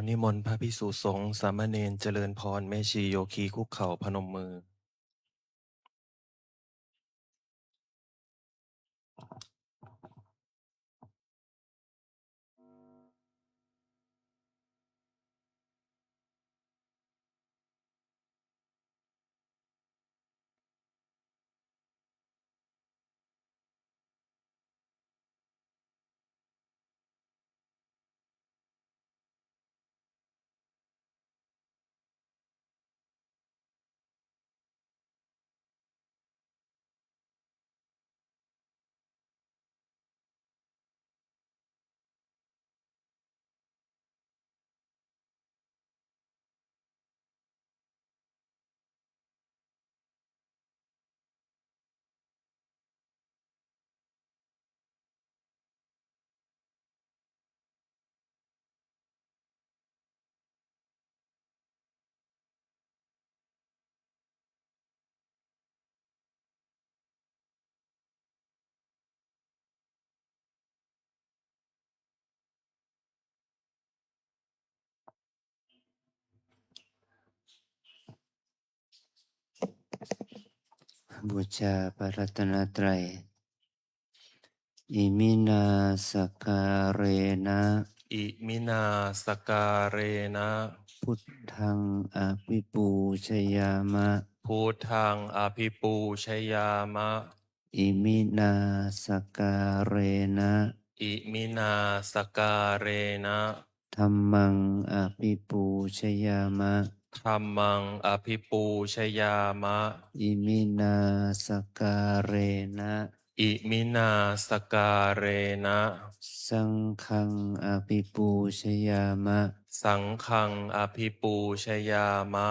นิมนต์พระภิกษุสงฆ์สามเณรเจริญพรแม่ชีโยคีคุกเข่าพนมมือบูชาพระรัตนตรัยอิมินาสการเรนะอิมินาสการเรนะพุทธังอภิปูชยามะพุทธังอภิปูชยามะอิมินาสการเรนะอิมินาสการเรนะธัมมังอภิปูชยามะธัมมังอภิปูชยามะอิมินาสการเรนะอิมินาสการเรนะสังฆังอภิปูชยามะสังฆังอภิปูชยามะ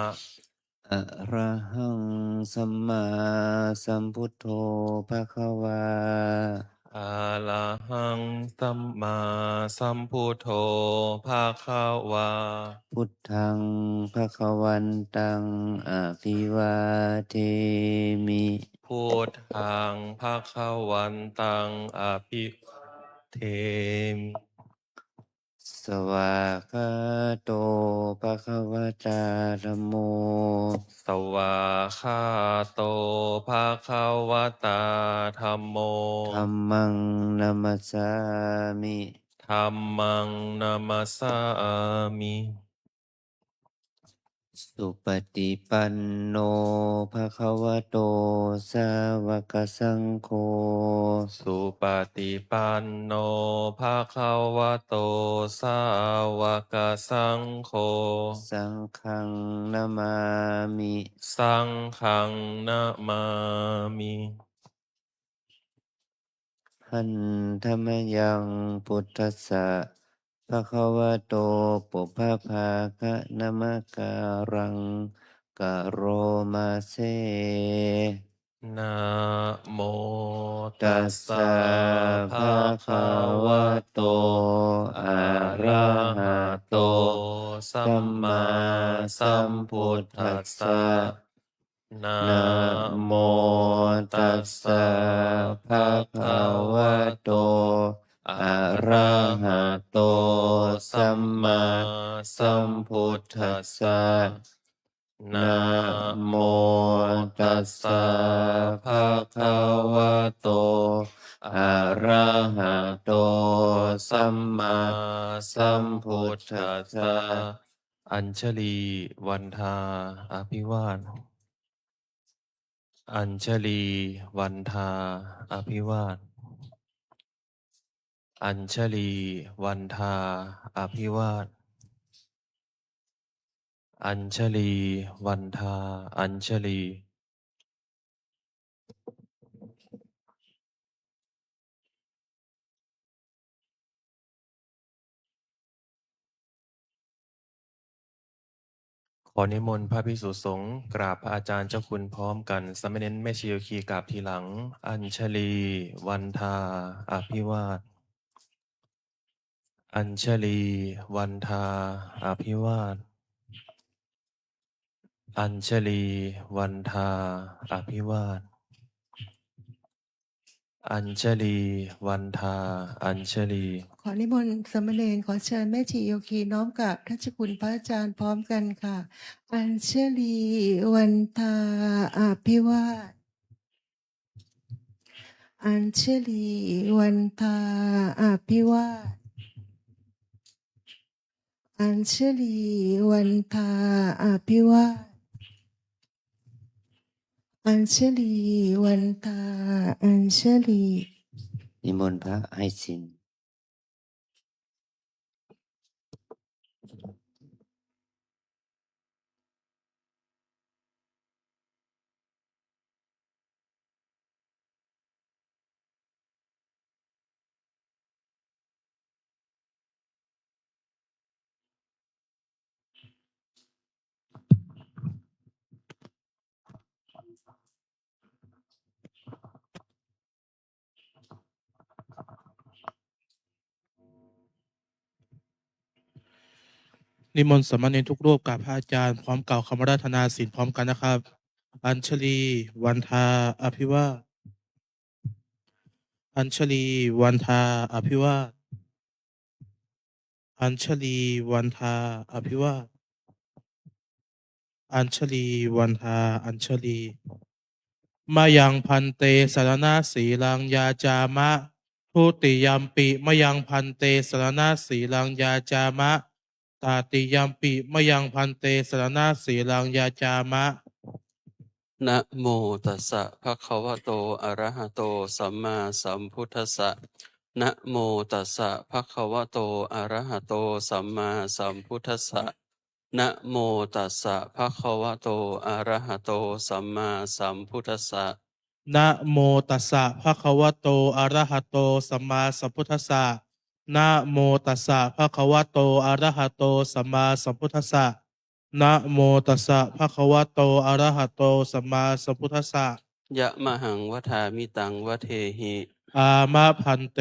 อะระหังสัมมาสัมพุทโธภะคะวาอะระหังสัมมาสัมพุทโธภะคะวาพุทธังภะคะวันตังอภิวาเทมิพุทธังภะคะวันตังอภิเทมิสวากขาโตภะคะวตาธัมโมสวาคาโตภะคะวตาธัมโมธัมมังนัมสสามิธัมมังนามัสสามิสุปฏิปันโนภะคะวะโตสาวกสังโฆสุปฏิปันโนภะคะวะโตสาวกสังโฆสังฆังนามามิ สังฆังนะมามิหันธรรมยังพุทธัสสะภะคะวะโตปุพพะภาคะนะมะการังกะโรมาเซนะโมตัตัสสสะสะภะภะคะคะวะวะโตโตอะอะระระหะหะโตโตสัมสัมมามาสัสัมมพุพุททธัธัสสสะสะนะนะโมโมตัตัสสสะสะภะภะคะคะวะวะโตโตอะอะระระหะหะโตโตสัสัมมมามาสัสัมมพุพุททธัธัสสสะสะนะนะโมโมตัตัสสสะสะภะภะคะคะวะวะโตโตอะอะระระหะหะโตโตสัสัมมมามาสัสัมมพุพุททธัธัสสสะสะอัญชลีวันทาอภิวาทอัญชลีวันทาอภิวาทอัญชลีวันทาอภิวาทอัญชลีวันทาอัญชลีขอนิมนต์พระภิกษุสงฆ์กราบพระอาจารย์เจ้าคุณพร้อมกันสามเณรแม่ชีโยคีกราบทีหลังอัญชลีวันทาอภิวาทอัญชลีวันทาอภิวาทอัญชลีวันทาอภิวาท อัญชลี วันทา อัญชลี ขอนิมนต์สามเณรขอเชิญแม่ชีโยคีน้อมกราบท่านเจ้าคุณพระอาจารย์พร้อมกันค่ะ อัญชลีวันทาอภิวาทอัญชลีวันทาอภิวาทอัญชลีวันทาอภิวาทอัญชลีวันทาอัญชลี นิมนต์พระให้ศีล นิมนต์สามเณรทุกรูปกราบพระอาจารย์พร้อมกล่าวคำอาราธนาศีลพร้อมกันนะครับ อัญชลี วันทา อภิวาทอัญชลี วันทา อภิวาทอัญชลี วันทา อภิวาทอัญชลี วันทา อัญชลีมายังพันเตสรณะสีลังยาจามะทุติยัมปิมายังพันเตสรณะสีลังยาจามะตาติยัมปิมายังพันเตสรณะสีลังยาจามะ นะโมตัสสะภะคะวะโตอะระหะโตสัมมาสัมพุทธัสสะนะโมตัสสะภะคะวะโตอะระหะโตสัมมาสัมพุทธัสสะนะโมตัสสะภะคะวะโตอะระหะโตสัมมาสัมพุทธัสสะ นะโมตัสสะภะคะวะโตอะระหะโตสัมมาสัมพุทธัสสะนะโมตัสสะภะคะวะโตอะระหะโตสัมมาสัมพุทธัสสะนะโมตัสสะภะคะวะโตอะระหะโตสัมมาสัมพุทธัสสะ ยะมหังวทามิตังวเทหิ อามะพันเต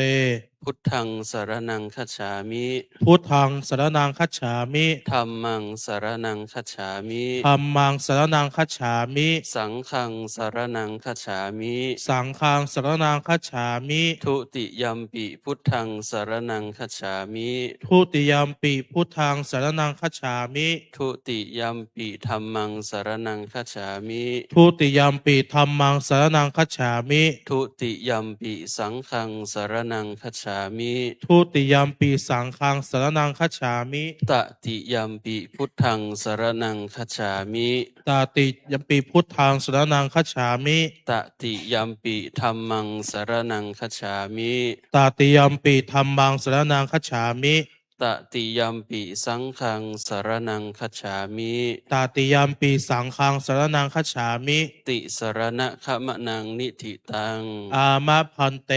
พุทธังสรณังคัจฉามิ พุทธังสรณังคัจฉามิ ธัมมังสรณังคัจฉามิ ธัมมังสรณังคัจฉามิ สังฆังสรณังคัจฉามิ สังฆังสรณังคัจฉามิ ทุติยัมปิพุทธังสรณังคัจฉามิ ทุติยัมปิพุทธังสรณังคัจฉามิ ทุติยัมปิธัมมังสรณังคัจฉามิ ทุติยัมปิธัมมังสรณังคัจฉามิ ทุติยัมปิสังฆังสรณังคัจฉามิ ทุติยัมปิสังฆังสรณังคัจฉามิ ตติยัมปิพุทธังสรณังคัจฉามิ ตาติยัมปิพุทธังสรณังคัจฉามิ ตติยัมปิธัมมังสรณังคัจฉามิ ตาติยัมปิธัมมังสรณังคัจฉามิ ตติยัมปิสังฆังสรณังคัจฉามิ ตาติยัมปิสังฆังสรณังคัจฉามิ ติสรณะขมนังนิธิตัง อามะพันเต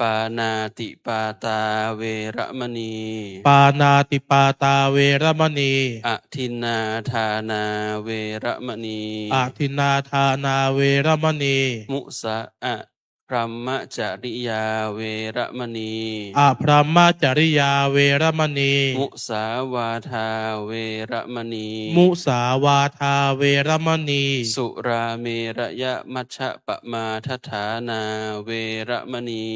ปานาติปาตาเวระมณี ปานาติปาตาเวรมณี อทินนาทานาเวระมณี อาทินนาทานาเวรมณี มุสะอะพรหมจริยาเวระมณี อาพรหมจริยาเวรมณี มุสาวาทาเวระมณี มุสาวาทาเวรมณี สุราเมระยะมัชฌะปะมาทฐานาเวระมณี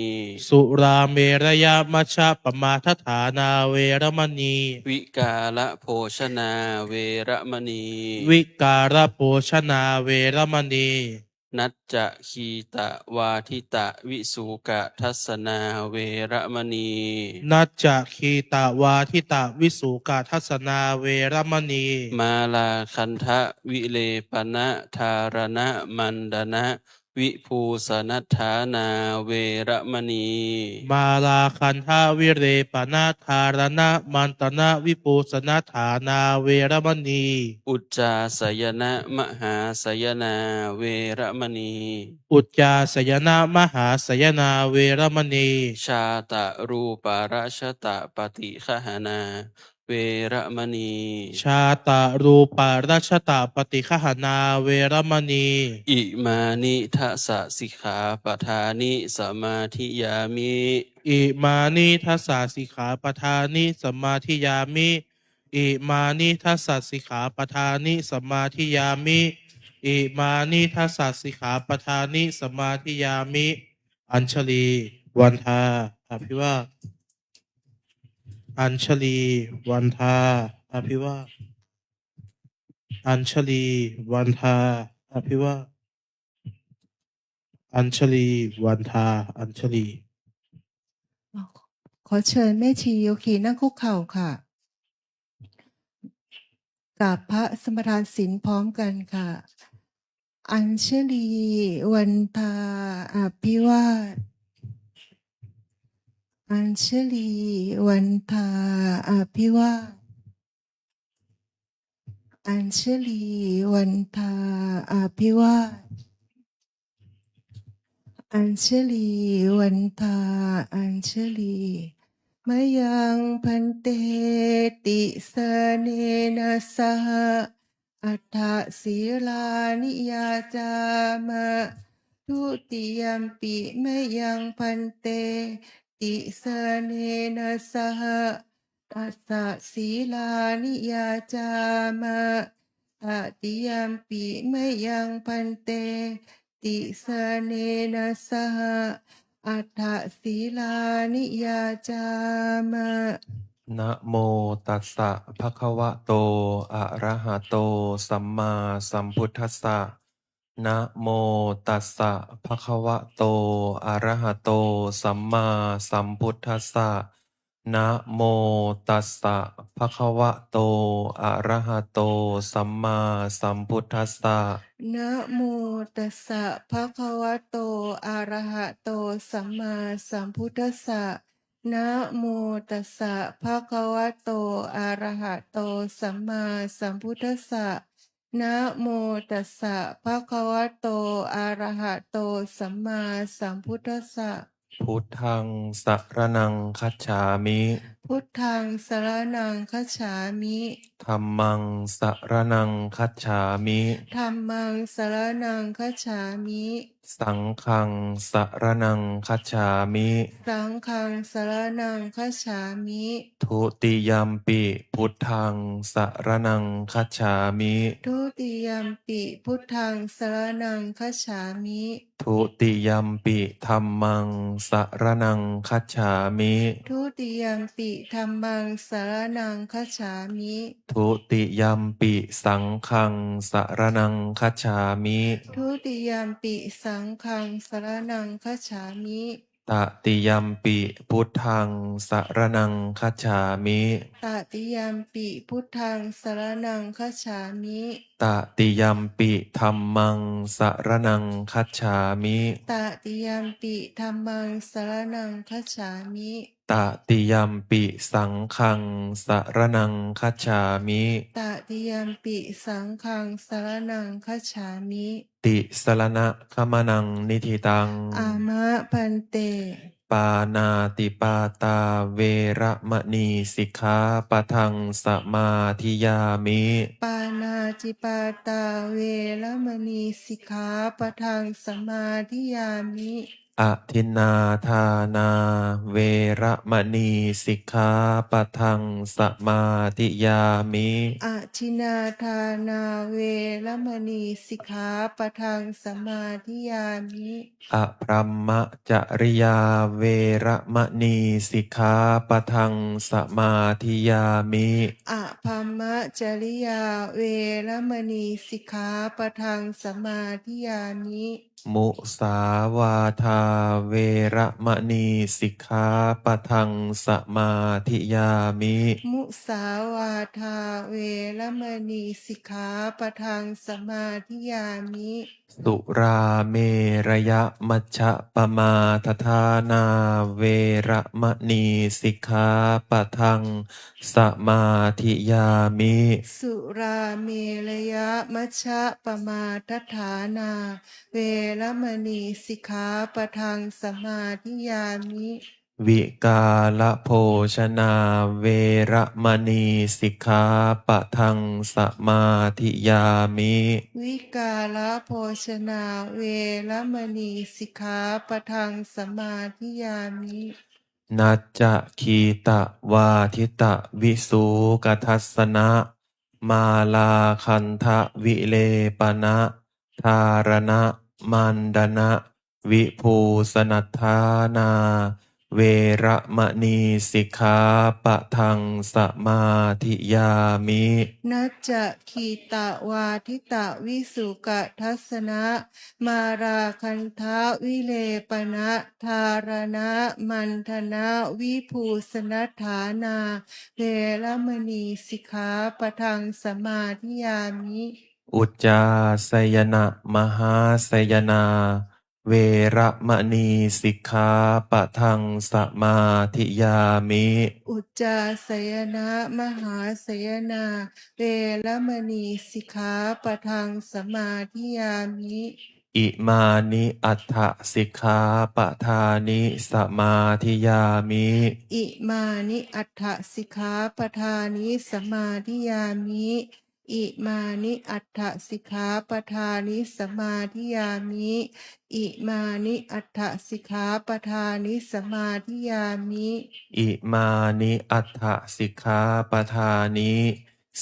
สุราเมรยมัชฌะปมาทฐานาเวรมณี วิกาละโภชนาเวระมณี วิการโภชนาเวรมณี นัจจะคีตะวาทิตะวิสุกะทัสนาเวระมณี นัจจคีตาวาทิตาวิสุกาทัศนาเวรมณี มาลาคันทะวิเลปนะธารณะมันดนะวิภูสนัฏฐานาเวระมณี มาลาคันทาวิเรปนาธารณะมันตนะวิปูสนาฐานาเวรมณี อุจจาสยนะมหาสยนาเวระมณี อุจจาสยนามหาสยนาเวรมณี ชาตะรูปาราชตะปฏิคหานาเวระมณี ชาตารูปาราชตาปฏิคหนาเวรมณี อิมานิทัสสะสิกขาปทานิสมาธิยามิ อิมานิทัสสะสิกขาปทานิสมมาธิยามิ อิมานิทัสสะสิกขาปทานิสมมาธิยามิ อิมานิทัสสะสิกขาปทานิสมมาธิยามิ อัญชลี วันทา อภิวาทอัญชลี วันทา อภิวาทอัญชลี วันทา อภิวาทอัญชลี วันทา อัญชลี ขอเชิญแม่ชีโยคีนั่งคุกเข่าค่ะกราบพระสมทานศีลพร้อมกันค่ะ อัญชลี วันทา อภิวาทอัญชลี วันทา อภิวาทอัญชลี วันทา อภิวาทอัญชลี วันทา อัญชลีมะยังพันเตติสเนนะสหอัฏฐศีลานิยาจามะทุติยัมปิมะยังพันเตติสเนนะสหอัฏฐศีลานิยาจามะตติยัมปิมะยังพันเตติสเนนะสหอัฏฐศีลานิยาจามะ นะโมตัสสะภะคะวะโตอะระหะโตสัมมาสัมพุทธัสสะนะโมตัสสะภะคะวะโตอะระหะโตสัมมาสัมพุทธัสสะนะโมตัสสะภะคะวะโตอะระหะโตสัมมาสัมพุทธัสสะ นะโมตัสสะภะคะวะโตอะระหะโตสัมมาสัมพุทธัสสะนะโมตัสสะภะคะวะโตอะระหะโตสัมมาสัมพุทธัสสะนะโมตัสสะภะคะวะโตอะระหะโตสัมมาสัมพุทธัสสะ พุทธังสรณังคัจฉามิ พุทธังสรณังคัจฉามิ ธัมมังสรณังคัจฉามิ ธัมมังสรณังคัจฉามิ สังฆังสรณังคัจฉามิ สังฆังสรณังคัจฉามิ ทุติยัมปิพุทธังสรณังคัจฉามิ ทุติยัมปิพุทธังสรณังคัจฉามิ ทุติยัมปิธัมมังสรณังคัจฉามิ ทุติยัมปิธัมมังสรณังคัจฉามิ ทุติยัมปิสังฆังสรณังคัจฉามิ ทุติยัมปิสังฆังสรณังคัจฉามิ ตติยัมปิพุทธังสรณังคัจฉามิ ตติยัมปิพุทธังสรณังคัจฉามิ ตติยัมปิธัมมังสรณังคัจฉามิ ตติยัมปิธัมมังสรณังคัจฉามิ ตติยัมปิสังฆังสรณังคัจฉามิ ตติยัมปิสังฆังสรณังคัจฉามิ ติสรณะขมนังนิธิตัง อามะพันเต ปานาติปาตาเวระมณีสิกขาปะทังสมาธิยามิ ปานาจิปาตาเวรมณีสิกขาปะทังสมาธิยามิ อทินนาทานาเวระมณีสิกขาปะทังสมาธิยามิ อาทินาทานาเวรมณีสิกขาปะทังสมาธิยามิ อพรัมมจริยาเวระมณีสิกขาปะทังสมาธิยามิ อะพัมมะจริยาเวรมณีสิกขาปะทังสมาธิยามิ มุสาวาทาเวระมณีสิกขาปะทังสมาธิยามิ มุสาวาทาเวรมณีสิกขาปะทังสมาธิยามิ สุราเมรยมัชฌะปมาทฐานาเวระมณีสิกขาปะทังสมาธิยามิ สุราเมรยมัชฌะปมาทัฏฐานาเวรมณีสิกขาปะทังสมาธิยามิ วิกาลโภชนาเวระมณีสิกขาปะทังสมาธิยามิ วิกาลโภชนาเวรมณีสิกขาปะทังสมาธิยามิ นัจจะคีตะวาทิตะวิสูกทัสสนะมาลาคันทะวิเลปนะทารณะมันดนะ วิภูสนัฏฐานา เวระมณีสิกขาปะทังสมาธิยามิ นัจจะขีตะวาทิตะวิสุกะทัสสนะมาราคันทะวิเลปนะธารณะมันธนะวิภูสนัฏฐานาเวรมณีสิกขาปะทังสมาธิยามิ อุจจาสยนะมหาสยนา เวระมณีสิกขาปะทังสมาธิยามิ อุจจาสยนะมหาสยนาเวรมณีสิกขาปะทังสมาธิยามิ อิมานิอัฏฐสิกขาปะทานิสมาธิยามิ อิมานิอัฏฐสิกขาปทานิสมาธิยามิ อิมานิอัฏฐสิกขาปทานิสมาธิยามิ อิมานิอัฏฐสิกขาปทานิสมาธิยามิ อิมานิอัฏฐสิกขาปทานิ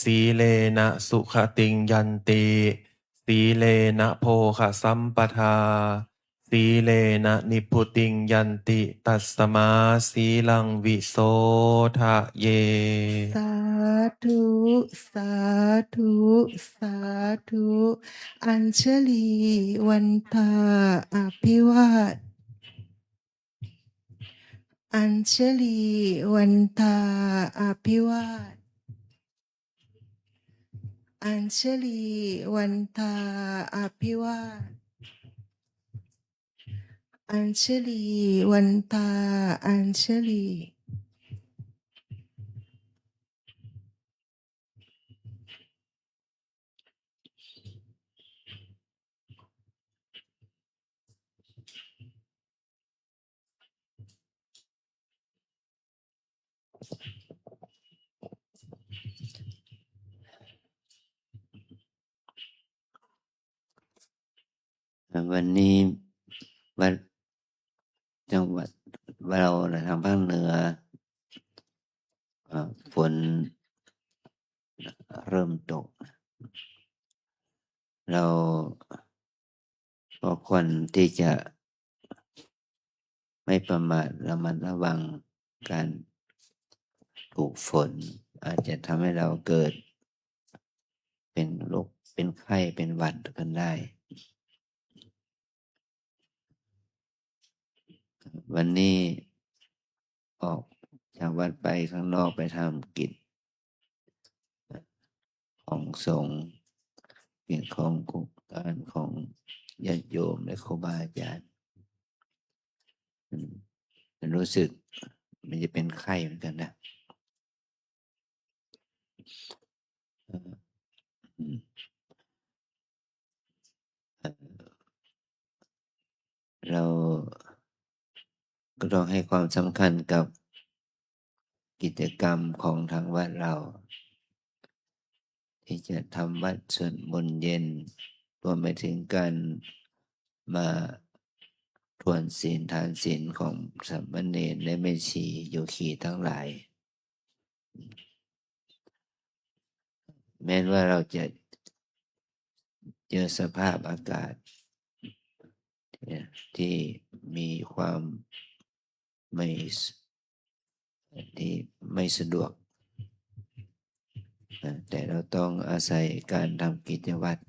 สีเลนะสุขติงยันติสีเลนะโภคสัมปทาสีเลนะนิพพุติงยันติตัสมาสีลังวิโสทะเย สาธุ สาธุ สาธุ อัญชลีวันทาอภิวาท อัญชลีวันทาอภิวาท อัญชลีวันทาอภิวาท อัญชลีวันทาอัญชลี วันนี้วัดจังหวัดเราทางภาคเหนือฝนเริ่มตก เราก็ควรที่จะไม่ประมาทระมัดระวังการถูกฝน อาจจะทำให้เราเกิดเป็นโรคเป็นไข้เป็นหวัดกันได้ วันนี้ออกจากวัดไปข้างนอกไปทำกิจของสงฆ์กิจของกุการของญาติโยมและครูบาอาจารย์รู้สึกมันจะเป็นไข้เหมือนกันนะเราก็ต้องให้ความสำคัญกับกิจกรรมของทางวัดเรา ที่จะทำวัดสวดมนต์เย็นรวมไปถึงการมาทวนศีลทานศีลของสามเณรและแม่ชีโยคีทั้งหลาย แม้ว่าเราจะเจอสภาพอากาศที่มีความที่ไม่สะดวก แต่เราต้องอาศัยการทำกิจวัตร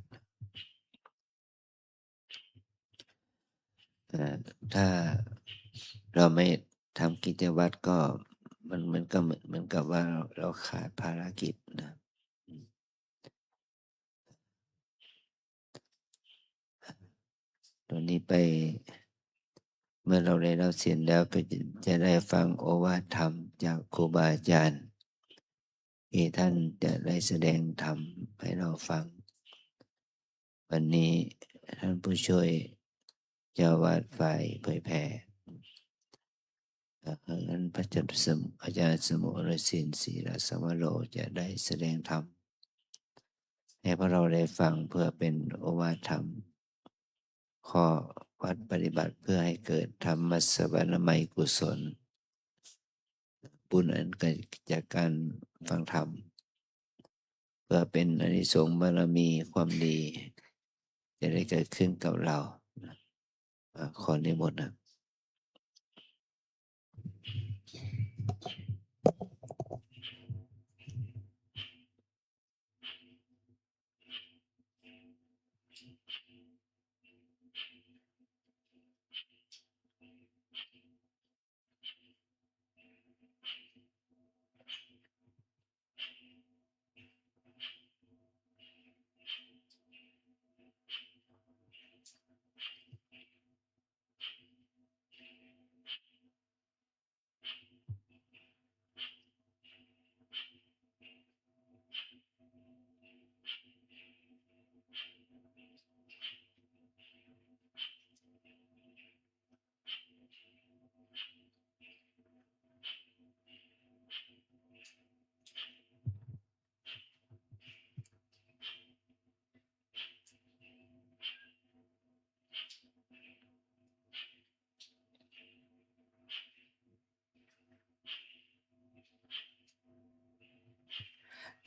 ถ้าเราไม่ทำกิจวัตรก็มันเหมือนกับว่าเราขาดภารกิจนะตอนนี้ไปเมื่อเราได้รับเสียงแล้วก็จะได้ฟังโอวาทธรรมจากครูบาอาจารย์ที่ท่านจะได้แสดงธรรมให้เราฟัง วันนี้ท่านผู้ช่วยเจ้าวาดฝ่ายเผยแผ่ท่านพระอาจารย์สมุรสินศรีรสวโรจะได้แสดงธรรมให้พวกเราได้ฟังเพื่อเป็นโอวาทธรรมข้อวัดปฏิบัติเพื่อให้เกิดธรรมสวรรค์ไมยกุศลบุญอันเกิดจากการฟังธรรมเพื่อเป็นอานิสงส์บารมีความดีจะได้เกิดขึ้นกับเรา ขอนิมนต์นะ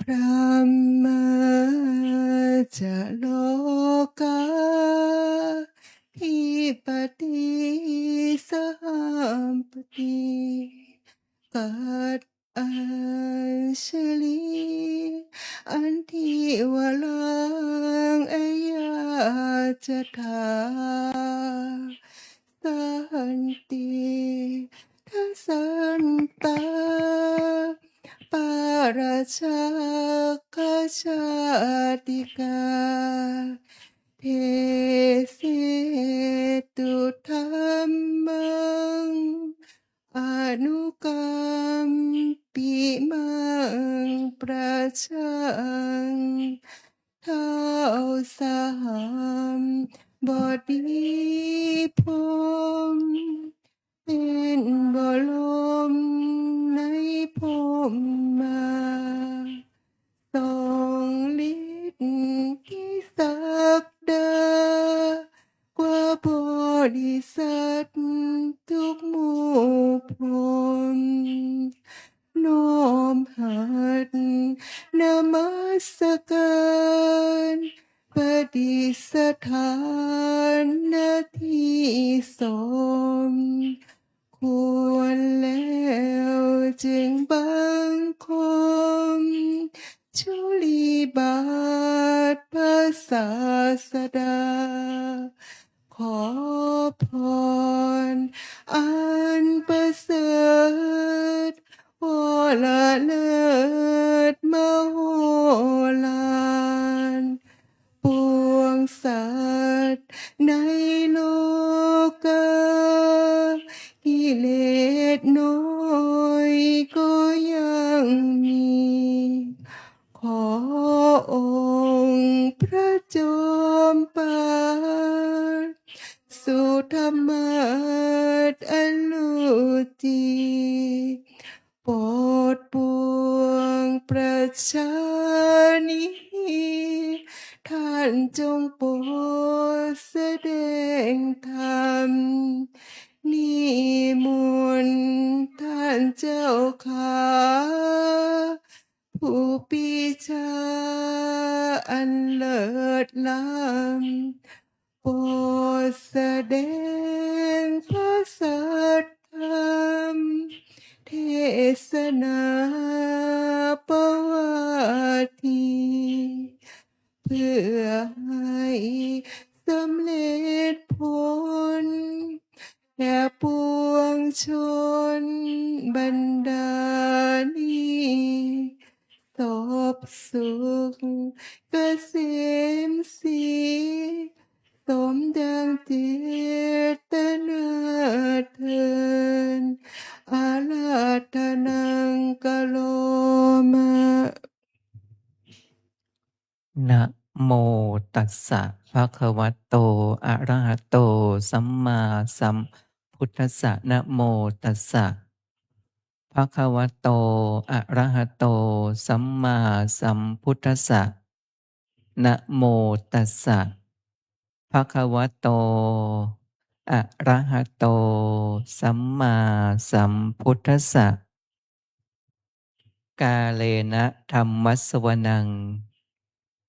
พระมาจะโลกาทิปติสหัมปติกัดอัญชลีอันทิวลังอายาจะทาสันติทัสสันตา ปาราชาคชาติกาเทเสตุธรรมังอนุกรรมปิมังประชังเท้าสหัมบดีพรหม เป็นบรมในพรหมมาทรงฤทธิ์ที่ศักดากว่าบริษัททุกหมู่พรหมน้อมหัดนมัสการประดิษฐานหน้าที่สม ควรแล้วจึงบังคมชุลีบาทพระศาสดา ขอพรอันประเสริฐวรเลิศมโหฬารปวงสัตว์ในโลกา กิเลสน้อยก็ยังมี ขอองค์พระจอมปานสุธรรมาตอันลุจีโปรดปวงประชานิท่านจงโปรดแสดงธรรม นิมนต์ท่านเจ้าขาผู้ปีชาอันเลิศล้ำโปรดแสดงพระสัทธรรม เทศนาประวัติเพื่อให้สำเร็จผล แด่ปวงชนบรรดานี้สบสุขเกษมสีสมดังเจตนาเทินอาราธนังกะโลมะ นะโมตัสสะภะคะวะโตอะระหะโตสัมมาสัมพุทธัสสะนะโมตัสสะภะคะวะโตอะระหะโตสัมมาสัมพุทธัสสะนะโมตัสสะภะคะวะโตอะระหะโตสัมมาสัมพุทธัสสะกาเลนะธัมมัสสวนัง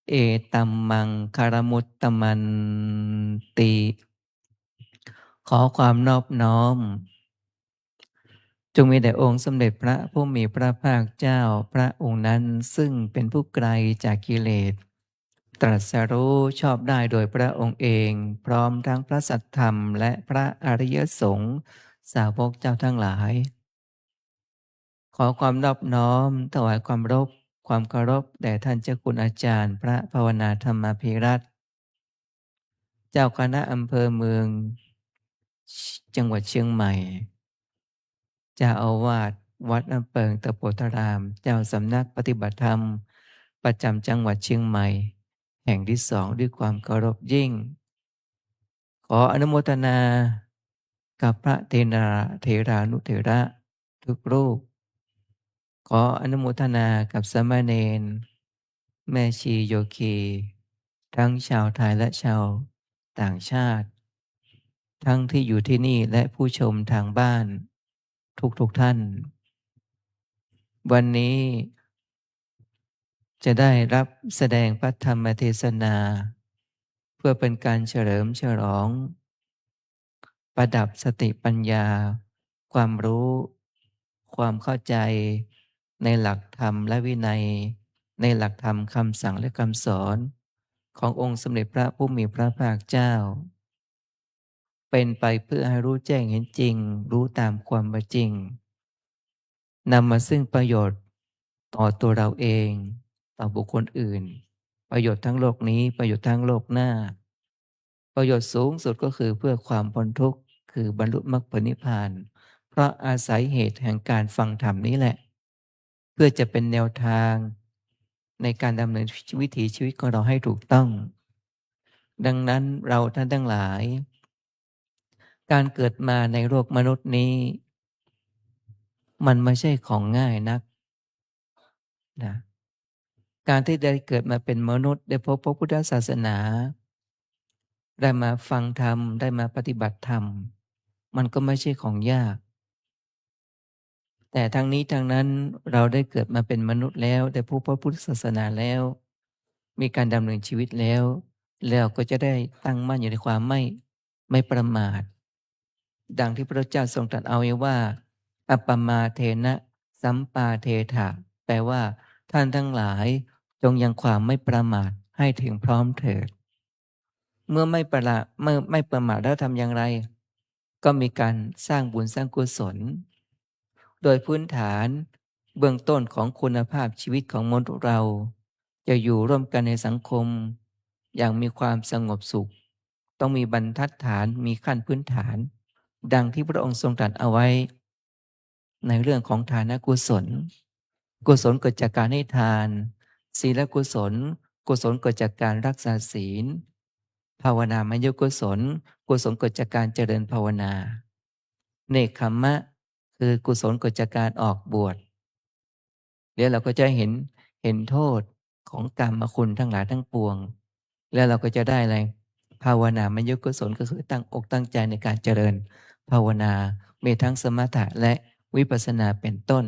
เอตัมมังคารมุตตมันติ ขอความนอบน้อมจงมีแด่องค์สมเด็จพระผู้มีพระภาคเจ้าพระองค์นั้นซึ่งเป็นผู้ไกลจากกิเลสตรัสรู้ชอบได้โดยพระองค์เองพร้อมทั้งพระสัทธรรมและพระอริยสงฆ์สาวกเจ้าทั้งหลาย ขอความนอบน้อมถวายความเคารพแด่ท่านเจ้าคุณอาจารย์พระภาวนาธรรมภิรัตน์เจ้าคณะอำเภอเมืองจังหวัดเชียงใหม่เจ้าอาวาสวัดน้ำเปิงตะโพธารามเจ้าสำนักปฏิบัติธรรมประจำจังหวัดเชียงใหม่แห่งที่2ด้วยความเคารพยิ่งขออนุโมทนากับพระเถรานุเถระทุกรูปขออนุโมทนากับสามเณรแม่ชีโยคีทั้งชาวไทยและชาวต่างชาติทั้งที่อยู่ที่นี่และผู้ชมทางบ้านทุกท่านวันนี้จะได้รับแสดงพระธรรมเทศนาเพื่อเป็นการเฉลิมฉลองประดับสติปัญญาความรู้ความเข้าใจในหลักธรรมและวินัยในหลักธรรมคำสั่งและคำสอนขององค์สมเด็จพระผู้มีพระภาคเจ้าเป็นไปเพื่อให้รู้แจ้งเห็นจริงรู้ตามความเป็นจริงนำมาซึ่งประโยชน์ต่อตัวเราเองต่อบุคคลอื่นประโยชน์ทั้งโลกนี้ประโยชน์ทั้งโลกหน้าประโยชน์สูงสุดก็คือเพื่อความพ้นทุกข์คือบรรลุมรรคผลนิพพานเพราะอาศัยเหตุแห่งการฟังธรรมนี้แหละเพื่อจะเป็นแนวทางในการดำเนินวิถีชีวิตของเราให้ถูกต้องดังนั้นเราท่านทั้งหลายการเกิดมาในโลกมนุษย์นี้มันไม่ใช่ของง่ายนักนะการที่ได้เกิดมาเป็นมนุษย์ได้พบพระพุทธศาสนาได้มาฟังธรรมได้มาปฏิบัติธรรมมันก็ไม่ใช่ของยากแต่ทั้งนี้ทั้งนั้นเราได้เกิดมาเป็นมนุษย์แล้วได้พบพระพุทธศาสนาแล้วมีการดำเนินชีวิตแล้วก็จะได้ตั้งมั่นอยู่ในความไม่ประมาทดังที่พระเจ้าทรงตรัสเอาไว้ว่าอัปปมาเทนะสัมปาเทถะแปลว่าท่านทั้งหลายจงยังความไม่ประมาทให้ถึงพร้อมเถิดเมื่อไม่ประมาทแล้วทำอย่างไรก็มีการสร้างบุญสร้างกุศลโดยพื้นฐานเบื้องต้นของคุณภาพชีวิตของมนุษย์เราจะอยู่ร่วมกันในสังคมอย่างมีความสงบสุขต้องมีบรรทัดฐานมีขั้นพื้นฐานดังที่พระองค์ทรงตรัสเอาไว้ในเรื่องของทานกุศลกุศลเกิดจากการให้ทานศีลกุศลเกิดจากการรักษาศีลภาวนามยกุศลเกิดจากการเจริญภาวนาเนกขัมมะคือกุศลเกิดจากการออกบวชเดี๋ยวเราก็จะเห็นโทษของกรรมคุณทั้งหลายทั้งปวงแล้วเราก็จะได้อะไรภาวนามยกุศลก็คือตั้งอกตั้งใจในการเจริญภาวนามีทั้งสมถะและวิปัสสนาเป็นต้น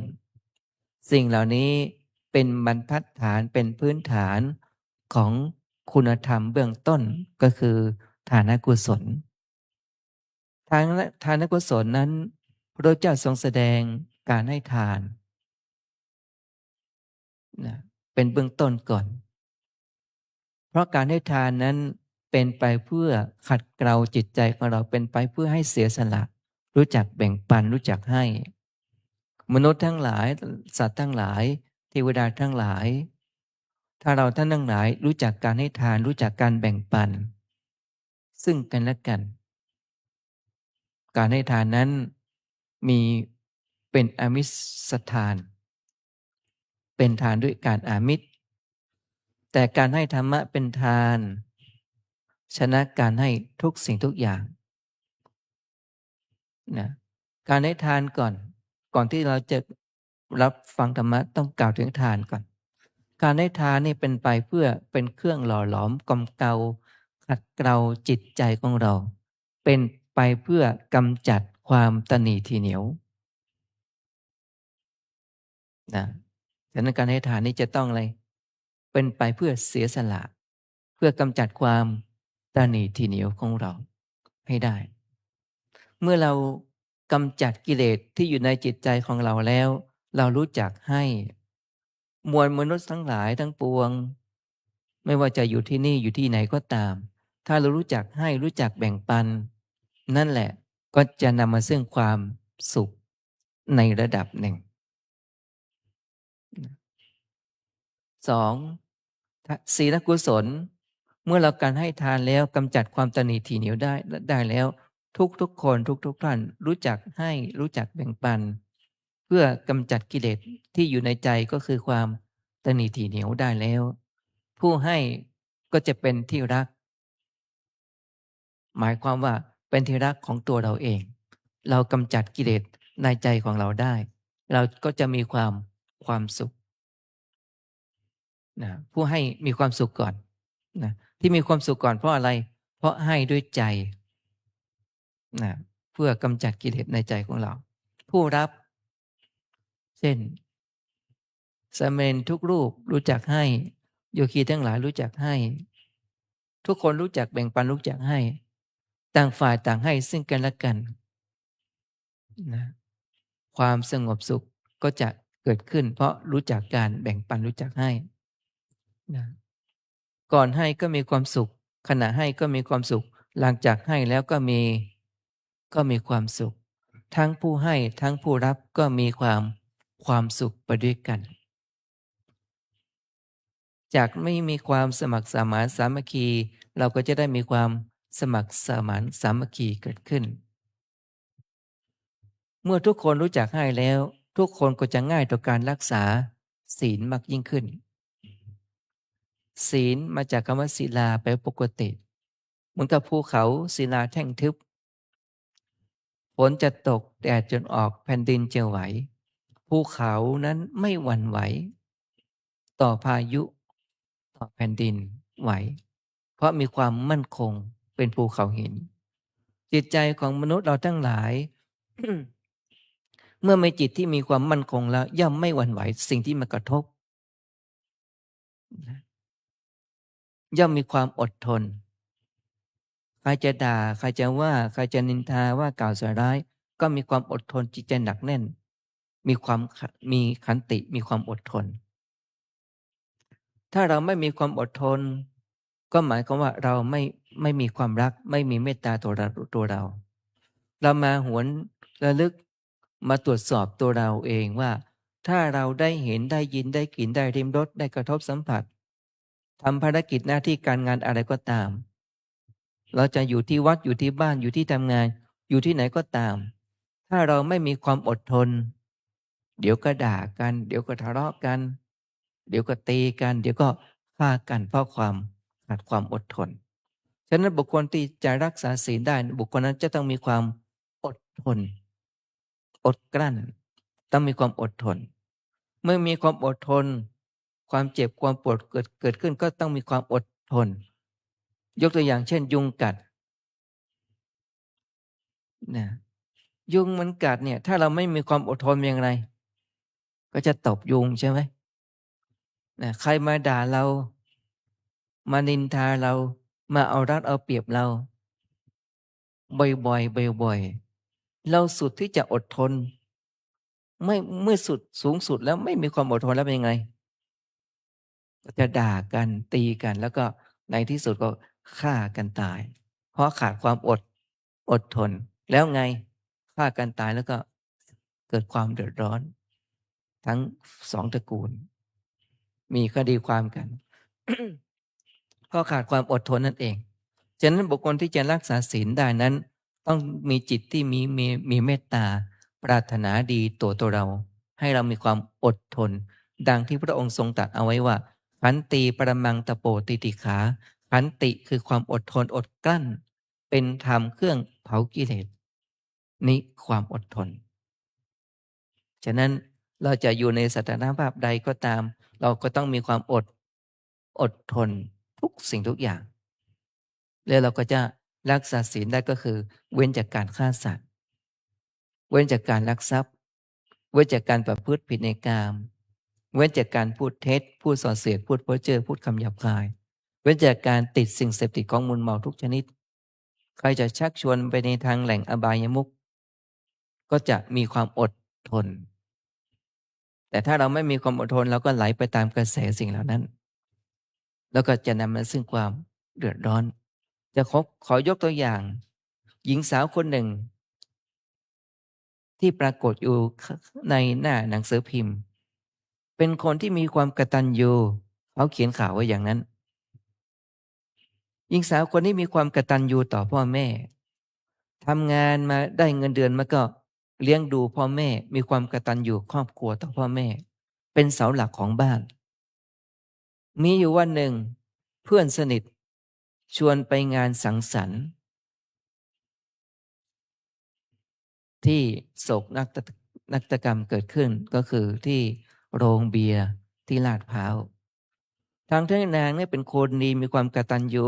สิ่งเหล่านี้เป็นบรรทัดฐานเป็นพื้นฐานของคุณธรรมเบื้องต้นก็คือทานกุศลทานกุศลนั้นพระเจ้าทรงแสดงการให้ทานนะเป็นเบื้องต้นก่อนเพราะการให้ทานนั้นเป็นไปเพื่อขัดเกลาจิตใจของเราเป็นไปเพื่อให้เสียสละรู้จักแบ่งปันรู้จักให้มนุษย์ทั้งหลายสัตว์ทั้งหลายเทวดาทั้งหลายถ้าเราท่านทั้งหลายรู้จักการให้ทานรู้จักการแบ่งปันซึ่งกันและกันการให้ทานนั้นมีเป็นอามิสทานเป็นทานด้วยการอามิสแต่การให้ธรรมะเป็นทานชนะการให้ทุกสิ่งทุกอย่างนะการให้ทานก่อนที่เราจะรับฟังธรรมะต้องกล่าวถึงทานก่อนการให้ทานนี่เป็นไปเพื่อเป็นเครื่องหล่อหลอมกำเกาขัดเกลาจิตใจของเราเป็นไปเพื่อกำจัดความตนีทีเหนียวนะฉะนั้นการให้ทานนี้จะต้องอะไรเป็นไปเพื่อเสียสละเพื่อกำจัดความตนีทีเหนียวของเราให้ได้ เมื่อเรากำจัดกิเลสที่อยู่ในจิตใจของเราแล้ว เรารู้จักให้มวลมนุษย์ทั้งหลายทั้งปวง ไม่ว่าจะอยู่ที่นี่อยู่ที่ไหนก็ตาม ถ้าเรารู้จักให้รู้จักแบ่งปัน นั่นแหละก็จะนำมาซึ่งความสุขในระดับหนึ่ง 2. ศีลกุศลเมื่อเราการให้ทานแล้วกำจัดความตนีทีเหนียวได้แล้ว ทุกคนทุกท่านรู้จักให้รู้จักแบ่งปัน เพื่อกำจัดกิเลสที่อยู่ในใจก็คือความตนีทีเหนียวได้แล้ว ผู้ให้ก็จะเป็นที่รัก หมายความว่าเป็นที่รักของตัวเราเอง เรากำจัดกิเลสในใจของเราได้ เราก็จะมีความสุขนะผู้ให้มีความสุขก่อนนะที่มีความสุขก่อนเพราะอะไรเพราะให้ด้วยใจนะเพื่อกำจัดกิเลสในใจของเรา ผู้รับเช่นสามเณรทุกรูปรู้จักให้โยคีทั้งหลายรู้จักให้ ทุกคนรู้จักแบ่งปันรู้จักให้ต่างฝ่ายต่างให้ซึ่งกันและกันนะความสงบสุขก็จะเกิดขึ้นเพราะรู้จักการแบ่งปันรู้จักให้นะก่อนให้ก็มีความสุขขณะให้ก็มีความสุขหลังจากให้แล้วก็มีความสุขทั้งผู้ให้ทั้งผู้รับก็มีความสุขไปด้วยกันจากไม่มีความสมัครสมานสามัคคีเราก็จะได้มีความสมัครสมานสามัคคีเกิดขึ้นเมื่อทุกคนรู้จักให้แล้วทุกคนก็จะง่ายต่อการรักษาศีลมากยิ่งขึ้นศีลมาจากคำว่าศิลาแปลปกติเหมือนกับภูเขาศิลาแท่งทึบฝนจะตกแดดจนออกแผ่นดินจะไหวภูเขานั้นไม่หวั่นไหวต่อพายุต่อแผ่นดินไหวเพราะมีความมั่นคงเป็นภูเขาหินจิตใจของมนุษย์เราทั้งหลาย เมื่อมีจิตที่มีความมั่นคงแล้วย่อมไม่หวั่นไหวสิ่งที่มากระทบย่อมมีความอดทนใครจะด่าใครจะว่าใครจะนินทาว่ากล่าวใส่ร้ายก็มีความอดทนจิตใจหนักแน่นมีขันติมีความอดทนถ้าเราไม่มีความอดทนก็หมายความว่าเราไม่มีความรักไม่มีเมตตาตัวเราเรามาหวนระลึกมาตรวจสอบตัวเราเองว่าถ้าเราได้เห็นได้ยินได้กลิ่นได้ริมรสได้กระทบสัมผัสทำภารกิจหน้าที่การงานอะไรก็ตามเราจะอยู่ที่วัดอยู่ที่บ้านอยู่ที่ทำงานอยู่ที่ไหนก็ตามถ้าเราไม่มีความอดทนเดี๋ยวก็ด่ากันเดี๋ยวก็ทะเลาะกันเดี๋ยวก็ตีกันเดี๋ยวก็ฆ่ากันเพราะความขาดความอดทนฉะนั้นบุคคลที่จะรักษาศีลได้บุคคลนั้นจะต้องมีความอดทนอดกลั้นต้องมีความอดทนเมื่อมีความอดทนความเจ็บความปวดเกิดขึ้นก็ต้องมีความอดทนยกตัวอย่างเช่นยุงกัดนะยุงมันกัดเนี่ยถ้าเราไม่มีความอดทนอย่างไรก็จะตบยุงใช่ไหมนะใครมาด่าเรามานินทาเรามาเอารัดเอาเปรียบเราบ่อยๆเราสุดที่จะอดทนไม่เมื่อสูงสุดแล้วไม่มีความอดทนแล้วเป็นยังไงก็จะด่ากันตีกันแล้วก็ในที่สุดก็ฆ่ากันตายเพราะขาดความอดทนแล้วไงฆ่ากันตายแล้วก็เกิดความเดือดร้อนทั้งสองตระกูลมีคดีความกัน เพราะขาดความอดทนนั่นเองฉะนั้นบุคคลที่จะรักษาศีลได้นั้นต้องมีจิตที่มีเมตตาปรารถนาดีตัวเราให้เรามีความอดทนดังที่พระองค์ทรงตรัสเอาไว้ว่าขันติปรมังตะโปติติขาขันติคือความอดทนอดกลั้นเป็นธรรมเครื่องเผากิเลสนี้ความอดทนฉะนั้นเราจะอยู่ในสถานภาพใดก็ตามเราก็ต้องมีความอดทนทุกสิ่งทุกอย่างแล้วเราก็จะรักษาศีลได้ก็คือเว้นจากการฆ่าสัตว์เว้นจากการลักทรัพย์เว้นจากการประพฤติผิดในกามเว้นจากการพูดเท็จพูดส่อเสียดพูดเพ้อเจ้อพูดคำหยาบคายเว้นจากการติดสิ่งเสพติดของมึนเมาทุกชนิด ใครจะชักชวนไปในทางแหล่งอบายมุขก็จะมีความอดทน แต่ถ้าเราไม่มีความอดทนเราก็ไหลไปตามกระแสสิ่งเหล่านั้น แล้วก็จะนำมาซึ่งความเดือดร้อน จะขอยกตัวอย่าง หญิงสาวคนหนึ่ง ที่ปรากฏอยู่ในหน้าหนังสือพิมพ์ เป็นคนที่มีความกตัญญูเขาเขียนข่าวไว้อย่างนั้น หญิงสาวคนนี้มีความกตัญญูต่อพ่อแม่ทำงานมาได้เงินเดือนมาก็เลี้ยงดูพ่อแม่มีความกตัญญูครอบครัวต่อพ่อแม่ เป็นเสาหลักของบ้าน มีอยู่วันหนึ่งเพื่อนสนิทชวนไปงานสังสรรค์ที่โศกนาฏกรรมเกิดขึ้นก็คือที่โรงเบียร์ที่ลาดพร้าวทางที่นางเนี่ยเป็นคนดีมีความกตัญญู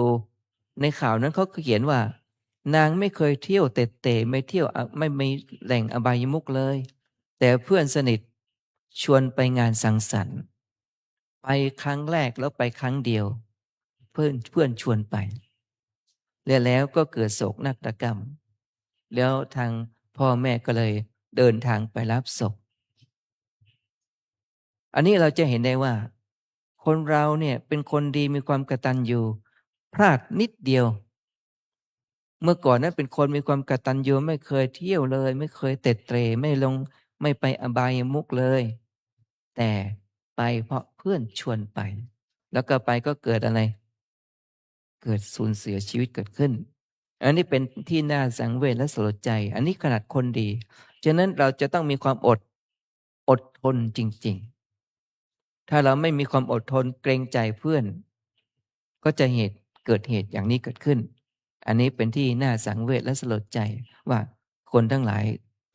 ในข่าวนั้นเขาเขียนว่า นางไม่เคยเที่ยวเตะไม่เที่ยวไม่มีแหล่งอบายมุขเลย แต่เพื่อนสนิทชวนไปงานสังสรรค์ไปครั้งแรกแล้วไปครั้งเดียวเพื่อนชวนไปแล้วก็เกิดโศกนาฏกรรมแล้วทางพ่อแม่ก็เลยเดินทางไปรับศพอันนี้เราจะเห็นได้ว่าคนเราเนี่ยเป็นคนดีมีความกตัญญูพลาดนิดเดียวเมื่อก่อนนั้นเป็นคนมีความกตัญญูไม่เคยเที่ยวเลยไม่เคยเตะเตร่ไม่ไปอบายมุขเลยแต่ไปเพราะเพื่อนชวนไปแล้วก็ไปก็เกิดอะไรเกิดสูญเสียชีวิตเกิดขึ้นอันนี้เป็นที่น่าสังเวชและสลดใจอันนี้ขนาดคนดีฉะนั้นเราจะต้องมีความอดทนจริงๆถ้าเราไม่มีความอดทนเกรงใจเพื่อนก็จะเกิดเหตุอย่างนี้เกิดขึ้นอันนี้เป็นที่น่าสังเวชและสลดใจว่าคนทั้งหลาย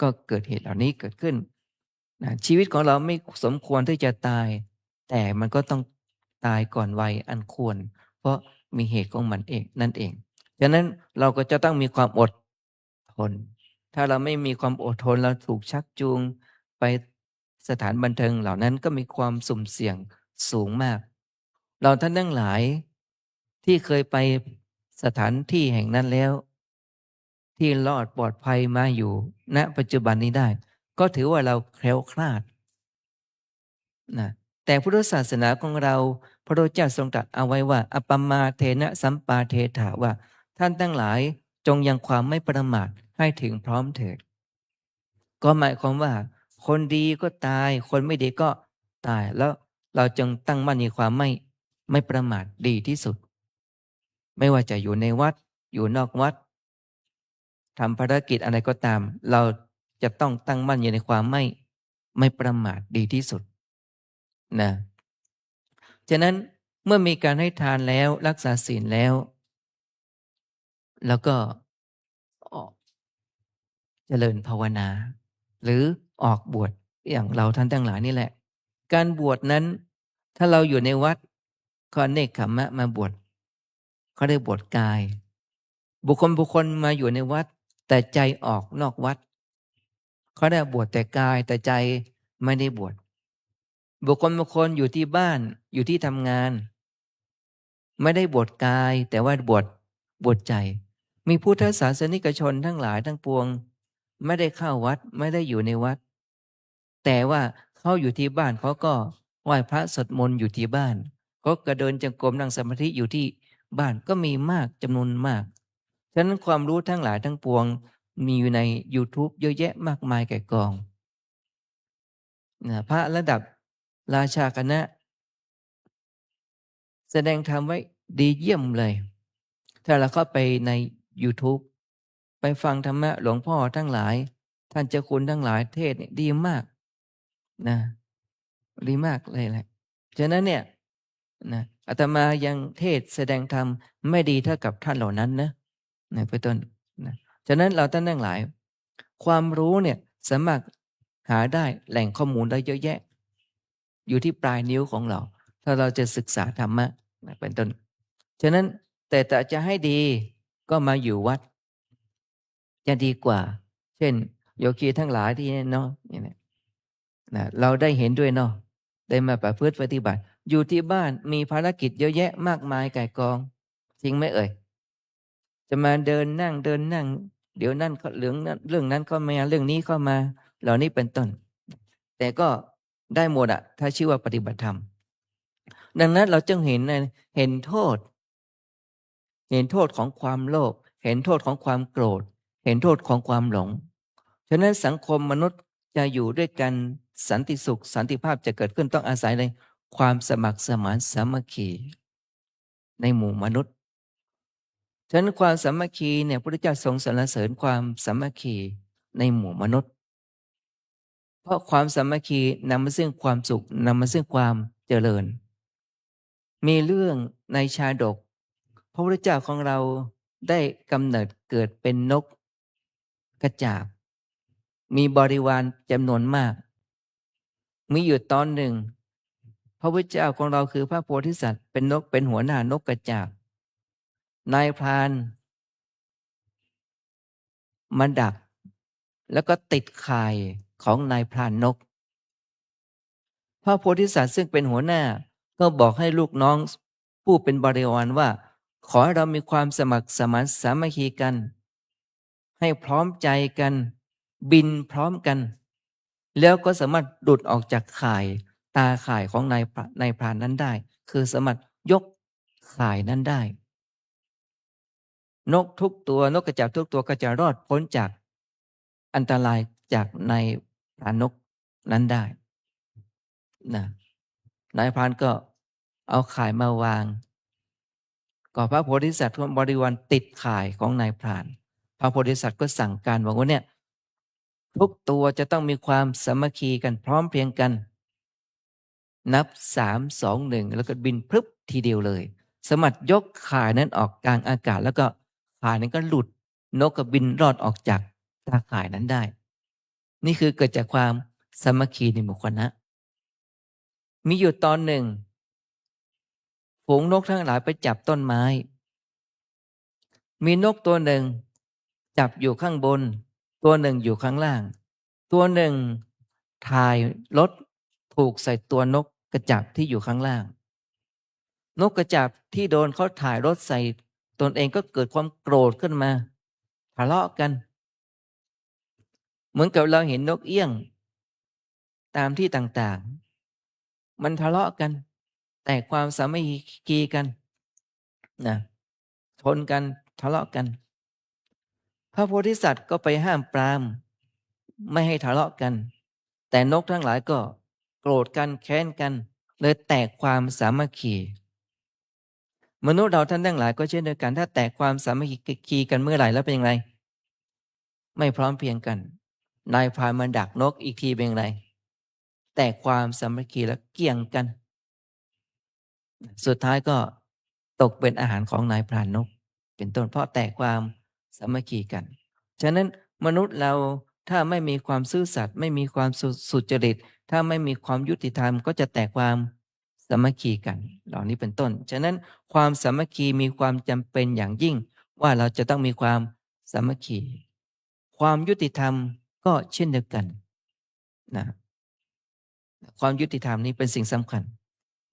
ก็เกิดเหตุเหล่านี้เกิดขึ้นนะชีวิตของเราไม่สมควรที่จะตายแต่มันก็ต้องตายก่อนวัยอันควรเพราะมีเหตุของมันเองนั่นเองฉะนั้นเราก็จะต้องมีความอดทนถ้าเราไม่มีความอดทนเราถูกชักจูงไปสถานบันเทิงเหล่านั้นก็มีความสุ่มเสี่ยงสูงมากเราท่านทั้งหลายที่เคยไปสถานที่แห่งนั้นแล้วที่รอดปลอดภัยมาอยู่ณปัจจุบันนี้ได้ก็ถือว่าเราแคล้วคลาดนะแต่พุทธศาสนาของเราพระพุทธเจ้าทรงตรัสเอาไว้ว่าอัปปมาเทนะสัมปาเทถาว่าท่านทั้งหลายจงยังความไม่ประมาทให้ถึงพร้อมเถิดก็หมายความว่าคนดีก็ตายคนไม่ดีก็ตายแล้วเราจงตั้งมั่นในความไม่ประมาทดีที่สุดไม่ว่าจะอยู่ในวัดอยู่นอกวัดทำภารกิจอะไรก็ตามเราจะต้องตั้งมั่นอยู่ในความไม่ประมาทดีที่สุดนะฉะนั้นเมื่อมีการให้ทานแล้วรักษาศีลแล้วก็เจริญภาวนาหรือออกบวชอย่างเราท่านทั้งหลายนี่แหละการบวชนั้นถ้าเราอยู่ในวัดก็เนกขัมมะมาบวชเขาได้บวชกายบุคคลมาอยู่ในวัดแต่ใจออกนอกวัดเขาได้บวชแต่กายแต่ใจไม่ได้บวชบุคคลอยู่ที่บ้านอยู่ที่ทำงานไม่ได้บวชกายแต่ว่าบวชใจมีพุทธศาสนิกชนทั้งหลายทั้งปวงไม่ได้เข้าวัดไม่ได้อยู่ในวัดแต่ว่าเขาอยู่ที่บ้านเขาก็ไหว้พระสวดมนต์อยู่ที่บ้านเขากระเดินจงกรมนั่งสมาธิอยู่ที่บ้านก็มีมากจำนวนมากฉะนั้นความรู้ทั้งหลายทั้งปวงมีอยู่ใน YouTube เยอะแยะมากมายแก่กองพระระดับราชาคณะแสดงธรรมไว้ดีเยี่ยมเลยถ้าเราเข้าไปใน YouTube ไปฟังธรรมะหลวงพ่อทั้งหลายท่านเจ้าคุณทั้งหลายเทศเนี่ยดีมากนะดีมากเลยแหละฉะนั้นเนี่ยนะอาตมายังเทศแสดงธรรมไม่ดีเท่ากับท่านเหล่านั้นนะเป็นต้นนะฉะนั้นเราท่านทั้งหลายความรู้เนี่ยสามารถหาได้แหล่งข้อมูลได้เยอะแยะอยู่ที่ปลายนิ้วของเราถ้าเราจะศึกษาธรรมะเป็นต้นฉะนั้นแต่จะให้ดีก็มาอยู่วัดจะดีกว่าเช่นโยคีทั้งหลายที่เนาะนี่นะเราได้เห็นด้วยเนาะได้มาประพฤติปฏิบัติอยู่ที่บ้านมีภารกิจเยอะแยะมากมายก่ายกองจริงไหมเอ่ย จะมาเดินนั่ง เดี๋ยวนั่นก็เรื่องนั้นก็มาเรื่องนี้ก็มา เหล่านี้เป็นต้น แต่ก็ได้หมดอะถ้าชื่อว่าปฏิบัติธรรม ดังนั้นเราจึงเห็นโทษของความโลภเห็นโทษของความโกรธ เห็นโทษของความหลง ฉะนั้นสังคมมนุษย์จะอยู่ด้วยกันสันติสุขสันติภาพจะเกิดขึ้นต้องอาศัยในความสมัครสมานสามัคคีในหมู่มนุษย์ ฉะนั้นความสามัคคีเนี่ยพระพุทธเจ้าทรงสรรเสริญความสามัคคีในหมู่มนุษย์ เพราะความสามัคคีนำมาซึ่งความสุขนำมาซึ่งความเจริญ มีเรื่องในชาดกพระพุทธเจ้าของเราได้กำเนิดเกิดเป็นนกกระจาบมีบริวารจำนวนมาก มีอยู่ตอนหนึ่งพระพุทธเจ้าของเราคือพระโพธิสัตว์เป็นหัวหน้านกกระจาบนายพรานมาดักแล้วก็ติดข่ายของนายพรานนกพระโพธิสัตว์ซึ่งเป็นหัวหน้าก็บอกให้ลูกน้องผู้เป็นบริวารว่าขอให้เรามีความสมัครสมานสามัคคีกันให้พร้อมใจกันบินพร้อมกันแล้วก็สามารถดุดออกจากข่ายตาข่ายของนายพรานนั้นได้คือสามารถยกข่ายนั้นได้นกทุกตัวนกกระจาบทุกตัวก็จะรอดพ้นจากอันตรายจากนายพรานนกนั้นได้นะนายพรานก็เอาข่ายมาวางก็พระโพธิสัตว์บริวารติดข่ายของนายพรานพระโพธิสัตว์ก็สั่งการบอกว่าเนี่ยทุกตัวจะต้องมีความสามัคคีกันพร้อมเพรียงกันนับ3 2 1แล้วก็บินพรึบทีเดียวเลยสามารถยกข่ายนั้นออกกลางอากาศแล้วก็ข่ายนั้นก็หลุดนกก็บินรอดออกจากตาข่ายนั้นได้นี่คือเกิดจากความสามัคคีในหมู่คณะมีอยู่ตอนหนึ่งฝูงนกทั้งหลายไปจับต้นไม้มีนกตัวหนึ่งจับอยู่ข้างบนตัวหนึ่งอยู่ข้างล่างตัวหนึ่งถ่ายรถถูกใส่ตัวนกกระจาบที่อยู่ข้างล่างนกกระจาบที่โดนเขาถ่ายรถใส่ตนเองก็เกิดความโกรธขึ้นมาทะเลาะกันเหมือนกับเราเห็นนกเอี้ยงตามที่ต่างๆมันทะเลาะกันแต่ความสามัคคีกันนะชนกันทะเลาะกันพระโพธิสัตว์ก็ไปห้ามปรามไม่ให้ทะเลาะกันแต่นกทั้งหลายก็โกรธกันแค้นกันเลยแตกความสามัคคีมนุษย์เราท่านทั้งหลายก็เช่นเดียวกันถ้าแตกความสามัคคีกันเมื่อไหร่แล้วเป็นอย่างไรไม่พร้อมเพรียงกันนายพรานมาดักนกอีกทีเป็นอย่างไรแตกความสามัคคีแล้วเกี่ยงกันสุดท้ายก็ตกเป็นอาหารของนายพรานนกเป็นต้นเพราะแตกความสามัคคีกันฉะนั้นมนุษย์เราถ้าไม่มีความซื่อสัตย์ไม่มีความสุจริตถ้าไม่มีความยุติธรรมก็จะแตกความสามัคคีกันเหล่านี้เป็นต้นฉะนั้นความสามัคคีมีความจำเป็นอย่างยิ่งว่าเราจะต้องมีความสามัคคีความยุติธรรมก็เช่นเดียวกันนะความยุติธรรมนี้เป็นสิ่งสำคัญ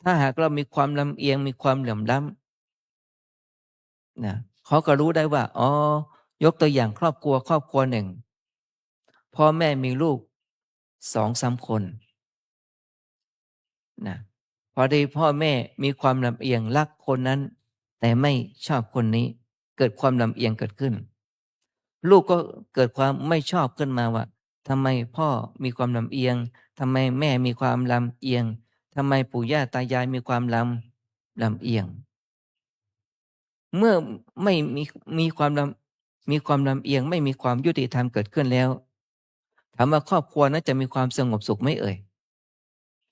ถ้าหากเรามีความลำเอียงมีความเหลื่อมล้ำนะเขาก็รู้ได้ว่ายกตัวอย่างครอบครัวหนึ่งพ่อแม่มีลูก2-3 คนนะพอดีพ่อแม่มีความลำเอียงรักคนนั้นแต่ไม่ชอบคนนี้เกิดความลำเอียงเกิดขึ้นลูกก็เกิดความไม่ชอบขึ้นมาว่าทำไมพ่อมีความลำเอียงทำไมแม่มีความลำเอียงทำไมปู่ย่าตายายมีความลำเอียงเมื่อไม่มีความลำเอียงไม่มีความยุติธรรมเกิดขึ้นแล้วถามว่าครอบครัวนั้นจะมีความสงบสุขไหมเอ่ย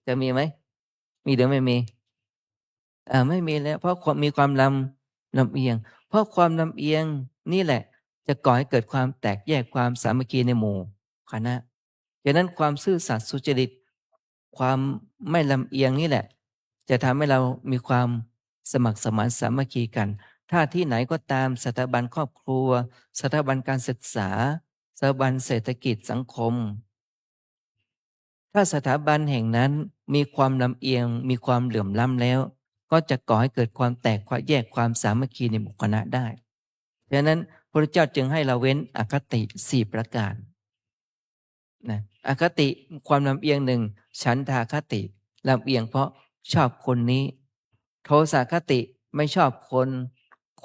จะมีไหมมีหรือไม่มีไม่มีแล้วเพราะมีความลำเอียงเพราะความลำเอียงนี่แหละจะก่อให้เกิดความแตกแยกความสามัคคีในหมู่คณะฉะนั้นความซื่อสัตย์สุจริตความไม่ลำเอียงนี่แหละจะทำให้เรามีความสมัครสมานสามัคคีกันถ้าที่ไหนก็ตามสถาบันครอบครัวสถาบันการศึกษาสถาบันเศรษฐกิจสังคมถ้าสถาบันแห่งนั้นมีความลำเอียงมีความเหลื่อมล้ำแล้วก็จะก่อให้เกิดความแตกความแยกความสามัคคีในหมู่คณะได้ ฉะนั้นพระเจ้าจึงให้เราเว้นอคติ4ประการนะอคติความลำเอียงหนึ่งฉันทาคติลำเอียงเพราะชอบคนนี้โทสะคติไม่ชอบ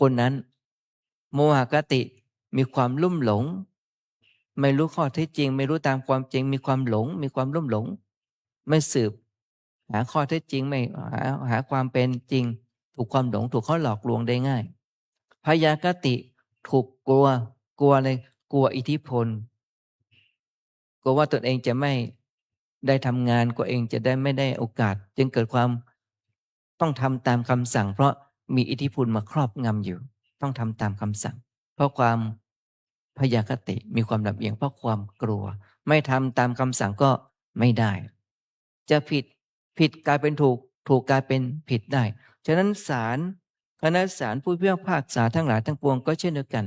คนนั้นโมหคติมีความลุ่มหลงไม่รู้ข้อเท็จจริงไม่รู้ตามความจริงมีความหลงมีความลุ่มหลงไม่สืบหาข้อเท็จจริงไม่หาความเป็นจริงถูกความหลงถูกเขาหลอกลวงได้ง่ายพยาคติถูกกลัวอะไรกลัวอิทธิพลกลัวว่าตนเองจะไม่ได้ทำงานกลัวเองจะได้ไม่ได้โอกาสจึงเกิดความต้องทำตามคำสั่งเพราะมีอิทธิพลมาครอบงำอยู่ต้องทำตามคำสั่งเพราะความพยาคติมีความลำเอียงเพราะความกลัวไม่ทำตามคำสั่งก็ไม่ได้จะผิดกลายเป็นถูกกลายเป็นผิดได้ฉะนั้นคณะศาลผู้พิพากษาทั้งหลายทั้งปวงก็เช่นเดียวกัน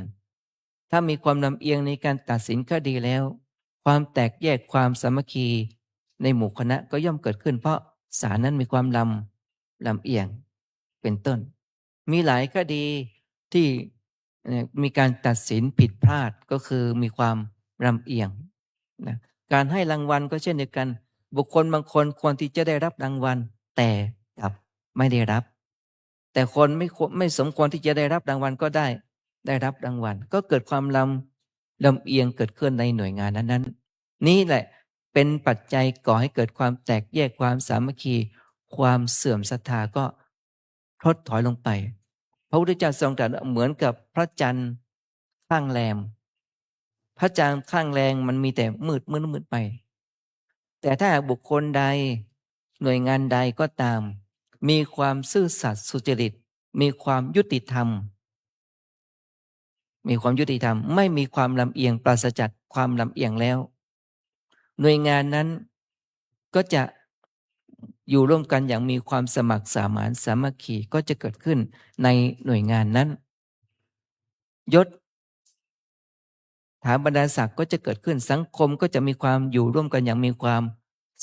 ถ้ามีความลำเอียงในการตัดสินคดีแล้วความแตกแยกความสามัคคีในหมู่คณะก็ย่อมเกิดขึ้นเพราะศาลนั้นมีความลำเอียงเป็นต้นมีหลายคดีที่มีการตัดสินผิดพลาดก็คือมีความลำเอียงนะการให้รางวัลก็เช่นเดียวกันบุคคลบางคนควรที่จะได้รับรางวัลแต่กลับไม่ได้รับแต่คนไม่สมควรที่จะได้รับรางวัลก็ได้รับรางวัลก็เกิดความลำเอียงเกิดขึ้นในหน่วยงานนั้นๆนี่แหละเป็นปัจจัยก่อให้เกิดความแตกแยกความสามัคคีความเสื่อมศรัทธาก็ทดถอยลงไปพระพุทธเจ้าทรงตรัสเหมือนกับพระจันทร์ข้างแรมพระจันทร์ข้างแรงมันมีแต่มืดไปแต่ถ้าบุคคลใดหน่วยงานใดก็ตามมีความซื่อสัตย์สุจริตมีความยุติธรรมไม่มีความลำเอียงปราศจากความลำเอียงแล้วหน่วยงานนั้นก็จะอยู่ร่วมกันอย่างมีความสมัครสมานสามัคคีก็จะเกิดขึ้นในหน่วยงานนั้นยศฐานบรรดาศักดิ์ก็จะเกิดขึ้นสังคมก็จะมีความอยู่ร่วมกันอย่างมีความ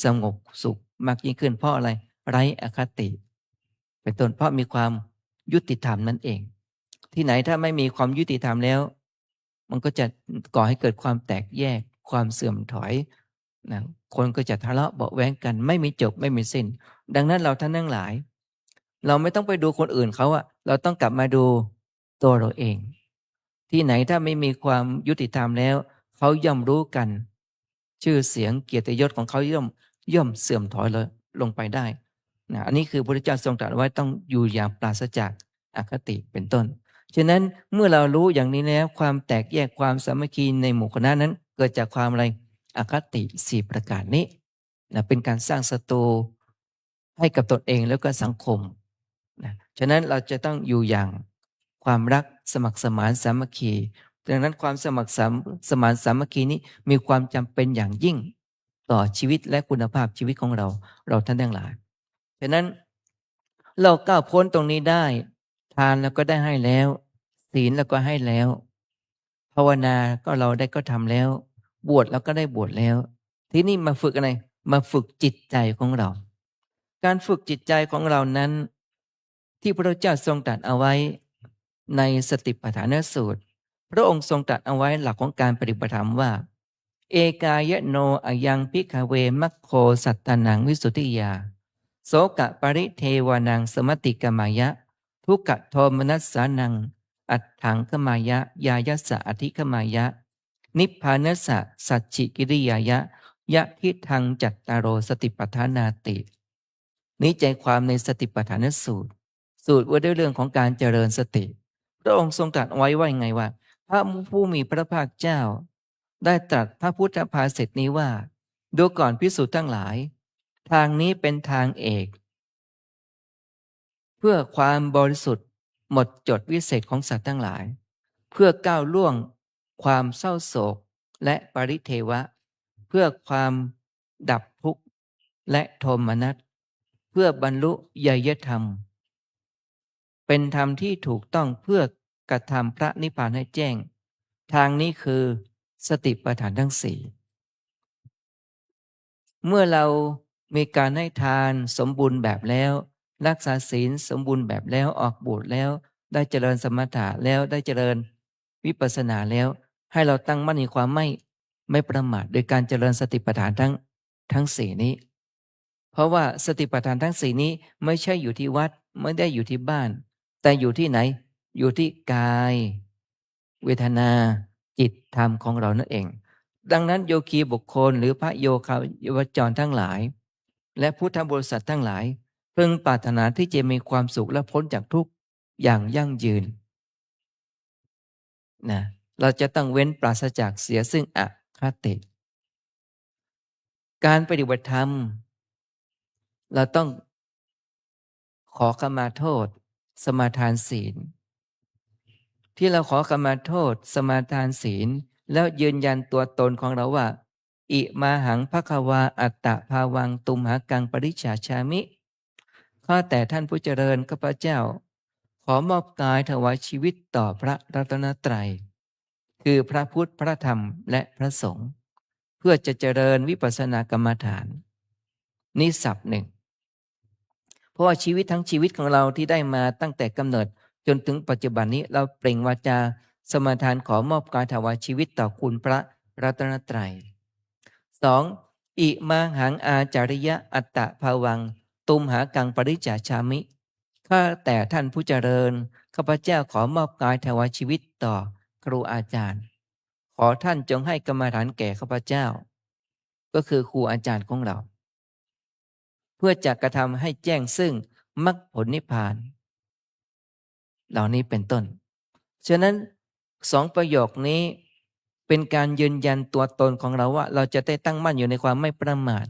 สงบสุขมากยิ่งขึ้นเพราะอะไรไร้อคติเป็นต้นเพราะมีความยุติธรรมนั่นเองที่ไหนถ้าไม่มีความยุติธรรมแล้วมันก็จะก่อให้เกิดความแตกแยกความเสื่อมถอยนะคนก็จะทะเลาะเบาะแว้งกันไม่มีจบไม่มีสิ้นดังนั้นเราท่านทั้งหลายเราไม่ต้องไปดูคนอื่นเขาอะเราต้องกลับมาดูตัวเราเองที่ไหนถ้าไม่มีความยุติธรรมแล้วเขาย่อมรู้กันชื่อเสียงเกียรติยศของเขาย่อมเสื่อมถอยลงไปได้นะอันนี้คือพระพุทธเจ้าทรงตรัสไว้ต้องอยู่อย่างปราศจากอคติเป็นต้นฉะนั้นเมื่อเรารู้อย่างนี้แล้วความแตกแยกความสามัคคีในหมู่คณะนั้นเกิดจากความอะไรอคติ4ประการนี้นะเป็นการสร้างศัตรูให้กับตนเองแล้วก็สังคมนะฉะนั้นเราจะต้องอยู่อย่างความรักสมัครสมานสามัคคีดังนั้นความสมัครสมานสามัคคีนี้มีความจำเป็นอย่างยิ่งต่อชีวิตและคุณภาพชีวิตของเราท่านทั้งหลายฉะนั้นเราก้าวพ้นตรงนี้ได้ทานแล้วก็ได้ให้แล้วศีลแล้วก็ให้แล้วภาวนาก็เราได้ก็ทำแล้วบวชแล้วก็ได้บวชแล้วทีนี้มาฝึกอะไรมาฝึกจิตใจของเราการฝึกจิตใจของเรานั้นที่พระเจ้าทรงตรัสเอาไว้ในสติปัฏฐานสูตรพระองค์ทรงตรัสเอาไว้หลักของการปฏิบัติธรรมว่าเอกายโนอยังภิกขเวมัคโคสัตตนังวิสุทธิยาโสกะปริเทวานังสมติกมายะทุกขโทมนัสสานังอัตถังขมายะยายัสสะอธิขมายะนิพพานัสสะสัจฉิกิริยายะยะทิทังจัตตารโอสติปัฏฐานาตินี้ใจความในสติปัฏฐานสูตรว่าด้วยเรื่องของการเจริญสติพระองค์ทรงตรัสไว้ว่าไงว่าพระผู้มีพระภาคเจ้าได้ตรัสพระพุทธภาษิตนี้ว่าดูก่อนภิกษุทั้งหลายทางนี้เป็นทางเอกเพื่อความบริสุทธิ์หมดจดวิเศษของสัตว์ทั้งหลายเพื่อก้าวล่วงความเศร้าโศกและปริเทวะเพื่อความดับทุกข์และโทมนัสเพื่อบรรลุญญธรรมเป็นธรรมที่ถูกต้องเพื่อกระทำพระนิพพานให้แจ้งทางนี้คือสติปัฏฐานทั้งสี่เมื่อเรามีการให้ทานสมบูรณ์แบบแล้วรักษาศีลสมบูรณ์แบบแล้วออกบวชแล้วได้เจริญสมถะแล้วได้เจริญ วิปัสสนาแล้ว ให้เราตั้งมั่นในความไม่ประมาทโดยการเจริญสติปัฏฐานทั้งสี่นี้ เพราะว่าสติปัฏฐานทั้งสี่นี้ไม่ใช่อยู่ที่วัดไม่ได้อยู่ที่บ้าน แต่อยู่ที่ไหนอยู่ที่กาย เวทนาจิตธรรมของเรานั่นเอง ดังนั้นโยคีบุคคลหรือพระโยคาวจรทั้งหลาย และพุทธบริษัททั้งหลายพึงปรารถนาที่จะมีความสุขและพ้นจากทุกข์อย่างยั่งยืนนะเราจะต้องเว้นปราศจากเสียซึ่งอคติ การปฏิบัติธรรมเราต้องขอขมาโทษ สมาทานศีล ที่เราขอขมาโทษ สมาทานศีล แล้วยืนยันตัวตนของเราว่า อิมาหังภควาอัตตะภาวังตุมหากังปริจฉาชามิข้าแต่ท่านผู้เจริญข้าพเจ้า ขอมอบกายถวายชีวิตต่อพระรัตนตรัย คือพระพุทธพระธรรมและพระสงฆ์เพื่อจะเจริญวิปัสสนากรรมฐานนี่ศัพท์หนึ่ง เพราะว่าชีวิตทั้งชีวิตของเราที่ได้มาตั้งแต่กำเนิดจนถึงปัจจุบันนี้เราเปล่งวาจาสมาทานขอมอบกายถวายชีวิตต่อคุณพระรัตนตรัย 2. อิมาหังอาจาริยะอัตตะภาวังตุมหากังปริจฉาชามิข้าแต่ท่านผู้เจริญข้าพเจ้าขอมอบกายถวายชีวิตต่อครูอาจารย์ ขอท่านจงให้กรรมฐานแก่ข้าพเจ้า ก็คือครูอาจารย์ของเรา เพื่อจะกระทำให้แจ้งซึ่งมรรคผลนิพพานเหล่านี้เป็นต้น ฉะนั้นสองประโยคนี้เป็นการยืนยันตัวตนของเราว่าเราจะได้ตั้งมั่นอยู่ในความไม่ประมาท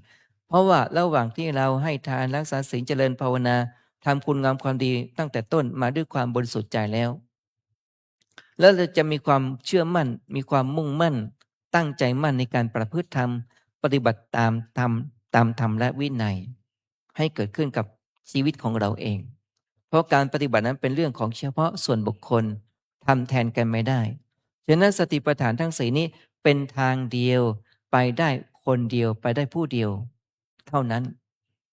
เพราะว่าระหว่างที่เราให้ทานรักษาศีลเจริญภาวนาทำคุณงามความดีตั้งแต่ต้นมาด้วยความบริสุทธิ์ใจแล้วเราจะมีความเชื่อมั่นมีความมุ่งมั่นตั้งใจมั่นในการประพฤติธรรมปฏิบัติตามธรรมและวินัยให้เกิดขึ้นกับชีวิตของเราเอง เพราะการปฏิบัตินั้นเป็นเรื่องของเฉพาะส่วนบุคคลทำแทนกันไม่ได้ฉะนั้นสติปัฏฐานทั้งสี่นี้เป็นทางเดียวไปได้คนเดียวไปได้ผู้เดียวเท่านั้น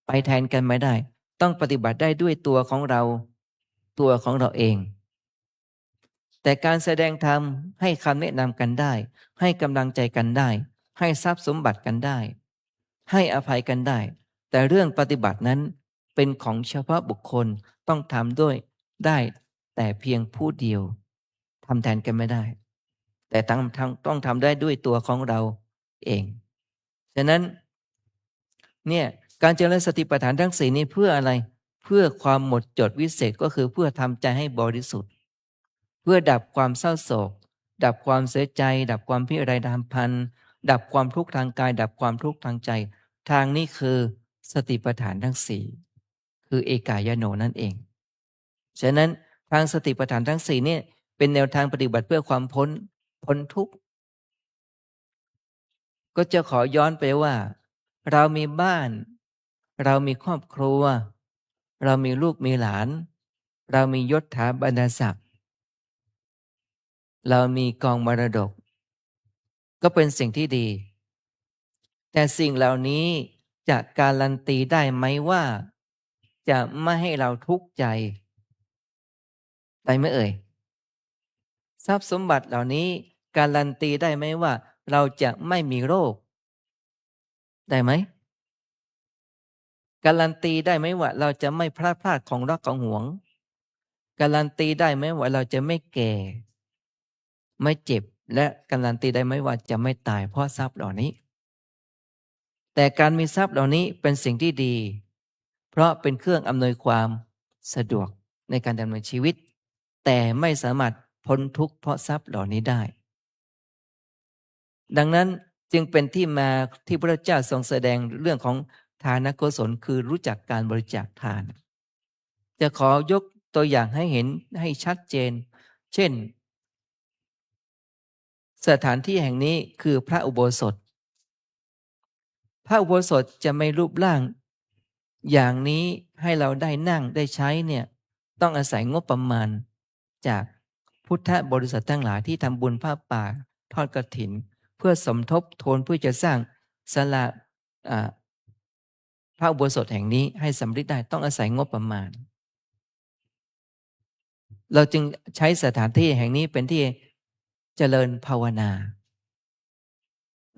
ไปแทนกันไม่ได้ต้องปฏิบัติได้ด้วยตัวของเราเองแต่การแสดงธรรมให้คำแนะนำกันได้ให้กำลังใจกันได้ให้ทรัพย์สมบัติกันได้ให้อภัยกันได้แต่เรื่องปฏิบัตินั้นเป็นของเฉพาะบุคคลต้องทำด้วยได้แต่เพียงผู้เดียวทำแทนกันไม่ได้แต่ต้องทำได้ด้วยตัวของเราเองฉะนั้นเนี่ยการเจริญสติปัฏฐานทั้งสี่นี้เพื่ออะไรเพื่อความหมดจดวิเศษก็คือเพื่อทำใจให้บริสุทธิ์เพื่อดับความเศร้าโศกดับความเสียใจดับความพิไรดามพันดับความทุกข์ทางกายดับความทุกข์ทางใจทางนี้คือสติปัฏฐานทั้งสี่คือเอกายโนนั่นเองฉะนั้นทางสติปัฏฐานทั้งสี่เนี่ยเป็นแนวทางปฏิบัติเพื่อความพ้นทุกข์ก็จะขอย้อนไปว่าเรามีบ้านเรามีครอบครัวเรามีลูกมีหลานเรามียศถาบรรดาศักดิ์เรามีกองมรดกก็เป็นสิ่งที่ดีแต่สิ่งเหล่านี้จะการันตีได้ไหมว่าจะไม่ให้เราทุกข์ใจได้ไหมเอ่ยทรัพย์สมบัติเหล่านี้การันตีได้ไหมว่าเราจะไม่มีโรคได้ไหมการันตีได้ไหมว่าเราจะไม่พลาดของรักของหวงการันตีได้ไหมว่าเราจะไม่แก่ไม่เจ็บและการันตีได้ไหมว่าจะไม่ตายเพราะทรัพย์เหล่านี้แต่การมีทรัพย์เหล่านี้เป็นสิ่งที่ดีเพราะเป็นเครื่องอำนวยความสะดวกในการดำเนินชีวิตแต่ไม่สามารถพ้นทุกข์เพราะทรัพย์เหล่านี้ได้ดังนั้นจึงเป็นที่มาที่พระเจ้าทรงแสดงเรื่องของทานกุศลคือรู้จักการบริจาคทานจะขอยกตัวอย่างให้เห็นให้ชัดเจนเช่นสถานที่แห่งนี้คือพระอุโบสถพระอุโบสถจะไม่รูปร่างอย่างนี้ให้เราได้นั่งได้ใช้เนี่ยต้องอาศัยงบประมาณจากพุทธบริษัททั้งหลายที่ทำบุญผ้าป่าทอดกฐินเพื่อสมทบทุนเพื่อจะสร้างศาลาพระอุโบสถแห่งนี้ให้สำเร็จได้ต้องอาศัยงบประมาณเราจึงใช้สถานที่แห่งนี้เป็นที่ เจริญภาวนา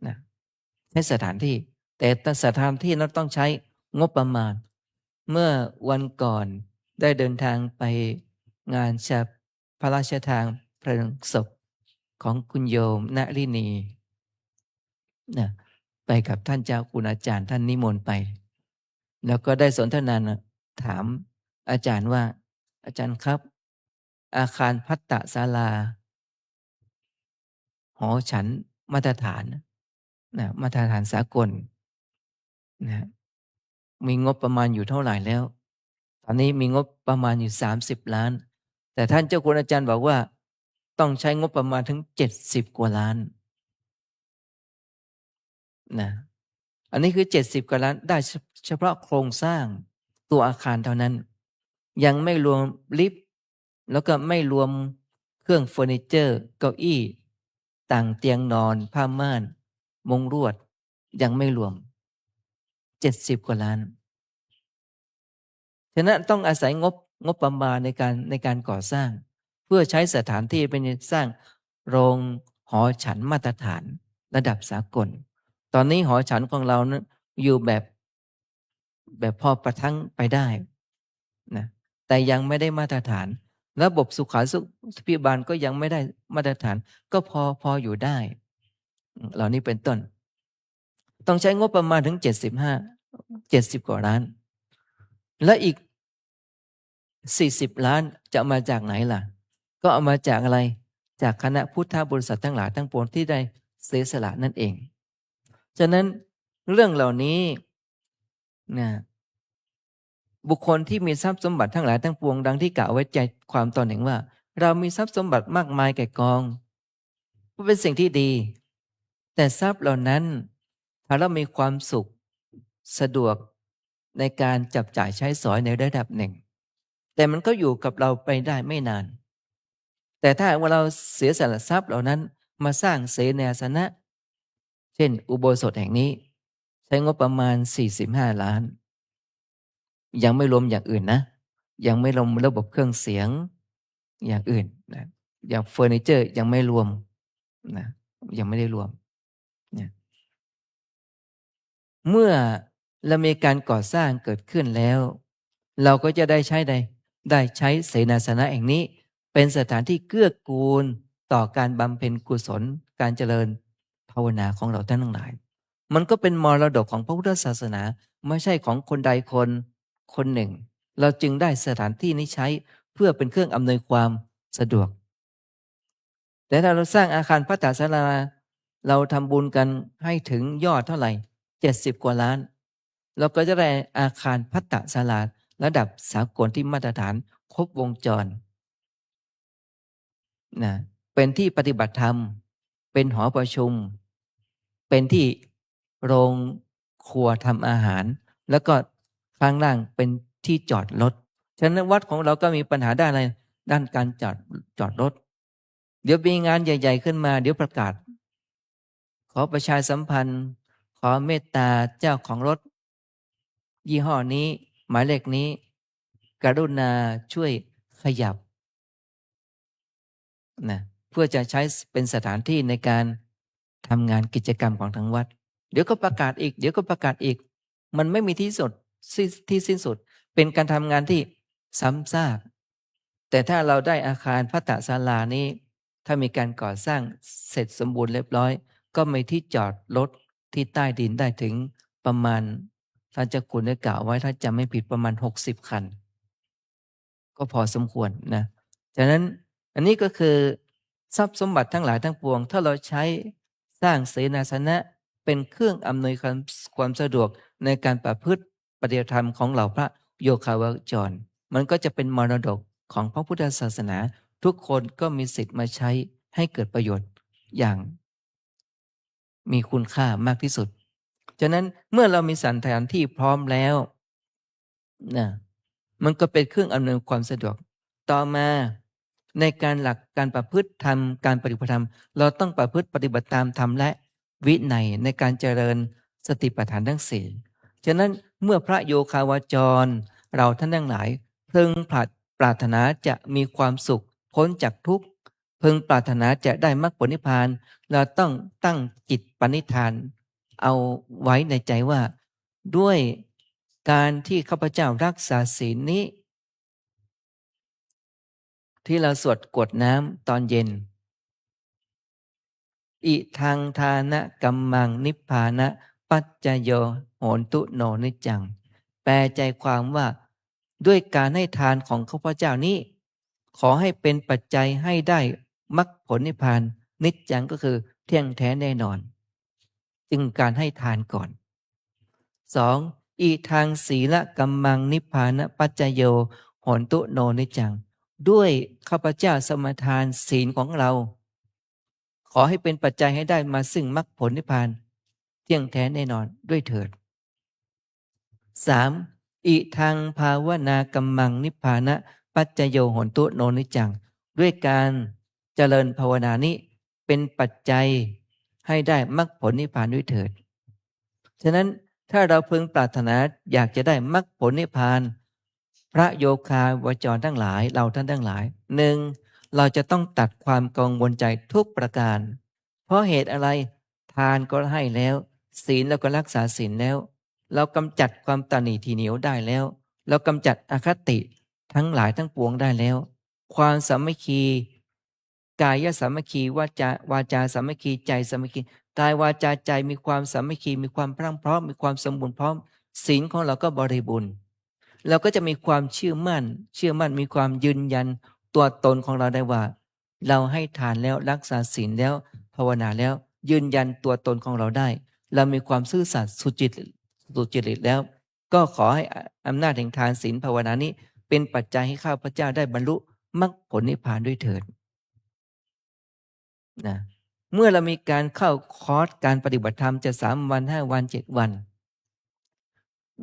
นะใช้สถานที่ แต่สถานที่นั้นต้องใช้งบประมาณ เมื่อวันก่อนได้เดินทางไปงานพระราชทานเพลิงศพของคุณโยมณรินีนะไปกับท่านเจ้าคุณอาจารย์ท่านนิมนต์ไป แล้วก็ได้สนทนาถามอาจารย์ว่า อาจารย์ครับ อาคารภัตตศาลา หอฉันมาตรฐานนะมาตรฐานสากลนะมีงบประมาณอยู่เท่าไหร่แล้ว ตอนนี้มีงบประมาณอยู่30 ล้าน แต่ท่านเจ้าคุณอาจารย์บอกว่า ต้องใช้งบประมาณถึง70 กว่าล้านนะอันนี้คือ70 กว่าล้านได้เฉพาะโครงสร้างตัวอาคารเท่านั้น ยังไม่รวมลิฟต์แล้วก็ไม่รวมเครื่องเฟอร์นิเจอร์เก้าอี้ต่างเตียงนอนผ้าม่านมุงลวดยังไม่รวม70 กว่าล้านฉะนั้นต้องอาศัยงบประมาณในการก่อสร้าง เพื่อใช้สถานที่เป็นสร้างโรงหอฉันมาตรฐานระดับสากล ตอนนี้หอฉันของเรานะอยู่แบบพอประทังไปได้นะแต่ยังไม่ได้มาตรฐาน ระบบสุขาภิบาลก็ยังไม่ได้มาตรฐาน ก็พออยู่ได้ เหล่านี้เป็นต้น ต้องใช้งบประมาณถึง70 กว่าล้าน และอีก40 ล้านจะมาจากไหนล่ะ ก็เอามาจากอะไร จากคณะพุทธบริษัททั้งหลายทั้งปวงที่ได้เสียสละนั่นเอง ฉะนั้นเรื่องเหล่านี้นะบุคคลที่มีทรัพย์สมบัติทั้งหลายทั้งปวงดังที่กล่าวไว้ใจความตอนหนึ่งว่า เรามีทรัพย์สมบัติมากมายแก่กองเป็นสิ่งที่ดี แต่ทรัพย์เหล่านั้นถ้าเรามีความสุขสะดวกในการจับจ่ายใช้สอยในระดับหนึ่ง แต่มันก็อยู่กับเราไปได้ไม่นาน แต่ถ้าว่าเราเสียสละทรัพย์เหล่านั้นมาสร้างเสนาสนะ เช่นอุโบสถแห่งนี้ใช้งบประมาณ45 ล้าน ยังไม่รวมอย่างอื่นนะ ยังไม่รวมระบบเครื่องเสียงอย่างอื่นนะอย่างเฟอร์นิเจอร์ยังไม่รวมนะยังไม่ได้รวมนะเมื่อเรามีการก่อสร้างเกิดขึ้นแล้ว เราก็จะได้ใช้เสนาสนะแห่งนี้ เป็นสถานที่เกื้อกูลต่อการบำเพ็ญกุศลการเจริญภาวนาของเราท่านทั้งหลาย มันก็เป็นมรดกของพระพุทธศาสนาไม่ใช่ของคนใดคนหนึ่ง เราจึงได้สถานที่นี้ใช้เพื่อเป็นเครื่องอำนวยความสะดวก แต่ถ้าเราสร้างอาคารภัตตศาลาเราทำบุญกันให้ถึงยอดเท่าไหร่70 กว่าล้าน เราก็จะได้อาคารภัตตศาลาระดับสากลที่มาตรฐานครบวงจรนะเป็นที่ปฏิบัติธรรมเป็นหอประชุมเป็นที่โรงครัวทำอาหารแล้วก็ข้างล่างเป็นที่จอดรถฉะนั้นวัดของเราก็มีปัญหาด้านอะไรด้านการจอดรถเดี๋ยวมีงานใหญ่ๆขึ้นมาเดี๋ยวประกาศขอประชาสัมพันธ์ขอเมตตาเจ้าของรถยี่ห้อนี้หมายเลขนี้กรุณาช่วยขยับนะเพื่อจะใช้เป็นสถานที่ในการทำงานกิจกรรมของทางวัดเดี๋ยวก็ประกาศอีกเดี๋ยวก็ประกาศอีกมันไม่มีที่สิ้นสุดเป็นการทำงานที่ซ้ำซากแต่ถ้าเราได้อาคารภัตตศาลานี้ถ้ามีการก่อสร้างเสร็จสมบูรณ์เรียบร้อยก็มีที่จอดรถที่ใต้ดินได้ถึงประมาณท่านเจ้าคุณได้กล่าวไว้ถ้าจำไม่ผิดประมาณ60 คันก็พอสมควรนะฉะนั้นอันนี้ก็คือทรัพย์สมบัติทั้งหลายทั้งปวงถ้าเราใช้สร้างเสนาสนะเป็นเครื่องอำนวยความสะดวกในการประพฤติปฏิบัติธรรมของเหล่าพระโยคาวจรมันก็จะเป็นมรดกของพระพุทธศาสนาทุกคนก็มีสิทธิ์มาใช้ให้เกิดประโยชน์อย่างมีคุณค่ามากที่สุดฉะนั้นเมื่อเรามีสถานที่พร้อมแล้วนะมันก็เป็นเครื่องอำนวยความสะดวกต่อมาในการหลักการประพฤติธรรมการปฏิบัติธรรมเราต้องประพฤติปฏิบัติตามธรรมและวินัยในการเจริญสติปัฏฐานทั้งสี่ฉะนั้นเมื่อพระโยคาวจรเราท่านทั้งหลายพึงปรารถนาจะมีความสุขพ้นจากทุกข์ พึงปรารถนาจะได้มรรคผลนิพพานเราต้องตั้งจิตปณิธานเอาไว้ในใจว่าด้วยการที่ข้าพเจ้ารักษาศีลนี้ ที่เราสวดกรวดน้ำตอนเย็นอิทังทานะกัมมังนิพพานะปัจจโยโหนตุโนนิจจังแปลใจความว่าด้วยการให้ทานของข้าพเจ้านี้ ขอให้เป็นปัจจัยให้ได้มรรคผลนิพพานนิจจังก็คือเที่ยงแท้แน่นอน จึงการให้ทานก่อน 2. อีทางศีลกัมมังนิพพานะปัจจโยโหนตุโนนิจจังด้วยข้าพเจ้าสมทานศีลของเรา ขอให้เป็นปัจจัยให้ได้มาซึ่งมรรคผลนิพพานเที่ยงแท้แน่นอนด้วยเถิด 3. อิทังภาวนากัมมังนิพพานะปัจจโยโหนตุโนนิจจังด้วยการเจริญภาวนานี้เป็นปัจจัยให้ได้มรรคผลนิพพานด้วยเถิด ฉะนั้นถ้าเราพึงปรารถนาอยากจะได้มรรคผลนิพพานพระโยคาวจรทั้งหลายเราท่านทั้งหลาย 1. เราจะต้องตัดความกังวลใจทุกประการ เพราะเหตุอะไรทานก็ให้แล้วศีลเราก็รักษาศีลแล้ว เรากำจัดความตนีทีเหนียวได้แล้ว เรากำจัดอคติทั้งหลายทั้งปวงได้แล้ว ความสามัคคีกายสามัคคีวาจาสามัคคีใจสามัคคีกายวาจาใจมีความสามัคคีมีความพรั่งพร้อมมีความสมบูรณ์พร้อมศีลของเราก็บริบูรณ์เราก็จะมีความเชื่อมั่นมีความยืนยันตัวตนของเราได้ว่า เราให้ทานแล้วรักษาศีลแล้วภาวนาแล้วยืนยันตัวตนของเราได้ เรามีความซื่อสัตย์สุจริตแล้ว ก็ขอให้อำนาจแห่งทานศีลภาวนานี้เป็นปัจจัยให้ข้าพเจ้าได้บรรลุมรรคผลนิพพานด้วยเถิดนะเมื่อเรามีการเข้าคอร์สการปฏิบัติธรรมจะ3 วัน 5 วัน 7 วัน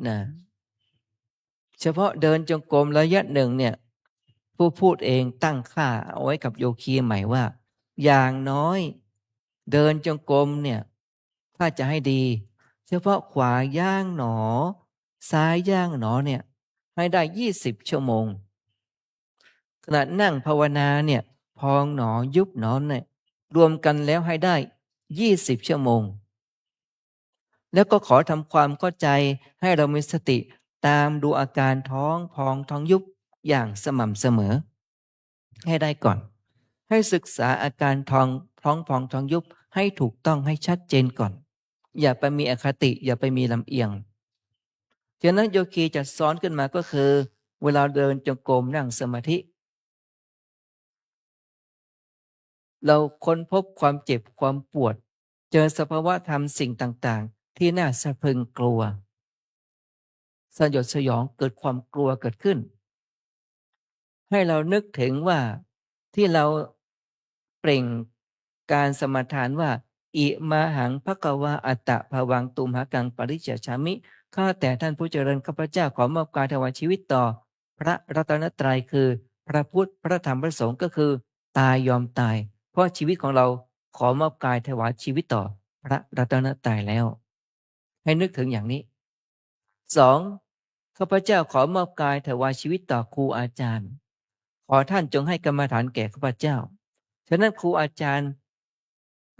นะเฉพาะเดินจงกรมระยะหนึ่งเนี่ยผู้พูดเองตั้งค่าเอาไว้กับโยคีใหม่ว่า อย่างน้อยเดินจงกรมเนี่ยถ้าจะให้ดีเฉพาะขวาย่างหนอซ้ายย่างหนอเนี่ยให้ได้20 ชั่วโมงขณะนั่งภาวนาเนี่ยพองหนอยุบหนอเนี่ยรวมกันแล้วให้ได้20 ชั่วโมงแล้วก็ขอทำความเข้าใจให้เรามีสติตามดูอาการท้องพองท้องยุบอย่างสม่ำเสมอให้ได้ก่อนให้ศึกษาอาการท้องพองท้องยุบให้ถูกต้องให้ชัดเจนก่อนอย่าไปมีอคติอย่าไปมีลำเอียงฉะนั้นโยคีจะสอนขึ้นมาก็คือเวลาเดินจงกรมนั่งสมาธิเราค้นพบความเจ็บความปวดเจอสภาวะธรรมสิ่งต่างๆที่น่าสะพรึงกลัวสยดสยองเกิดความกลัวเกิดขึ้นให้เรานึกถึงว่าที่เราเปล่งการสมาทานว่าอิมาหังภควาอัตตะภวังตุมหกังปริจฉามิข้าแต่ท่านผู้เจริญข้าพเจ้าขอมอบกายถวายชีวิตต่อพระรัตนตรัยคือพระพุทธพระธรรมพระสงฆ์ก็คือตายยอมตายเพราะชีวิตของเราขอมอบกายถวายชีวิตต่อพระรัตนตรัยแล้วให้นึกถึงอย่างนี้ 2. ข้าพเจ้าขอมอบกายถวายชีวิตต่อครูอาจารย์ขอท่านจงให้กรรมฐานแก่ข้าพเจ้าฉะนั้นครูอาจารย์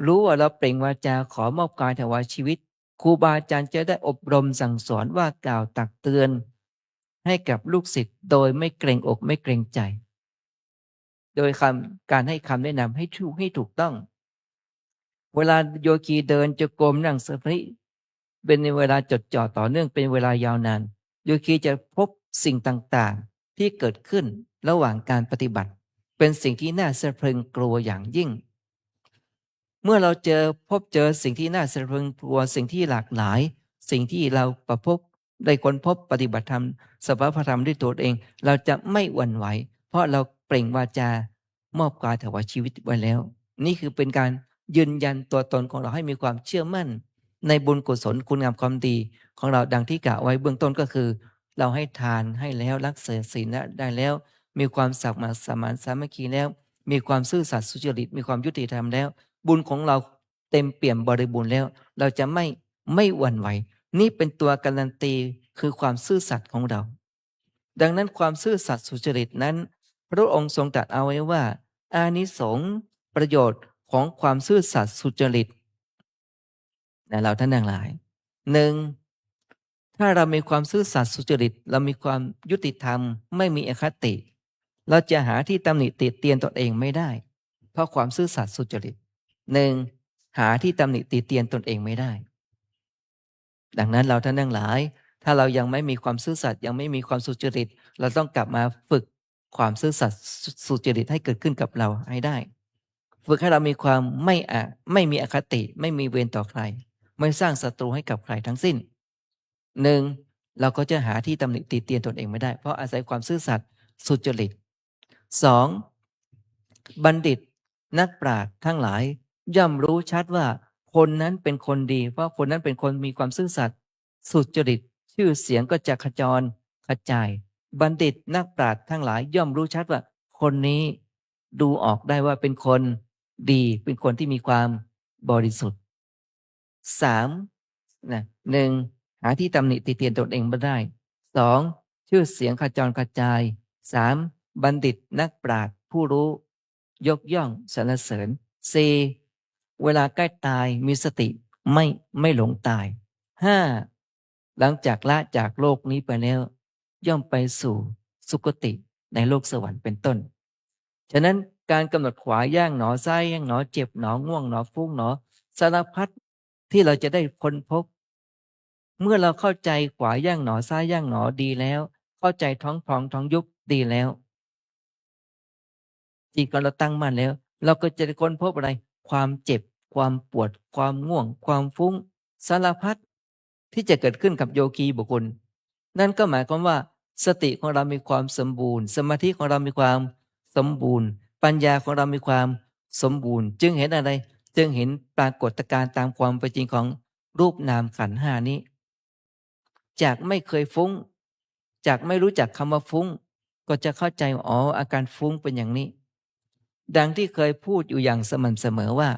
รู้ว่าเราเปล่งวาจาขอมอบกายถวายชีวิตครูบาอาจารย์จะได้อบรมสั่งสอนว่ากล่าวตักเตือนให้กับลูกศิษย์โดยไม่เกรงอกไม่เกรงใจโดยการให้คำแนะนำให้ถูกต้องเวลาโยคีเดินจะกรมนั่งสมาธิเป็นในเวลาจดจ่อต่อเนื่องเป็นเวลายาวนานโยคีจะพบสิ่งต่างๆที่เกิดขึ้นระหว่างการปฏิบัติเป็นสิ่งที่น่าสะพรึงกลัวอย่างยิ่งเมื่อเราพบเจอสิ่งที่น่าสะพรึงกลัวสิ่งที่หลากหลายสิ่งที่เราประพบได้ค้นพบปฏิบัติธรรมสภาวธรรมด้วยตัวเองเราจะไม่หวั่นไหวเพราะเราเปล่งวาจามอบกายถวายชีวิตไว้แล้วนี่คือเป็นการยืนยันตัวตนของเราให้มีความเชื่อมั่นในบุญกุศลคุณงามความดีของเราดังที่กล่าวไว้เบื้องต้นก็คือเราให้ทานให้แล้วรักษาศีลได้แล้วมีความสมานสามัคคีแล้วมีความซื่อสัตย์สุจริตมีความยุติธรรมแล้วบุญของเราเต็มเปี่ยมบริบูรณ์แล้วเราจะไม่หวั่นไหวนี่เป็นตัวการันตีคือความซื่อสัตย์ของเราดังนั้นความซื่อสัตย์สุจริตนั้นพระองค์ทรงตรัสเอาไว้ว่า อานิสงส์ประโยชน์ของความซื่อสัตย์สุจริตนะเราท่านทั้งหลายหนึ่งถ้าเรามีความซื่อสัตย์สุจริตเรามีความยุติธรรมไม่มีอคติ เราจะหาที่ตำหนิติเตียนตนเองไม่ได้ เพราะความซื่อสัตย์สุจริตหนึ่งหาที่ตำหนิติเตียนตนเองไม่ได้ ดังนั้นเราท่านทั้งหลาย ถ้าเรายังไม่มีความซื่อสัตย์ยังไม่มีความสุจริต เราต้องกลับมาฝึกความซื่อสัตย์สุจริตให้เกิดขึ้นกับเราให้ได้ ฝึกให้เรามีความไม่มีอคติ ไม่มีเวรต่อใคร ไม่สร้างศัตรูให้กับใครทั้งสิ้นหนึ่งเราก็จะหาที่ตำหนิติเตียนตนเองไม่ได้เพราะอาศัยความซื่อสัตย์สุจริตสองบัณฑิตนักปราชญ์ทั้งหลายย่อมรู้ชัดว่าคนนั้นเป็นคนดี เพราะคนนั้นเป็นคนมีความซื่อสัตย์สุจริตชื่อเสียงก็จะขจรกระจายบัณฑิตนักปราชญ์ทั้งหลายย่อมรู้ชัดว่าคนนี้ดูออกได้ว่าเป็นคนดีเป็นคนที่มีความบริสุทธิ์สามนะหนึ่งหาที่ตำหนิติเตียนตนเองไม่ได้สองชื่อเสียงขจรกระจายสามบัณฑิตนักปราชญ์ผู้รู้ยกย่องสรรเสริญสี่เวลาใกล้ตายมีสติไม่หลงตายห้าหลังจากละจากโลกนี้ไปแล้วย่อมไปสู่สุคติในโลกสวรรค์เป็นต้นฉะนั้นการกำหนดขวาย่างหนอซ้ายย่างหนอเจ็บหนอง่วงหนอฟุ้งหนอสารพัดที่เราจะได้ค้นพบเมื่อเราเข้าใจขวาย่างหนอซ้ายย่างหนอดีแล้วเข้าใจท้องพองท้องยุบดีแล้วจิตของเราตั้งมั่นแล้วเราก็จะได้ค้นพบอะไรความเจ็บความปวดความง่วงความฟุ้งสารพัดที่จะเกิดขึ้นกับโยคีบุคคลนั่นก็หมายความว่าสติของเรามีความสมบูรณ์สมาธิของเรามีความสมบูรณ์ปัญญาของเรามีความสมบูรณ์จึงเห็นอะไรจึงเห็นปรากฏการณ์ตามความเป็นจริงของรูปนามขันธ์ห้านี้จากไม่เคยฟุ้งจากไม่รู้จักคำว่าฟุ้งก็จะเข้าใจอ๋ออาการฟุ้งเป็นอย่างนี้ดังที่เคยพูดอยู่อย่างสม่ำเสมอว่า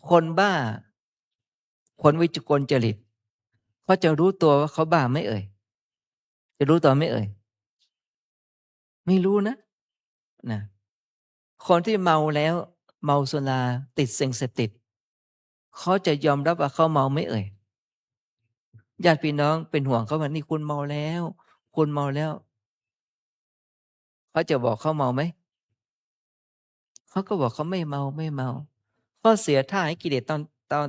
คนบ้าคนวิจิกลจริตเขาจะรู้ตัวว่าเขาบ้าไม่เอ่ยจะรู้ตัวไม่เอ่ยไม่รู้นะคนที่เมาแล้วเมาสุราติดสิ่งเสพติดเขาจะยอมรับว่าเขาเมาไม่เอ่ยญาติพี่น้องเป็นห่วงเขาว่านี่คุณเมาแล้วคุณเมาแล้วเขาจะบอกเขาเมาไหมเขาก็บอกเขาไม่เมาเขาเสียท่าให้กิเลส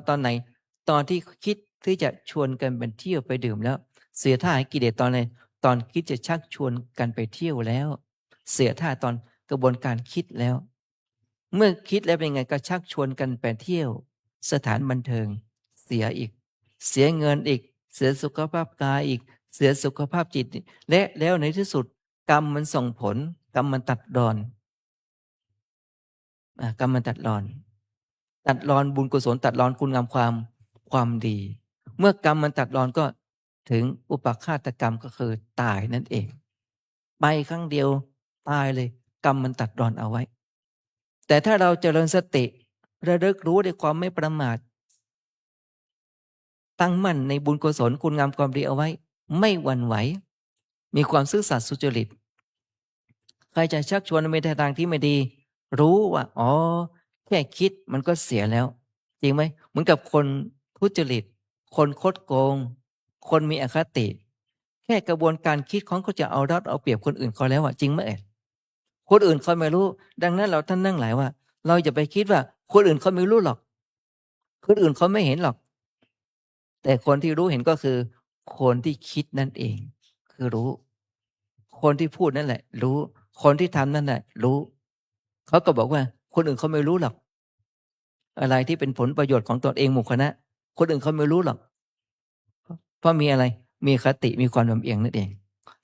ตอนไหนตอนที่คิดที่จะชวนกันไปเที่ยวไปดื่มแล้วเสียท่าให้กิเลสตอนไหนตอนคิดจะชักชวนกันไปเที่ยวแล้วเสียท่าตอนกระบวนการคิดแล้วเมื่อคิดแล้วเป็นไงก็ชักชวนกันไปเที่ยวสถานบันเทิงเสียอีกเสียเงินอีกเสียสุขภาพกายอีกเสียสุขภาพจิตและแล้วในที่สุดกรรมมันส่งผลกรรมมันตัดรอนกรรมมันตัดรอนบุญกุศลตัดรอนคุณงามความดีเมื่อกรรมมันตัดรอนก็ถึงอุปฆาตกรรมก็คือตายนั่นเองไปครั้งเดียวตายเลยกรรมมันตัดรอนเอาไว้แต่ถ้าเราเจริญสติระลึกรู้ด้วยความไม่ประมาทตั้งมั่นในบุญกุศลคุณงามความดีเอาไว้ไม่หวั่นไหวมีความซื่อสัตย์สุจริตใครจะชักชวนไปในทางที่ไม่ดีรู้ว่าอ๋อแค่คิดมันก็เสียแล้วจริงไหมเหมือนกับคนทุจริตคนคดโกงคนมีอคติแค่กระบวนการคิดของเขาจะเอารัดเอาเปรียบคนอื่นเขาแล้วจริงไหมคนอื่นเขาไม่รู้ดังนั้นเราท่านนั่งหลายว่าเราอย่าไปคิดว่าคนอื่นเขาไม่รู้หรอกคนอื่นเขาไม่เห็นหรอกแต่คนที่รู้เห็นก็คือคนที่คิดนั่นเองคือรู้คนที่พูดนั่นแหละรู้คนที่ทำนั่นแหละรู้เขาก็บอกว่าคนอื่นเขาไม่รู้หรอกอะไรที่เป็นผลประโยชน์ของตนเองหมู่คณะคนอื่นเขาไม่รู้หรอกเพราะมีอะไรมีคติมีความลำเอียงนั่นเอง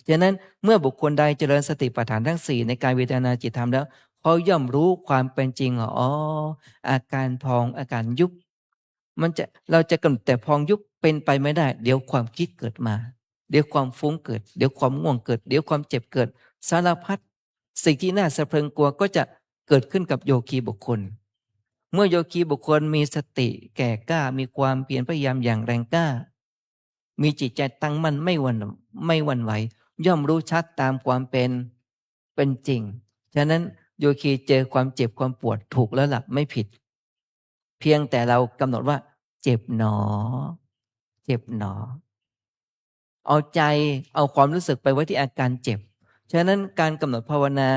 ฉะนั้นเมื่อบุคคลใดเจริญสติปัฏฐานทั้ง4ในกายเวทนาจิตธรรมแล้วเขาย่อมรู้ความเป็นจริงอ๋ออาการพองอาการยุบเราจะกำหนดแต่พองยุบเป็นไปไม่ได้เดี๋ยวความคิดเกิดมาเดี๋ยวความฟุ้งเกิดเดี๋ยวความง่วงเกิดเดี๋ยวความเจ็บเกิดสารพัดสิ่งที่น่าสะพรึงกลัวก็จะเกิดขึ้นกับโยคีบุคคลเมื่อโยคีบุคคลมีสติแก่กล้ามีความเพียรพยายามอย่างแรงกล้ามีจิตใจตั้งมั่นไม่หวั่นไหวย่อมรู้ชัดตามความเป็นจริงฉะนั้น โยคีเจอความเจ็บความปวดถูกแล้วล่ะไม่ผิด เพียงแต่เรากำหนดว่า เจ็บหนอ เจ็บหนอ เอาใจเอาความรู้สึกไปไว้ที่อาการเจ็บ ฉะนั้นการกำหนดภาวนา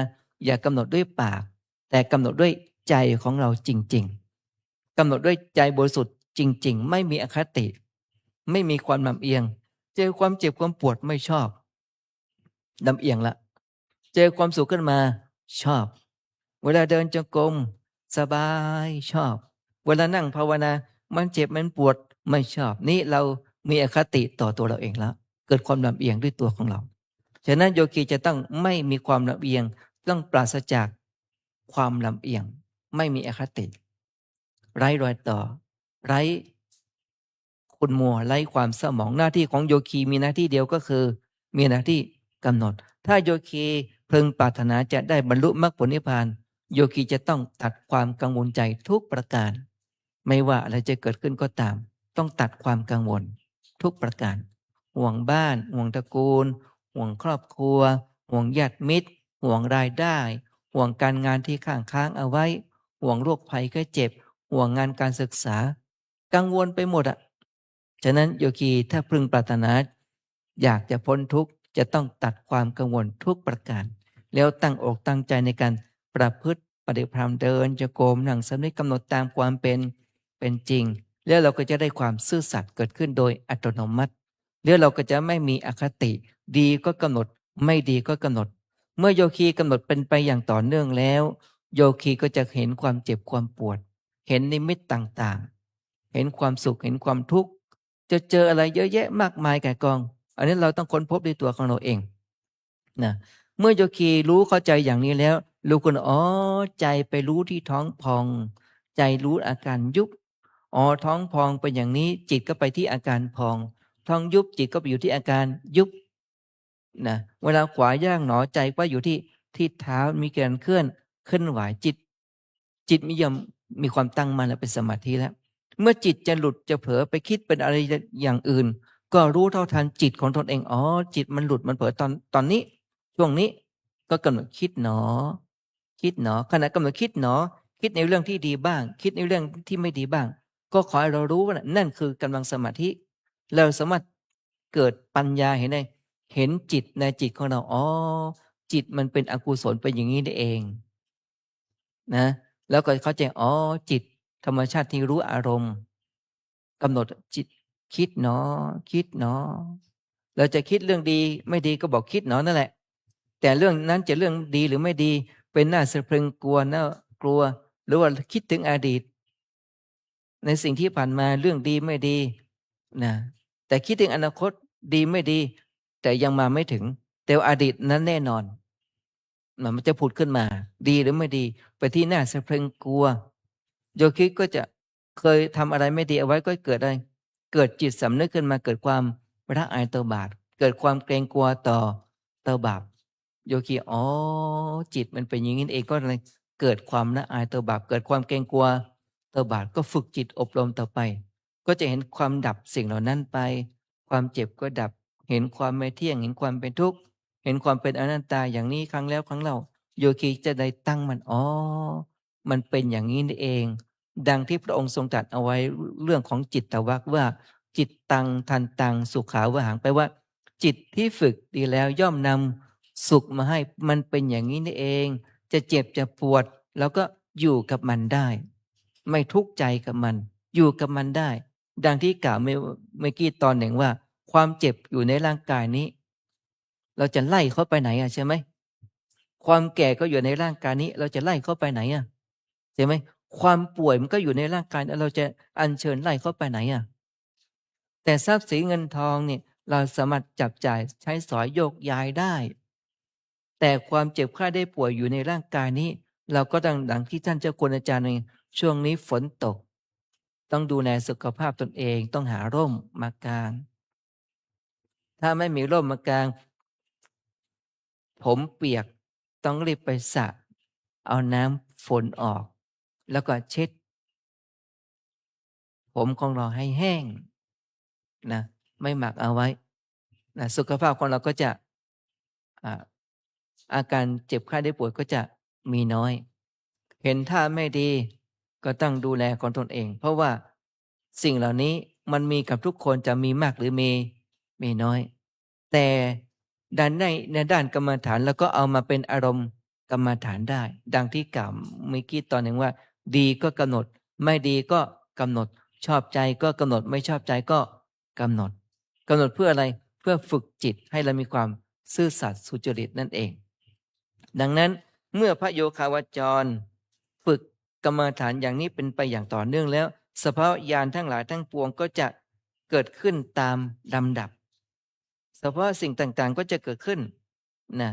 อย่ากำหนดด้วยปาก แต่กำหนดด้วยใจของเราจริงๆกำหนดด้วยใจบริสุทธิ์จริงๆไม่มีอคติ ไม่มีความลำเอียง เจอความเจ็บความปวดไม่ชอบลำเอียงละเจอความสุขขึ้นมาชอบ เวลาเดินจงกรมสบายชอบ เวลานั่งภาวนามันเจ็บมันปวดไม่ชอบ นี่เรามีอคติต่อตัวเราเองแล้วเกิดความลำเอียงด้วยตัวของเรา ฉะนั้นโยคีจะต้องไม่มีความลำเอียงต้องปราศจากความลำเอียงไม่มีอคติ ไร้รอยต่อ ไร้คุณมัวไร้ความเศร้าหมองหน้าที่ของโยคีมีหน้าที่เดียวก็คือ มีหน้าที่กำหนด ถ้าโยคีพึงปรารถนาจะได้บรรลุมรรคผลนิพพานโยคีจะต้องตัดความกังวลใจทุกประการ ไม่ว่าอะไรจะเกิดขึ้นก็ตาม ต้องตัดความกังวลทุกประการ ห่วงบ้านห่วงตระกูลห่วงครอบครัวห่วงญาติมิตรห่วงรายได้ห่วงการงานที่ค้างเอาไว้ห่วงโรคภัยไข้เจ็บห่วงงานการศึกษากังวลไปหมดอ่ะฉะนั้นโยคีถ้าพึงปรารถนาอยากจะพ้นทุกข์จะต้องตัดความกังวลทุกประการแล้วตั้งอกตั้งใจในการประพฤติปฏิบัติธรรมเดินจงกรมนั่งสมาธิกำหนดตามความเป็นจริงแล้วเราก็จะได้ความซื่อสัตย์เกิดขึ้นโดยอัตโนมัติแล้วเราก็จะไม่มีอคติดีก็กำหนดไม่ดีก็กำหนดเมื่อโยคีกำหนดเป็นไปอย่างต่อเนื่องแล้วโยคีก็จะเห็นความเจ็บความปวดเห็นนิมิตต่างๆเห็นความสุขเห็นความทุกข์จะเจออะไรเยอะแยะมากมายแก่กองอันนี้เราต้องค้นพบด้วยตัวของเราเองนะเมื่อโยคีรู้เข้าใจอย่างนี้แล้วรู้คนอ๋อใจไปรู้ที่ท้องพองใจรู้อาการยุบอ๋อท้องพองเป็นอย่างนี้จิตก็ไปที่อาการพองท้องยุบจิตก็ไปอยู่ที่อาการยุบนะเวลาขวาย่างหนอใจก็อยู่ที่เท้ามีการเคลื่อนไหวจิตมีความตั้งมั่นและเป็นสมาธิแล้วเมื่อจิตจะหลุดจะเผลอไปคิดเป็นอะไรอย่างอื่นก็รู้เท่าทันจิตของตนเองอ๋อจิตมันหลุดมันเผลอตอนนี้ช่วงนี้ก็กำหนดคิดหนอขณะกำหนดคิดหนอคิดในเรื่องที่ดีบ้างคิดในเรื่องที่ไม่ดีบ้างก็ขอให้เรารู้ว่านั่นคือกำลังสมาธิเราสามารถเกิดปัญญาเห็นจิตในจิตของเราอ๋อจิตมันเป็นอกุศลเป็นอย่างนี้นี่เองนะแล้วก็เข้าใจอ๋อจิตธรรมชาติที่รู้อารมณ์กำหนดจิตคิดหนอเราจะคิดเรื่องดีไม่ดีก็บอกคิดหนอนั่นแหละแต่เรื่องนั้นจะเรื่องดีหรือไม่ดีเป็นน่าสะพรึงกลัวหรือว่าคิดถึงอดีตในสิ่งที่ผ่านมาเรื่องดีไม่ดีนะแต่คิดถึงอนาคตดีไม่ดีแต่ยังมาไม่ถึงแต่อดีตนั้นแน่นอนมันจะผุดขึ้นมาดีหรือไม่ดีไปที่หน้าสะพรึงกลัวโยคิดก็จะเคยทำอะไรไม่ดีเอาไว้ก็เกิดอะไรเกิดจิตสำนึกขึ้นมาเกิดความละอายต่อบาปเกิดความเกรงกลัวต่อบาปโยคีอ๋อจิตมันเป็นอย่างนี้เองก็เลยเกิดความละอายต่อบาปเกิดความเกรงกลัวต่อบาปก็ฝึกจิตอบรมต่อไปก็จะเห็นความดับสิ่งเหล่านั้นไปความเจ็บก็ดับเห็นความไม่เที่ยงเห็นความเป็นทุกข์เห็นความเป็นอนัตตาอย่างนี้ครั้งแล้วครั้งเล่าโยคีจะได้ตั้งมันอ๋อมันเป็นอย่างนี้นี่เองดังที่พระองค์ทรงตรัสเอาไว้เรื่องของจิตตวรรคว่าจิตตังทันตังสุขาวหังแปลว่าจิตที่ฝึกดีแล้วย่อมนำสุขมาให้มันเป็นอย่างนี้นี่เองจะเจ็บจะปวดแล้วก็อยู่กับมันได้ไม่ทุกข์ใจกับมันอยู่กับมันได้ดังที่กล่าวเมื่อกี้ตอนหนึ่งว่าความเจ็บอยู่ในร่างกายนี้เราจะไล่เขาไปไหนใช่ไหมความแก่ก็อยู่ในร่างกายนี้เราจะไล่เขาไปไหนใช่ไหมความป่วยมันก็อยู่ในร่างกายเราจะอัญเชิญไล่เขาไปไหนแต่ทรัพย์สินเงินทองเนี่ยเราสามารถจับจ่ายใช้สอยโยกย้ายได้แต่ความเจ็บไข้ได้ป่วยอยู่ในร่างกายนี้เราก็ดังที่ท่านเจ้าคุณอาจารย์ในช่วงนี้ฝนตกต้องดูแลสุขภาพตนเองต้องหาร่มมากางถ้าไม่มีร่มมากางผมเปียกต้องรีบไปสระเอาน้ำฝนออกแล้วก็เช็ดผมของเราให้แห้งนะไม่หมักเอาไว้นะสุขภาพของเราก็จะอาการเจ็บไข้ได้ป่วยก็จะ มีน้อย เห็นท่าไม่ดีก็ต้องดูแลของตนเอง เพราะว่าสิ่งเหล่านี้มันมีกับทุกคนจะมีมากหรือมีน้อย แต่ในด้านกรรมฐานเราก็เอามาเป็นอารมณ์กรรมฐานได้ ดังที่กล่าวเมื่อกี้ตอนหนึ่งว่า ดีก็กำหนด ไม่ดีก็กำหนด ชอบใจก็กำหนด ไม่ชอบใจก็กำหนดเพื่ออะไร เพื่อฝึกจิตให้เรามีความซื่อสัตย์สุจริตนั่นเอง ดังนั้นเมื่อพระโยคาวจรฝึกกรรมฐานอย่างนี้เป็นไปอย่างต่อเนื่องแล้วสภาวะญาณทั้งหลายทั้งปวงก็จะเกิดขึ้นตามลำดับสภาวะสิ่งต่างๆก็จะเกิดขึ้นนะ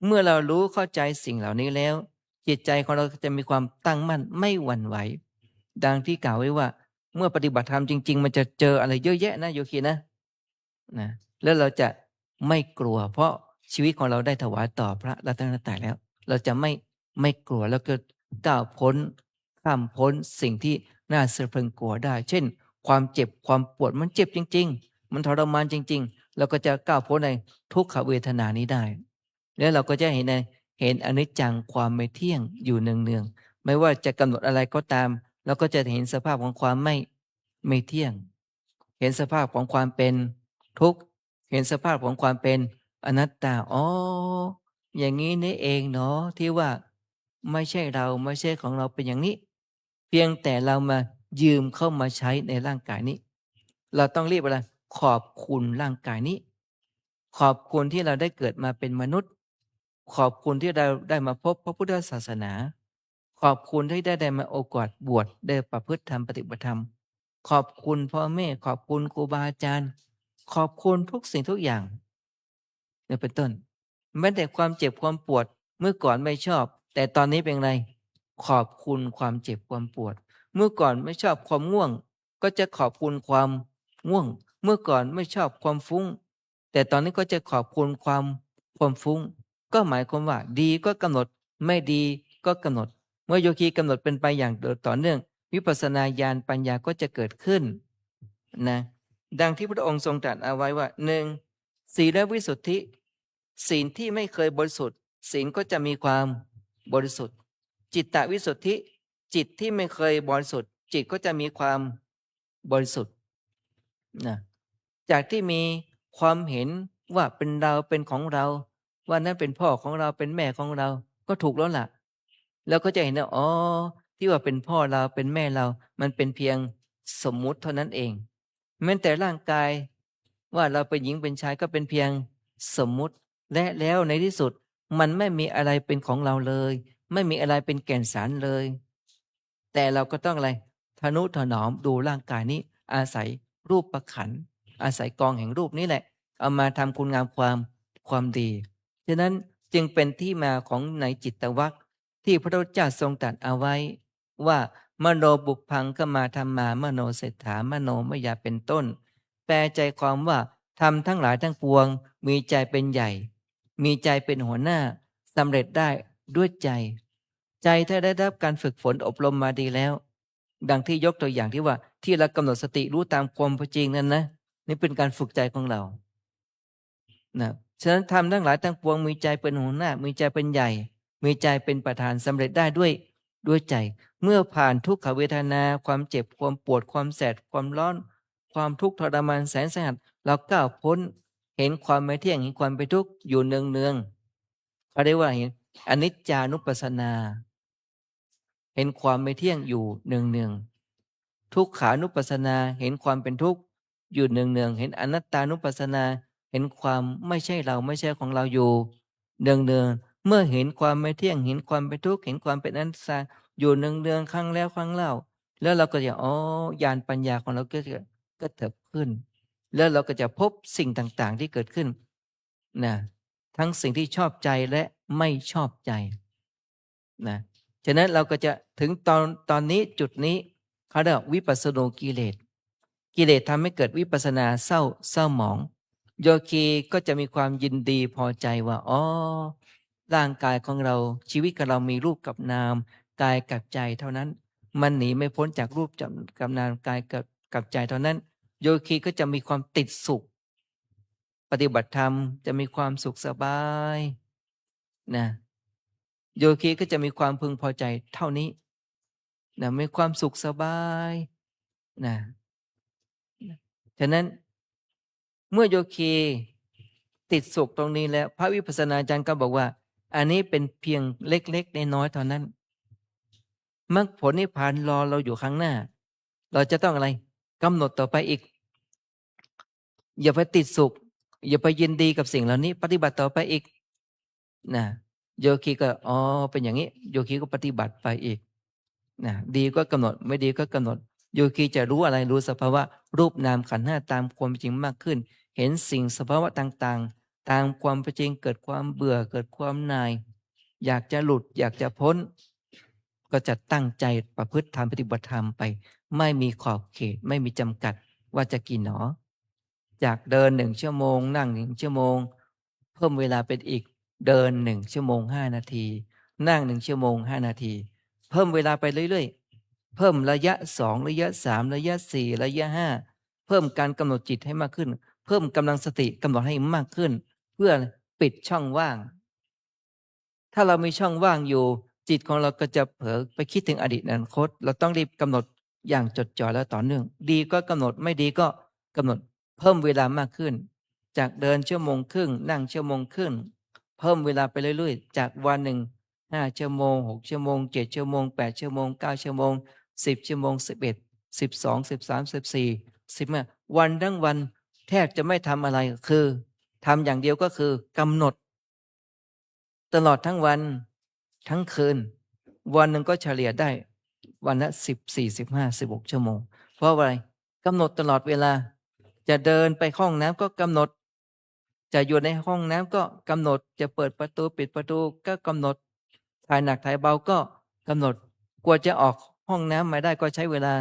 เมื่อเรารู้เข้าใจสิ่งเหล่านี้แล้ว จิตใจของเราจะมีความตั้งมั่นไม่หวั่นไหวดังที่กล่าวไว้ว่า เมื่อปฏิบัติธรรมจริงๆมันจะเจออะไรเยอะแยะนะโยคีนะแล้วเราจะไม่กลัวเพราะชีวิตของเราได้ถวายต่อพระรัตนตรัยแล้ว เราจะไม่กลัวแล้วก็ก้าวพ้นข้ามพ้นสิ่งที่น่าสะพรึงกลัวได้ เช่น ความเจ็บความปวดมันเจ็บจริงๆมันทรมานจริงๆเราก็จะก้าวพ้นในทุกขเวทนานี้ได้ แล้วเราก็จะเห็นอนิจจังความไม่เที่ยงอยู่เนืองๆไม่ว่าจะกำหนดอะไรก็ตามเราก็จะเห็นสภาพของความไม่เที่ยง เห็นสภาพของความเป็นทุกข์เห็นสภาพของความเป็นอนัตตาอ๋ออย่างนี้นี่เองเนาะที่ว่าไม่ใช่เราไม่ใช่ของเราเป็นอย่างนี้ เพียงแต่เรามายืมเข้ามาใช้ในร่างกายนี้ เราต้องเรียกว่าอะไรขอบคุณร่างกายนี้ ขอบคุณที่เราได้เกิดมาเป็นมนุษย์ ขอบคุณที่เราได้มาพบพระพุทธศาสนา ขอบคุณที่ได้มาโอกาสบวชได้ประพฤติธรรมปฏิบัติธรรม ขอบคุณพ่อแม่ขอบคุณครูบาอาจารย์ ขอบคุณทุกสิ่งทุกอย่างนี่เป็นต้นแม้แต่ความเจ็บความปวดเมื่อก่อนไม่ชอบ แต่ตอนนี้เป็นไรขอบคุณความเจ็บความปวด เมื่อก่อนไม่ชอบความง่วง ก็จะขอบคุณความง่วง เมื่อก่อนไม่ชอบความฟุ้ง แต่ตอนนี้ก็จะขอบคุณความฟุ้ง ก็หมายความว่า ดีก็กำหนดไม่ดีก็กำหนด เมื่อโยคีกำหนดเป็นไปอย่างต่อเนื่อง วิปัสสนาญาณปัญญาก็จะเกิดขึ้นนะดังที่พระองค์ทรงตรัสเอาไว้ว่าหนึ่งศีลวิสุทธิศีลที่ไม่เคยบริสุทธิ์ศีลก็จะมีความบริสุทธิ์ จิตตวิสุทธิจิตที่ไม่เคยบริสุทธิ์จิตก็จะมีความบริสุทธิ์นะจากที่มีความเห็นว่าเป็นเราเป็นของเรา ว่านั้นเป็นพ่อของเราเป็นแม่ของเราก็ถูกแล้วล่ะ แล้วก็จะเห็นว่าอ๋อที่ว่าเป็นพ่อเราเป็นแม่เรา มันเป็นเพียงสมมุติเท่านั้นเองแม้แต่ร่างกายว่าเราเป็นหญิงเป็นชายก็เป็นเพียงสมมุติและแล้วในที่สุดมันไม่มีอะไรเป็นของเราเลย ไม่มีอะไรเป็นแก่นสารเลย แต่เราก็ต้องอะไรทนุถนอมดูร่างกายนี้อาศัยรูปประขันอาศัยกองแห่งรูปนี้แหละเอามาทำคุณงามความดีฉะนั้นจึงเป็นที่มาของในจิตวรรคที่พระพุทธเจ้าทรงตรัสเอาไว้ว่ามโนบุพพังก็มาธรรมามโนเศรษฐามโนมยาเป็นต้นแปลใจความว่าทำทั้งหลายทั้งปวงมีใจเป็นใหญ่มีใจเป็นหัวหน้าสำเร็จได้ด้วยใจถ้าได้รับการฝึกฝนอบรมมาดีแล้วดังที่ยกตัวอย่างที่ว่าที่เรากำหนดสติรู้ตามความเป็นจริงนั้นนะนี่เป็นการฝึกใจของเรานะฉะนั้นทำทั้งหลายทั้งปวงมีใจเป็นหัวหน้ามีใจเป็นใหญ่มีใจเป็นประธานสำเร็จได้ด้วยใจเมื่อผ่านทุกขเวทนาความเจ็บความปวดความแสบความร้อนความทุกข์ทรมานแสนสาหัสเราก้าวพ้นเห็นความไม่เที่ยงเห็นความเป็นทุกข์อยู่เนืองๆเขาเรียกว่าเห็นอนิจจานุปัสสนาเห็นความไม่เที่ยงอยู่เนืองๆทุกขานุปัสสนาเห็นความเป็นทุกข์อยู่เนืองๆเห็นอนัตตานุปัสสนาเห็นความไม่ใช่เราไม่ใช่ของเราอยู่เนืองๆเมื่อเห็นความไม่เที่ยงเห็นความเป็นทุกข์เห็นความเป็นอนัตตาอยู่เนืองๆครั้งแล้วครั้งเล่าแล้วเราก็จะญาณปัญญาของเราก็เถิบขึ้นแล้วเราก็จะพบสิ่งต่างๆที่เกิดขึ้นนะทั้งสิ่งที่ชอบใจและไม่ชอบใจนะฉะนั้นเราก็จะถึงตอนนี้จุดนี้เขาเรียกวิปัสสนูกิเลสทำให้เกิดวิปัสสนาเศร้าหมองโยคีก็จะมีความยินดีพอใจว่าร่างกายของเราชีวิตของเรามีรูปกับนามกายกับใจเท่านั้นมันหนีไม่พ้นจากรูปกับนามกายกับใจเท่านั้นโยคีก็จะมีความติดสุขปฏิบัติธรรมจะมีความสุขสบายนะ โยคีก็จะมีความพึงพอใจเท่านี้นะมีความสุขสบายนะฉะนั้นเมื่อโยคีติดสุขตรงนี้แล้วพระวิปัสสนาจารย์ก็บอกว่า อันนี้เป็นเพียงเล็กๆน้อยๆเท่านั้นมรรคผลนิพพานรอเราอยู่ข้างหน้า เราจะต้องอะไรกำหนดต่อไปอีก อย่าไปติดสุข อย่าไปยินดีกับสิ่งเหล่านี้ ปฏิบัติต่อไปอีกนะโยคีก็อ๋อเป็นอย่างนี้โยคีก็ปฏิบัติไปอีกนะดีก็กำหนดไม่ดีก็กำหนดโยคีจะรู้อะไรรู้สภาวะรูปนามขันธ์ห้าตามความจริงมากขึ้น เห็นสิ่งสภาวะต่างๆตามความเป็นจริงเกิดความเบื่อเกิดความหน่าย อยากจะหลุดอยากจะพ้น ก็จะตั้งใจประพฤติธรรมปฏิบัติธรรมไป ไม่มีขอบเขตไม่มีจำกัดว่าจะกี่หนอ จากเดิน1 ชั่วโมงนั่ง1 ชั่วโมงเพิ่มเวลาเป็นอีกเดิน1 ชั่วโมง5 นาทีนั่ง1 ชั่วโมง5 นาทีเพิ่มเวลาไปเรื่อยๆเพิ่มระยะ2ระยะ3ระยะ4ระยะ5เพิ่มการกำหนดจิตให้มากขึ้นเพิ่มกำลังสติกำหนดให้มากขึ้น เพื่อปิดช่องว่างถ้าเรามีช่องว่างอยู่จิตของเราก็จะเผลอไปคิดถึงอดีตอนาคตเราต้องรีบกำหนดอย่างจดจ่อและต่อเนื่องดีก็กำหนดไม่ดีก็กำหนดเพิ่มเวลามากขึ้นจากเดิน1 ชั่วโมงครึ่งนั่ง1 ชั่วโมงครึ่งเพิ่มเวลาไปเรื่อยๆจากวันหนึ่ง5 ชั่วโมง6 ชั่วโมง7 ชั่วโมง8 ชั่วโมง9 ชั่วโมง10 ชั่วโมง11 12 13 14 15วันทั้งวันแทบจะไม่ทำอะไรคือทำอย่างเดียวก็คือกำหนดตลอดทั้งวันทั้งคืนวันหนึ่งก็เฉลี่ยได้วันละ14 15 16 ชั่วโมงเพราะอะไรกำหนดตลอดเวลาจะเดินไปห้องน้ำก็กำหนดจะอยู่ในห้องน้ำก็กำหนดจะเปิดประตูปิดประตูก็กำหนดถ่ายหนักถ่ายเบาก็กำหนดกว่าจะออกห้องน้ำมาได้ก็ใช้เวลา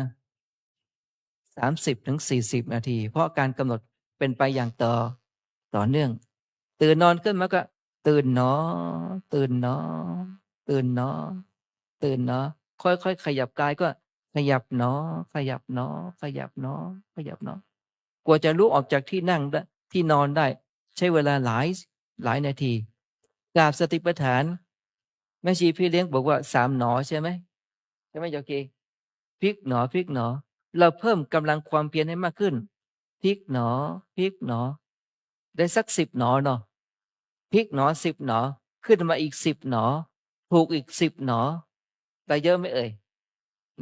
30 ถึง 40 นาทีเพราะการกำหนดเป็นไปอย่างต่อเนื่องตื่นนอนขึ้นมาก็ตื่นเนาะตื่นเนาะตื่นเนาะตื่นเนาะค่อยๆขยับกายก็ขยับเนาะขยับเนาะขยับเนาะขยับเนาะกว่าจะลุกออกจากที่นั่งได้ที่นอนได้ใช้เวลาหลายนาทีกราบสติปัฏฐานแม่ชีพี่เลี้ยงบอกว่า3 หนอใช่ไหมโยคีพลิกหนอพลิกหนอเราเพิ่มกำลังความเพียรให้มากขึ้นพลิกหนอพลิกหนอได้สัก10 หนอเนาะพลิกหนอ10 หนอขึ้นมาอีก10 หนอถูกอีก10 หนอได้เยอะไหมเอ่ย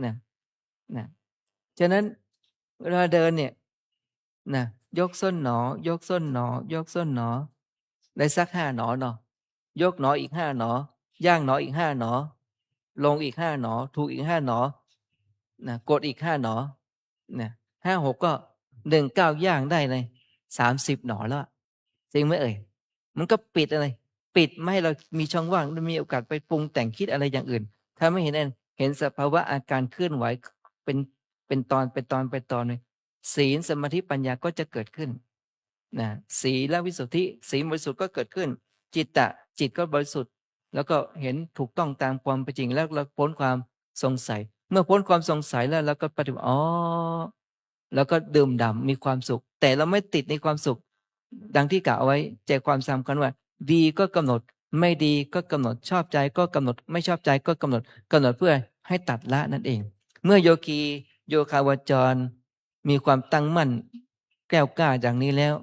นะฉะนั้นเวลาเดินเนี่ยนะยกส้นหนอยกส้นหนอยกส้นหนอได้สัก5 หนอเนาะยกหนออีก5 หนอย่างหนออีก5 หนอลงอีก5 หนอถูกอีก5 หนอกดอีก5 หนอ5 6ก็1 9ย่างได้เลย30 หนอแล้วจริงไหมเอ่ยมันก็ปิดอะไรปิดไม่ให้เรามีช่องว่างมีโอกาสไปปรุงแต่งคิดอะไรอย่างอื่นถ้าไม่เห็นสภาวะอาการเคลื่อนไหวเป็นตอนเลยศีลสมาธิปัญญาก็จะเกิดขึ้นศีลวิสุทธิศีลบริสุทธิ์ก็เกิดขึ้นจิตก็บริสุทธิ์แล้วก็เห็นถูกต้องตามความเป็นจริงแล้วเราพ้นความสงสัยเมื่อพ้นความสงสัยแล้วเราก็ปฏิบัติแล้วก็ดื่มด่ำมีความสุขแต่เราไม่ติดในความสุขดังที่กล่าวเอาไว้ใจความสำคัญว่าดีก็กำหนดไม่ดีก็กำหนดชอบใจก็กำหนดไม่ชอบใจก็กำหนดเพื่อให้ตัดละนั่นเองเมื่อโยคีโยคาวจรมีความตั้งมั่นแกล้วกล้าอย่างนี้แล้ว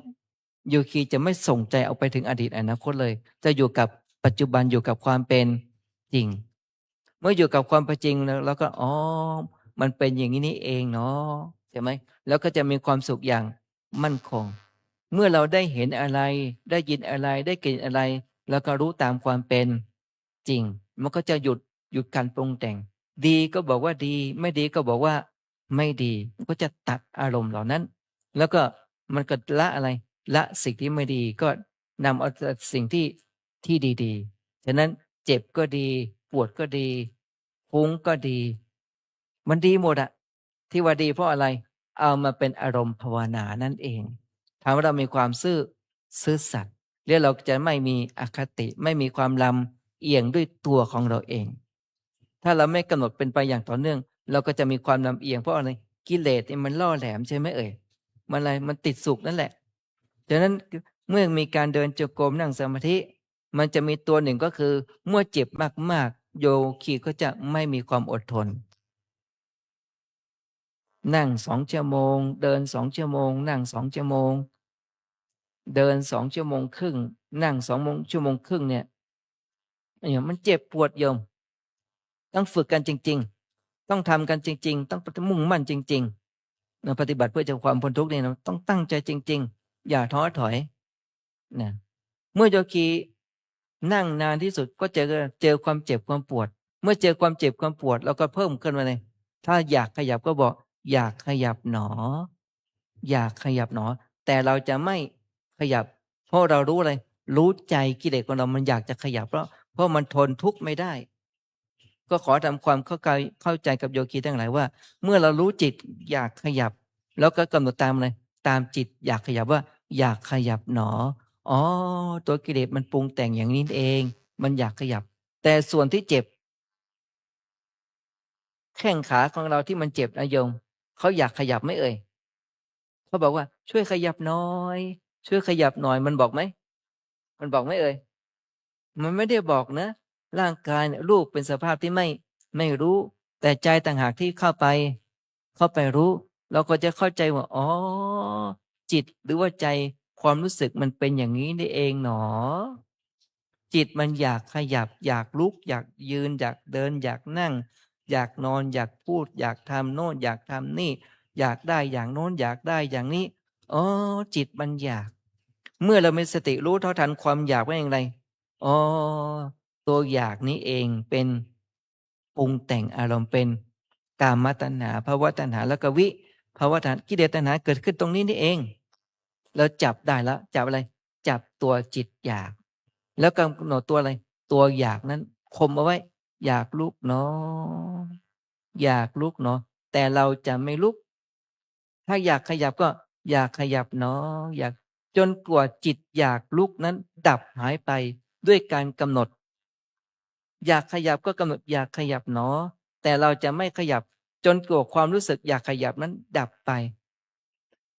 โยคีจะไม่ส่งใจเอาไปถึงอดีตอนาคตเลยจะอยู่กับปัจจุบันอยู่กับความเป็นจริงเมื่ออยู่กับความเป็นจริงแล้วก็มันเป็นอย่างนี้นี่เองเนาะใช่ไหมแล้วก็จะมีความสุขอย่างมั่นคงเมื่อเราได้เห็นอะไรได้ยินอะไรได้กลิ่นอะไรแล้วก็รู้ตามความเป็นจริงมันก็จะหยุดการปรุงแต่งดีก็บอกว่าดีไม่ดีก็บอกว่าไม่ดีก็จะตัดอารมณ์เหล่านั้นแล้วก็มันก็ละอะไรละสิ่งที่ไม่ดีก็นำเอาสิ่งที่ดีๆฉะนั้นเจ็บก็ดีปวดก็ดีฟุ้งก็ดีมันดีหมดอะที่ว่าดีเพราะอะไรเอามาเป็นอารมณ์ภาวนานั่นเองทำให้เรามีความซื่อสัตย์เรียกเราจะไม่มีอคติไม่มีความลำเอียงด้วยตัวของเราเองถ้าเราไม่กำหนดเป็นไปอย่างต่อเนื่องเราก็จะมีความลำเอียงเพราะอะไรกิเลสมันล่อแหลมใช่ไหมเอ่ยมันติดสุขนั่นแหละฉะนั้นเมื่อมีการเดินจงกรมนั่งสมาธิ มันจะมีตัวหนึ่งก็คือเมื่อเจ็บมากๆโยคีก็จะไม่มีความอดทนนั่ง2 ชั่วโมงเดิน2 ชั่วโมงนั่ง2 ชั่วโมงเดิน2 ชั่วโมงครึ่งนั่งชั่วโมงครึ่งเนี่ยมันเจ็บปวดโยมต้องฝึกกันจริงๆต้องทำกันจริงๆต้องมุ่งมั่นจริงๆนะปฏิบัติเพื่อจะความพ้นทุกข์เนี่ยเราต้องตั้งใจจริงๆอย่าท้อถอยนะเมื่อโยคีนั่งนานที่สุดก็เจอความเจ็บความปวดเมื่อเจอความเจ็บความปวดเราก็เพิ่มขึ้นมาเลยถ้าอยากขยับก็บอกอยากขยับหนออยากขยับหนอแต่เราจะไม่ขยับเพราะเรารู้อะไรรู้ใจกิเลสของเรามันอยากจะขยับเพราะมันทนทุกข์ไม่ได้ก็ขอทำความเข้าใจกับโยคีทั้งหลายว่าเมื่อเรารู้จิตอยากขยับแล้วก็กำหนดตามเลยตามจิตอยากขยับว่าอยากขยับหนออ๋อตัวกิเลสมันปรุงแต่งอย่างนี้เองมันอยากขยับแต่ส่วนที่เจ็บแข้งขาของเราที่มันเจ็บนะโยมเขาอยากขยับไหมเอ่ยเขาบอกว่าช่วยขยับหน่อยช่วยขยับหน่อยมันบอกไหมมันบอกไหมเอ่ยมันไม่ได้บอกนะร่างกายเนี่ยรูปเป็นสภาพที่ไม่รู้แต่ใจต่างหากที่เข้าไปรู้เราก็จะเข้าใจว่าอ๋อจิตหรือว่าใจความรู้สึกมันเป็นอย่างนี้นี่เองหนอจิตมันอยากขยับอยากลุกอยากยืนอยากเดินอยากนั่งอยากนอนอยากพูดอยากทำโน่นอยากทำนี่อยากได้อย่างโน้นอยากได้อย่างนี้อ๋อจิตมันอยากเมื่อเรามีสติรู้เท่าทันความอยากว่าอย่างไรอ๋อตัวอยากนี้เองเป็นปรุงแต่งอารมณ์เป็นกามตัณหาภวตัณหาแล้วก็วิภวตัณหากิเลสตัณหาเกิดขึ้นตรงนี้นี่เองแล้วจับได้แล้วจับอะไรจับตัวจิตอยากแล้วกำหนดตัวอะไรตัวอยากนั้นคมเอาไว้อยากลุกเนาะอยากลุกเนาะแต่เราจะไม่ลุกถ้าอยากขยับก็อยากขยับเนาะอยากจนกว่าจิตอยากลุกนั้นดับหายไปด้วยการกำหนดอยากขยับก็กำหนดอยากขยับเนาะแต่เราจะไม่ขยับจนกว่าความรู้สึกอยากขยับนั้นดับไป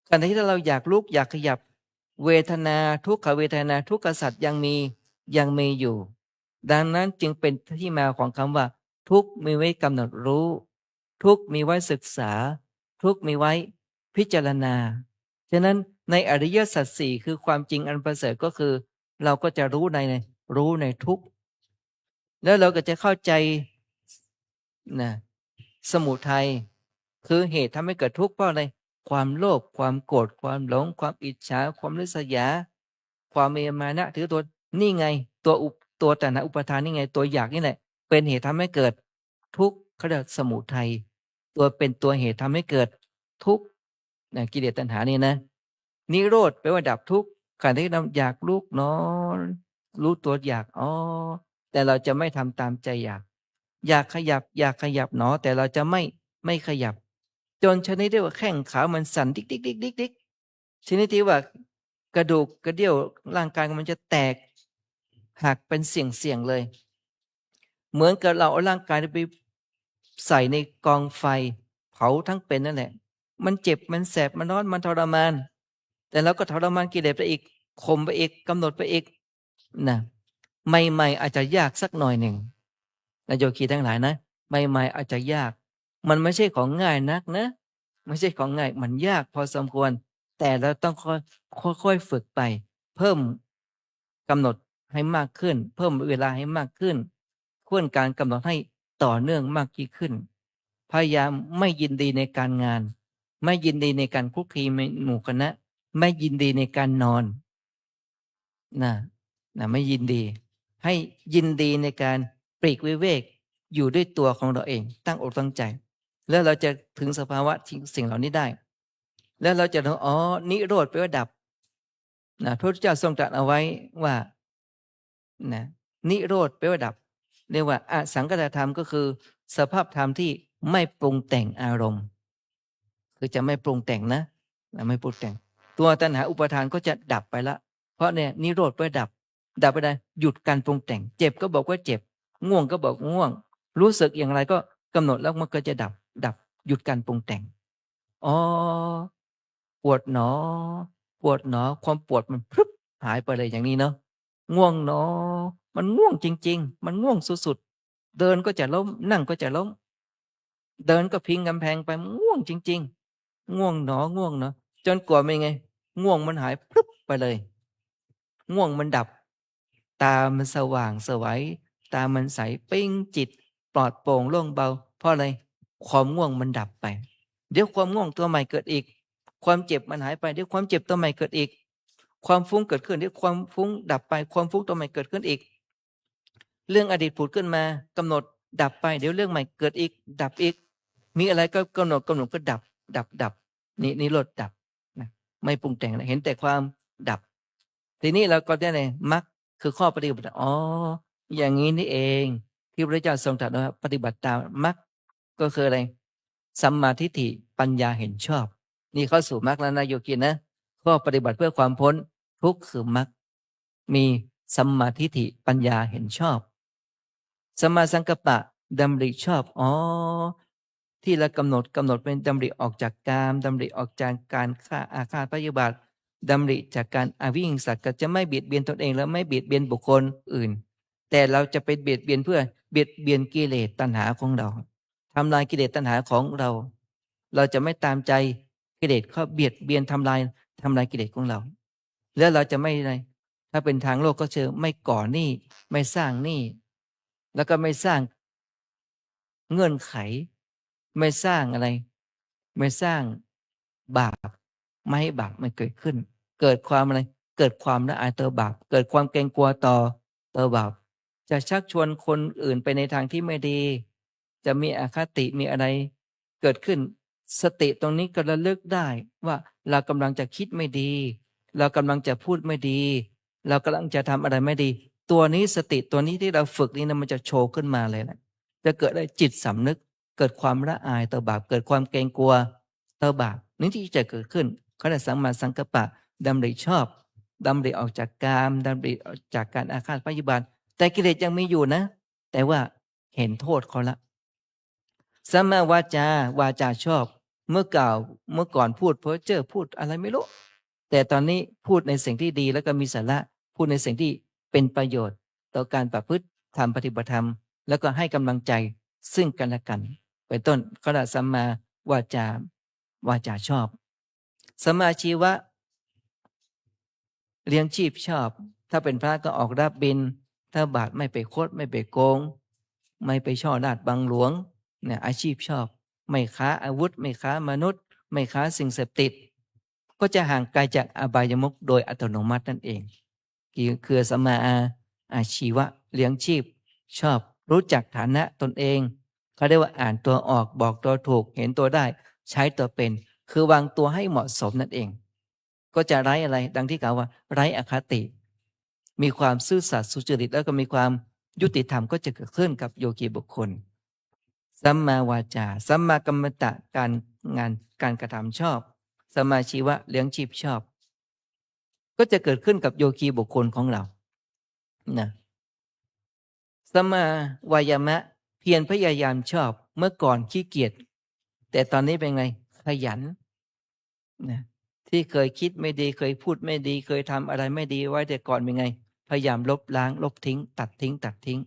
ขณะที่เราอยากลุกอยากขยับเวทนาทุกขเวทนาทุกขสัตว์ยังมีอยู่ดังนั้นจึงเป็นที่มาของคำว่าทุกมีไว้กำหนดรู้ทุกมีไว้ศึกษาทุกมีไว้พิจารณาฉะนั้นในอริยสัจสี่คือความจริงอันประเสริฐก็คือเราก็จะรู้ในทุกแล้วเราก็จะเข้าใจนะสมุทัยคือเหตุทำให้เกิดทุกข์เพราะอะไรความโลภความโกรธความหลงความอิจฉาความริษยาความมีมานะถือตัวนี่ไงตัวตัณหาอุปาทานนี่ไงตัวอยากนี่แหละเป็นเหตุทำให้เกิดทุกข์เขาเรียกสมุทัยเป็นตัวเหตุทำให้เกิดทุกข์นะกิเลสตัณหานี่นะนิโรธแปลว่าดับทุกข์ขณะที่เราอยากลุกนอนรู้ตัวอยากแต่เราจะไม่ทำตามใจอยากขยับหนอแต่เราจะไม่ขยับจนชนิดที่ว่าแข้งขามันสั่นดิกชนิดที่ว่ากระดูกกระเดี่ยวร่างกายมันจะแตกหักเป็นเสี่ยงเลย เหมือนกับเราเอาร่างกายไปใส่ในกองไฟเผาทั้งเป็นนั่นแหละมันเจ็บมันแสบมันร้อนมันทรมานแต่เราก็ทรมานกิเลสไปอีกข่มไปอีกกำหนดไปอีกนะใหม่ๆอาจจะยากสักหน่อยหนึ่งนะโยคีทั้งหลายนะใหม่ๆอาจจะยากมันไม่ใช่ของง่ายนักนะไม่ใช่ของง่ายมันยากพอสมควรแต่เราต้องค่อยฝึกไปเพิ่มกำหนดให้มากขึ้นเพิ่มเวลาให้มากขึ้นควรการกำหนดให้ต่อเนื่องมากยิ่งขึ้นพยายามไม่ยินดีในการงานไม่ยินดีในการคุกคีหมู่คณะไม่ยินดีในการนอนนะไม่ยินดีให้ยินดีในการปลีกวิเวกอยู่ด้วยตัวของเราเองตั้งอกตั้งใจแล้วเราจะถึงสภาวะสิ่งเหล่านี้ได้แล้วเราจะรู้นิโรธแปลว่าดับพระพุทธเจ้าทรงตรัสเอาไว้ว่านิโรธแปลว่าดับเรียกว่าอสังคตธรรมก็คือสภาพธรรมที่ไม่ปรุงแต่งอารมณ์คือจะไม่ปรุงแต่งนะไม่ปรุงแต่งตัวตัณหาอุปาทานก็จะดับไปละเพราะเนี่ยนิโรธแปลว่าดับไปได้หยุดการปรุงแต่งเจ็บก็บอกว่าเจ็บง่วงก็บอกง่วงรู้สึกอย่างไรก็กำหนดแล้วมันก็จะดับหยุดการปรุงแต่งปวดหนอความปวดมันพรึบหายไปเลยอย่างนี้เนาะ ง่วงหนอมันง่วงจริง ๆ มันง่วงสุดๆเดินก็จะล้มนั่งก็จะล้มเดินก็พิงกำแพงไปง่วงจริง ๆ ง่วงหนอง่วงเนาะจนกว่าเป็นไง ง่วงมันหายพรึบไปเลย ง่วงมันดับ ตามันสว่างไสวัยตามันใสปิ้งจิตปลอดโปร่งโล่งเบา เพราะอะไรความง่วงมันดับไป เดี๋ยวความง่วงตัวใหม่เกิดอีก ความเจ็บมันหายไปเดี๋ยวความเจ็บตัวใหม่เกิดอีก ความฟุ้งเกิดขึ้นเดี๋ยวความฟุ้งดับไป ความฟุ้งตัวใหม่เกิดขึ้นอีก เรื่องอดีตผุดขึ้นมากำหนดดับไปเดี๋ยวเรื่องใหม่เกิดอีก ดับอีก มีอะไรก็กำหนดก็ดับนี่ลดดับนะไม่ปรุงแต่งนะเห็นแต่ความดับ ทีนี้เราก็ได้เลยมรรคคือข้อปฏิบัติอ๋ออย่างนี้นี่เองที่พระเจ้าทรงตรัสว่าปฏิบัติตามมรรคก็คืออะไรสัมมาทิฏฐิปัญญาเห็นชอบ นี่เข้าสู่มรรคแล้วนะโยคีนะข้อปฏิบัติเพื่อความพ้นทุกข์คือมรรคมีสัมมาทิฏฐิปัญญาเห็นชอบสัมมาสังกัปปะดำริชอบอ๋อที่เรากำหนดเป็นดำริออกจากกามดำริออกจากการฆ่าอาฆาตพยาบาทดำริจากการอวิหิงสาก็จะไม่เบียดเบียนตนเองและไม่เบียดเบียนบุคคลอื่น แต่เราจะไปเบียดเบียนเพื่อเบียดเบียนกิเลสตัณหาของเราทำลายกิเลสตัณหาของเรา เราจะไม่ตามใจกิเลสเข้าเบียดเบียนทำลายกิเลสของเรา แล้วเราจะไม่อะไรถ้าเป็นทางโลกก็เชื่อไม่ก่อหนี้ไม่สร้างหนี้แล้วก็ไม่สร้างเงื่อนไข ไม่สร้างอะไร ไม่สร้างบาปไม่ให้บาปมันเกิดขึ้น เกิดความอะไร เกิดความละอายต่อบาปเกิดความเกรงกลัวต่อบาปจะชักชวนคนอื่นไปในทางที่ไม่ดี จะมีอคติมีอะไร เกิดขึ้น สติตรงนี้ก็ระลึกได้ว่าเรากำลังจะคิดไม่ดี เรากำลังจะพูดไม่ดี เรากำลังจะทำอะไรไม่ดี ตัวนี้สติตัวนี้ที่เราฝึกนี่นะมันจะโชว์ขึ้นมาเลยนะจะเกิดได้จิตสำนึก เกิดความละอายต่อบาปเกิดความเกรงกลัวต่อบาปนี่ที่จะเกิดขึ้นเขาเรียกสัมมาสังกัปปะดำริชอบดำริออกจากกามดำริออกจากการอาฆาตพยาบาทแต่กิเลสยังมีอยู่นะ แต่ว่าเห็นโทษเขาละสัมมาวาจาชอบเมื่อก่อนพูดเพ้อเจ้อพูดอะไรไม่รู้แต่ตอนนี้พูดในสิ่งที่ดีแล้วก็มีสาระพูดในสิ่งที่เป็นประโยชน์ ต่อการประพฤติทำปฏิบัติธรรมแล้วก็ให้กำลังใจซึ่งกันและกันเป็นต้นก็ได้สัมมาวาจาชอบสัมมาชีวะเลี้ยงชีพชอบถ้าเป็นพระก็ออกรับบิณฑถ้าบาทไม่ไปคดไม่ไปโกงไม่ไปช่อราดบังหลวงเนี่ยอาชีพชอบไม่ค้าอาวุธไม่ค้ามนุษย์ไม่ค้าสิ่งเสพติดก็จะห่างไกลจากอบายมุขโดยอัตโนมัตินั่นเองคือสัมมาอาชีวะเลี้ยงชีพชอบรู้จักฐานะตนเองเขาเรียกว่าอ่านตัวออกบอกตัวถูกเห็นตัวได้ใช้ตัวเป็นคือวางตัวให้เหมาะสมนั่นเองก็จะไร้อะไรดังที่กล่าวว่าไร้อคติมีความซื่อสัตย์สุจริตแล้วก็มีความยุติธรรมก็จะเกิดขึ้นกับโยคีบุคคลสัมมาวาจาสัมมากัมมันตะการกระทำชอบสัมมาชีวะเลี้ยงชีพชอบก็จะเกิดขึ้นกับโยคีบุคคลของเรานะสัมมาวายามะเพียรพยายามชอบเมื่อก่อนขี้เกียจแต่ตอนนี้เป็นไงขยันนะที่เคยคิดไม่ดีเคยพูดไม่ดีเคยทำอะไรไม่ดีไว้แต่ก่อนเป็นไงพยายามลบล้างลบทิ้งตัดทิ้ง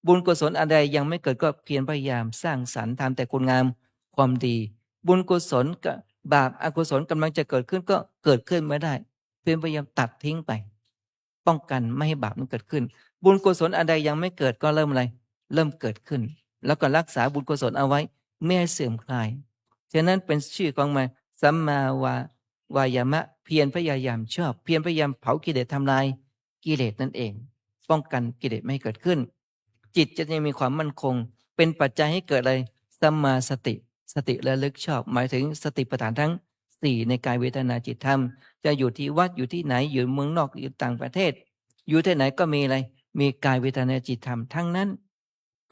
บุญกุศลอะไรยังไม่เกิดก็เพียรพยายามสร้างสรรค์ทำแต่คุณงามความดีบุญกุศลกับบาปอกุศลกำลังจะเกิดขึ้นก็เกิดขึ้นไม่ได้เพียรพยายามตัดทิ้งไปป้องกันไม่ให้บาปนั้นเกิดขึ้นบุญกุศลอะไรยังไม่เกิดก็เริ่มอะไรเริ่มเกิดขึ้นแล้วก็รักษาบุญกุศลเอาไว้ไม่ให้เสื่อมคลายฉะนั้นเป็นชื่อของมันสัมมาวายามะเพียรพยายามชอบเพียรพยายามเผากิเลสทำลายกิเลสนั่นเองป้องกันกิเลสไม่ให้เกิดขึ้นจิตจะยังมีความมั่นคงเป็นปัจจัยให้เกิดอะไรสัมมาสติระลึกชอบหมายถึงสติปัฏฐานทั้ง4ในกายเวทนาจิตธรรมจะอยู่ที่วัดอยู่ที่ไหนอยู่เมืองนอกอยู่ต่างประเทศอยู่ที่ไหนก็มีอะไรมีกายเวทนาจิตธรรมทั้งนั้น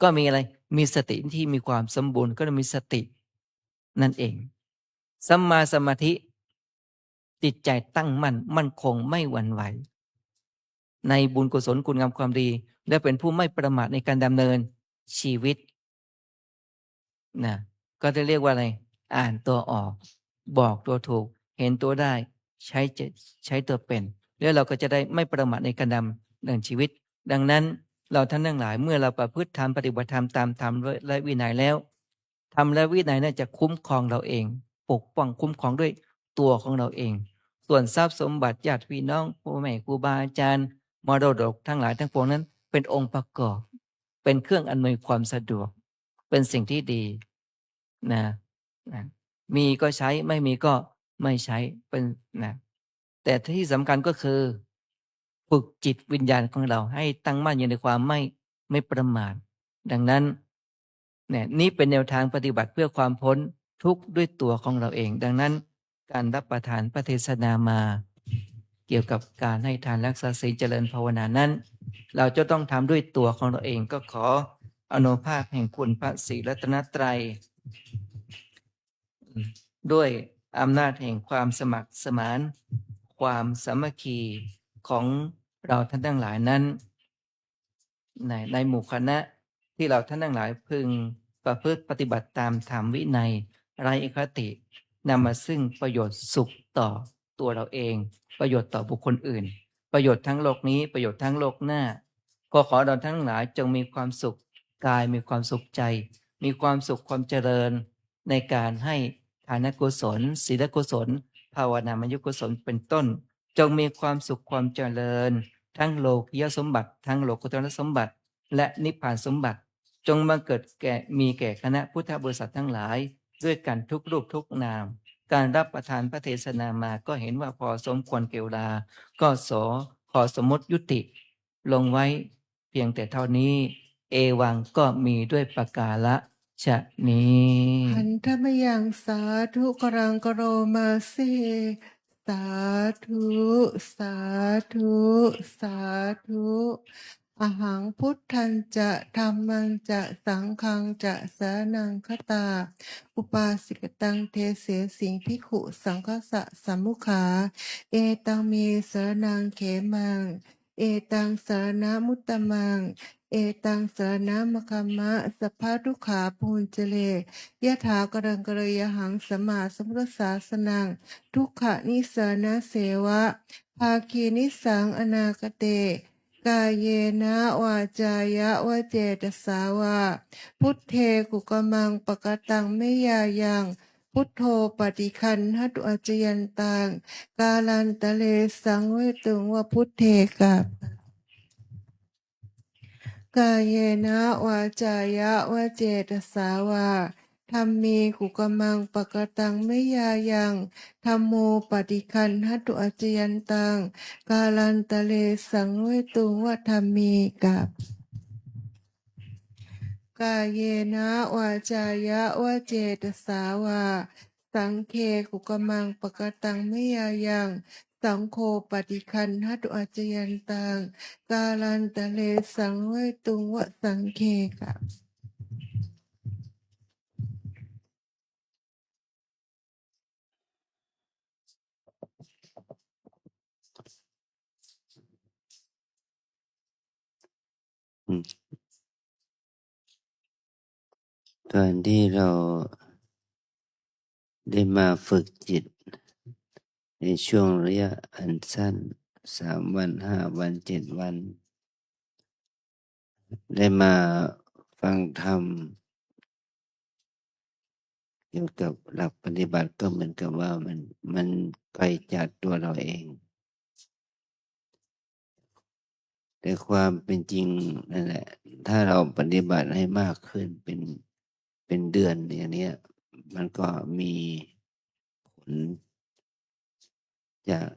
ก็มีอะไรมีสติที่มีความสมบูรณ์ก็จะมีสตินั่นเองสัมมาสมาธิจิตใจตั้งมั่นคงไม่หวั่นไหวในบุญกุศลคุณงามความดีและเป็นผู้ไม่ประมาทในการดำเนินชีวิตนะก็จะเรียกว่าอะไรอ่านตัวออกบอกตัวถูกเห็นตัวได้ใช้ตัวเป็นแล้วเราก็จะได้ไม่ประมาทในการ เรื่องชีวิต ดังนั้นเราท่านทั้งหลายเมื่อเราประพฤติธรรมปฏิบัติธรรมตามธรรมและวินัยแล้วธรรมและวินัยน่าจะคุ้มครองเราเองปกป้องคุ้มครองด้วยตัวของเราเอง ส่วนทรัพย์สมบัติญาติพี่น้องพ่อแม่ครูบาอาจารย์มรดกทั้งหลายทั้งปวงนั้นเป็นองค์ประกอบเป็นเครื่องอำนวยความสะดวกเป็นสิ่งที่ดีนะมีก็ใช้ไม่มีก็ไม่ใช้เป็นนะแต่ที่สำคัญก็คือฝึกจิตวิญญาณของเราให้ตั้งมั่นอยู่ในความไม่ประมาทดังนั้นเนี่ยนี่เป็นแนวทางปฏิบัติเพื่อความพ้นทุกข์ด้วยตัวของเราเอง ดังนั้นการรับประทานพระเทศนามาเกี่ยวกับการให้ทานรักษาศีลเจริญภาวนานั้นเราจะต้องทำด้วยตัวของเราเองก็ขออานุภาพแห่งคุณพระศรีรัตนตรัยด้วยอำนาจแห่งความสมัครสมานความสามัคคีของเราท่านทั้งหลายนั้นในหมู่คณะที่เราท่านทั้งหลายพึงประพฤติปฏิบัติตามธรรมวินัยไร้อคตินำมาซึ่งประโยชน์สุขต่อตัวเราเองประโยชน์ต่อบุคคลอื่นประโยชน์ทั้งโลกนี้ประโยชน์ทั้งโลกหน้าก็ขอเราทั้งหลายจงมีความสุขกายมีความสุขใจมีความสุขความเจริญในการให้ทานกุศลศีลกุศลภาวนามยุกุศลเป็นต้นจงมีความสุขความเจริญทั้งโลกียสมบัติทั้งโลกุตตรสมบัติและนิพพานสมบัติจงมาเกิดมีแก่คณะพุทธบริษัททั้งหลายด้วยกันทุกรูปทุกนามการรับประทานพระเทศนามาก็เห็นว่าพอสมควรเกวลาก็ขอสมมติยุติลงไว้เพียงแต่เท่านี้เอวังก็มีด้วยประกาละชะนี้ หันธมยังสาธุกรังกโรมาเซสาธุสาธุสาธุอหังพุทธังจะธัมมังจะสังฆังจะสานังคตาอุปาสิกตังเทเสสิงภิกขุสังฆสะสัมมุขาเอตังเมสรนังเขมังเอตังสรณมุตตมังเอตังสรณมคัมมะสัพพะทุกขาภูญเจเลยะถากรังกระยะหังสมมาสมุทธศาสนังทุกขนิสานะเสวะภาคีนิสังอนาคเตกายเยนะวาจายะวะเจตสาวาพุทเทกุกมังปะกตังเมยายังพุทโธปฏิคันหัตุอาจยันตังกาลันตะเลสังเวตุงวะพุทเทกับกายเยนะวาจายะวะเจตสาวาธัมมีกุกมังปะกตังเมยายังธัมโมปฏิคันหัตุอาจยันตังกาลันตะเลสังเวตุงวะธัมมีกับกายเยนะวาจายะวะเจตสาวาสังเคกุกมังปะกตังเมยายังสังโฆปฏิคันหัตุอาจยันตังกาลันตะเลสังเวตุงวะสังเคกับตอนที่เราได้มาฝึกจิตในช่วงระยะอันสั้น3 วัน 5 วัน 7 วันได้มาฟังธรรมเกี่ยวกับหลักปฏิบัติก็เหมือนกับว่ามันไกลจากตัวเราเองแต่ความเป็นจริงนั่นแหละถ้าเราปฏิบัติให้มากขึ้นเป็นเดือนอย่างนี้มันก็มีผลจาก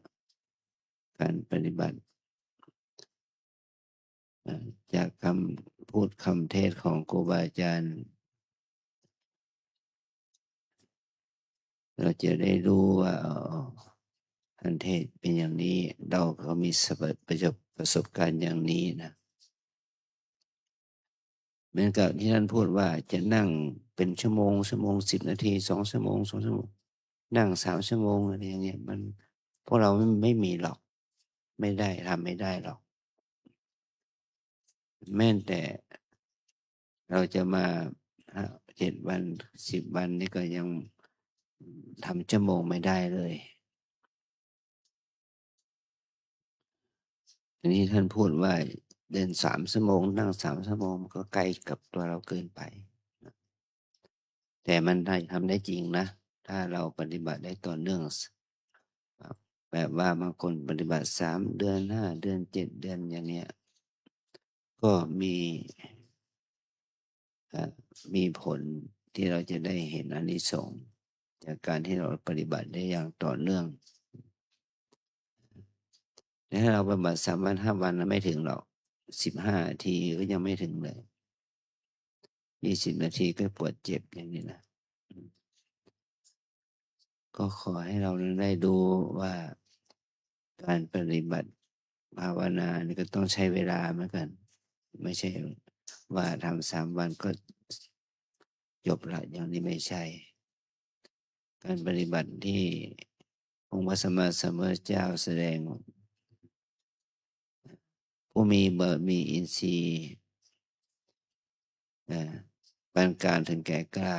การปฏิบัติจากคำพูดคำเทศของครูบาอาจารย์เราจะได้รู้ว่าท่านเทศเป็นอย่างนี้เราก็มีประสบการณ์อย่างนี้นะเหมือนกับที่ท่านพูดว่าจะนั่งเป็นชั่วโมง10 นาที2 ชั่วโมง2 ชั่วโมงนั่ง3 ชั่วโมงอะไรอย่างเงี้ยมันพวกเราไม่มีหรอกไม่ได้ทำไม่ได้หรอกแม้แต่เราจะมา7 วัน10 วันนี่ก็ยังทำชั่วโมงไม่ได้เลย ทีนี้ท่านพูดว่าเดิน3 ชั่วโมงนั่ง3 ชั่วโมงมันก็ไกลกับตัวเราเกินไปนะแต่มันได้ทำได้จริงนะ ถ้าเราปฏิบัติได้ต่อเนื่องแบบว่าบางคนปฏิบัติ3 เดือน 5 เดือน 7 เดือนอย่างเนี้ยก็มีผลที่เราจะได้เห็นอานิสงส์จากการที่เราปฏิบัติได้อย่างต่อเนื่องแต่ถ้าเราปฏิบัติ3 วัน 5 วันไม่ถึงหรอก15 นาทีก็ยังไม่ถึงเลย20 นาทีก็ปวดเจ็บอย่างนี้นะก็ขอให้เราได้ดูว่าการปฏิบัติภาวนานี่ก็ต้องใช้เวลาเหมือนกัน ไม่ใช่ว่าทำ3 วันก็จบละอย่างนี้ไม่ใช่ การปฏิบัติที่องค์พระสัมมาสัมพุทธเจ้าแสดงผู้มีมีอินทรีย์ปานกลางถึงแก่กล้า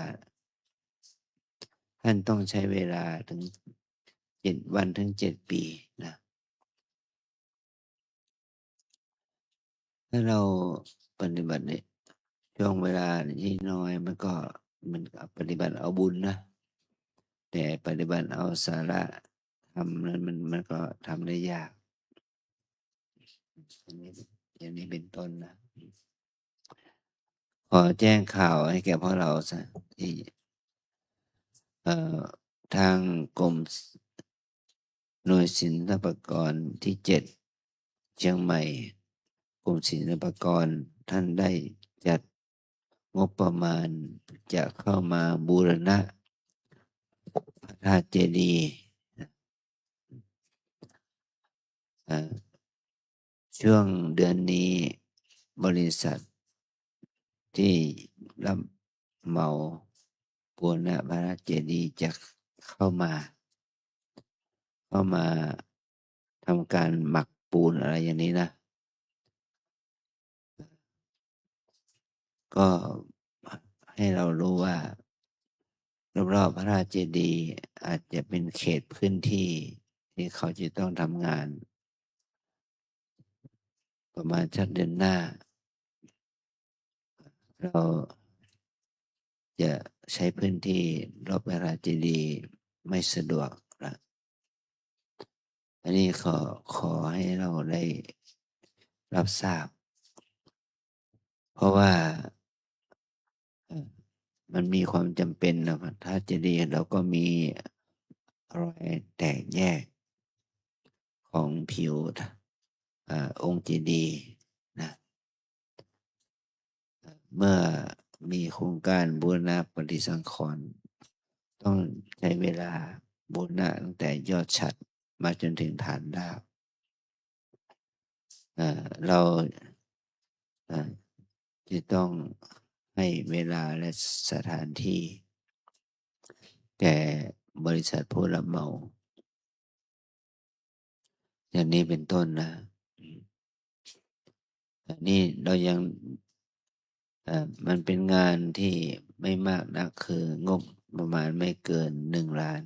ท่านต้องใช้เวลาถึง7 วันถึง 7 ปีนะถ้าเราปฏิบัติในช่วงเวลาที่น้อยมันปฏิบัติเอาบุญนะแต่ปฏิบัติเอาสาระทำนั้นมันก็ทำได้ยากอย่างนี้เป็นต้นนะขอแจ้งข่าวให้แก่พวกเราซะที่ทางกรมหน่วยศิลปากรที่ 7 เชียงใหม่กรมศิลปากรท่านได้จัดงบประมาณจะเข้ามาบูรณะพระธาตุเจดีย์ช่วงเดือนนี้บริษัทที่รับเหมาบูรณะพระธาตุเจดีย์จะเข้ามาทำการหมักปูนอะไรอย่างนี้นะ ก็ให้เรารู้ว่ารอบๆพระราชเจดีย์อาจจะเป็นเขตพื้นที่ที่เขาจะต้องทำงาน ประมาณชักเดือนหน้า เราจะใช้พื้นที่รอบพระราชเจดีย์ไม่สะดวกนะอันนี้ขอให้เราได้รับทราบ เพราะว่ามันมีความจำเป็นนะถ้าเจดีย์เราก็มีรอยแตกแยกของผิวองค์เจดีย์นะเมื่อมีโครงการบูรณะปฏิสังขรณ์ต้องใช้เวลาบูรณะตั้งแต่ยอดฉัตรมาจนถึงฐานดาวเราจะต้องให้เวลาและสถานที่แก่บริษัทผู้รับเหมาอย่างนี้เป็นต้นนะนี่เรายังมันเป็นงานที่ไม่มากนักคืองบประมาณไม่เกิน1 ล้าน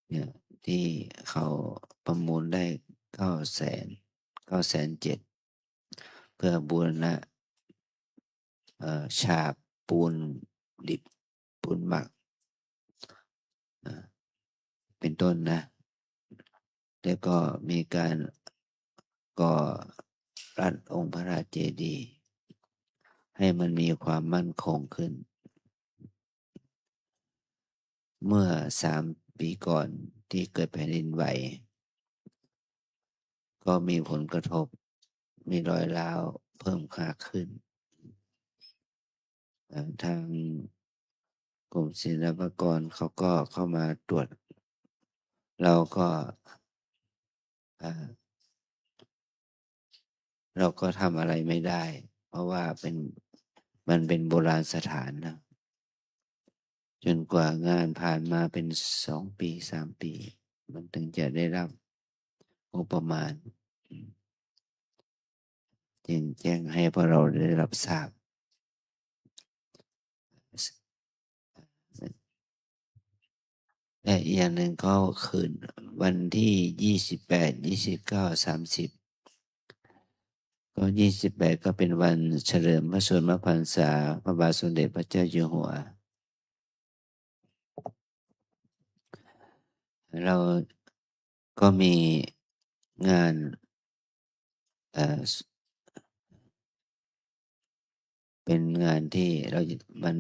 เนี่ยที่เขาประมูลได้907,000เพื่อบูรณะฉาบปูนดิบปูนหมักเป็นต้นนะแล้วก็มีการก่อรัดองค์พระราชเจดีย์ให้มันมีความมั่นคงขึ้น เมื่อ3 ปีก่อนที่เกิดแผ่นดินไหวก็มีผลกระทบมีรอยร้าวเพิ่มค่าขึ้นทางกรมศิลปากรเขาก็เข้ามาตรวจเราก็ทำอะไรไม่ได้เพราะว่ามันเป็นโบราณสถานนะจนกว่างานผ่านมาเป็น2 ปี 3 ปีมันถึงจะได้รับงบประมาณจึงแจ้งให้พวกเราได้รับทราบ และอีกอย่างหนึ่งก็คืนวันที่28 29 30ก็28ก็เป็นวันเฉลิมพระชนมพรรษาพระบาทสมเด็จพระเจ้าอยู่หัวเราก็มีงานเป็นงานที่มัน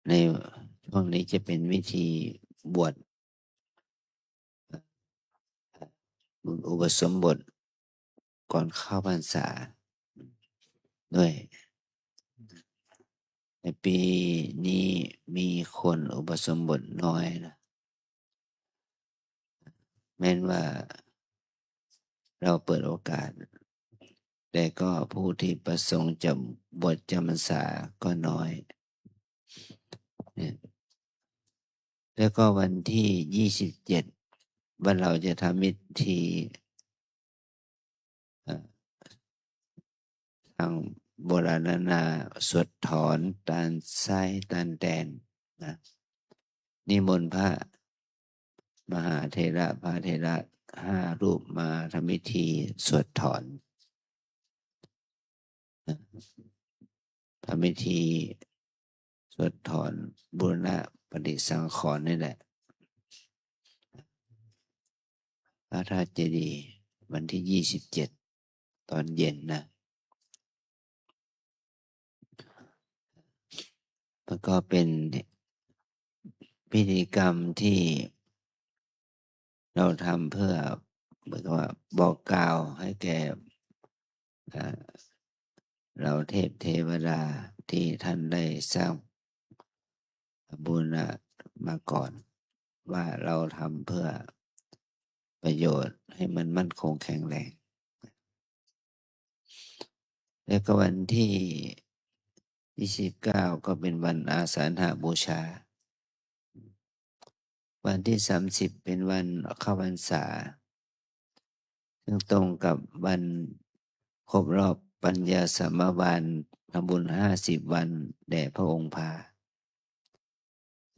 ในช่วงนี้จะเป็นวิธีบวชอุปสมบทก่อนเข้าพรรษาด้วยในปีนี้มีคนอุปสมบทน้อยนะแม้นว่าเราเปิดโอกาสแต่ก็ผู้ที่ประสงค์จะบวชจำพรรษาก็น้อยแล้วก็วันที่27วันเราจะทำพิธีทางโบราณนาสวดถอนตาลทรายตาลแดงนะนิมนต์พระมหาเถระพระเถระ5 รูปมาทำพิธีสวดถอนทำพิธีสวดถอนบูรณะปฏิสังขรณ์นี่แหละพระธาตุเจดีย์วันที่27ตอนเย็นนะแล้วก็เป็นพิธีกรรมที่เราทำเพื่อเหมือนกับว่าบอกกล่าวให้แก่เราเทพเทวดาที่ท่านได้สร้างบุญมาก่อนว่าเราทำเพื่อประโยชน์ให้มันมั่นคงแข็งแรงแล้วก็วันที่29ก็เป็นวันอาสาฬหบูชาวันที่30เป็นวันเข้าพรรษาซึ่งตรงกับวันครบรอบปัญญาสมวานทำบุญ50 วันแด่พระองค์พา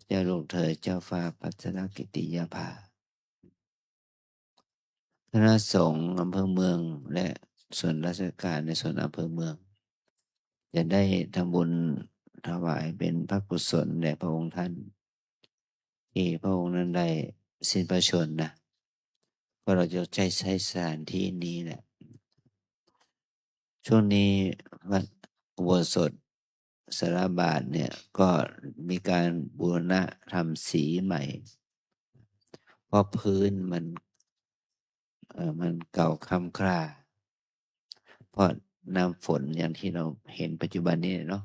เจ้าลูกเธอเจ้าฟ้าพัฒนกิติยาภาคณะสงฆ์อำเภอเมืองและส่วนราชการในส่วนอำเภอเมืองจะได้ทำบุญถวายเป็นพระกุศลแด่พระองค์ท่านที่พระองค์นั้นได้สิ้นพระชนม์นะก็เราจะใช้สถานที่นี้แหละช่วงนี้วัดอุโบสถสารบาทเนี่ยก็มีการบูรณะทำสีใหม่เพราะพื้นมันเก่าคล้ำคร่าเพราะน้ำฝนอย่างที่เราเห็นปัจจุบันนี้เนาะ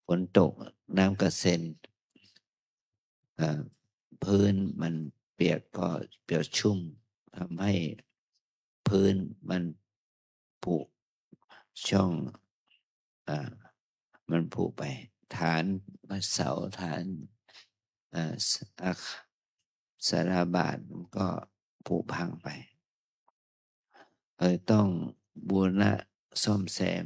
ฝนตกน้ำกระเซ็นพื้นมันเปียกก็เปียกชุ่มทำให้พื้นมันผุช่องมันผุไปฐานเสาฐานสาราบาทมันก็ผุพังไปต้องบูรณะซ่อมแซม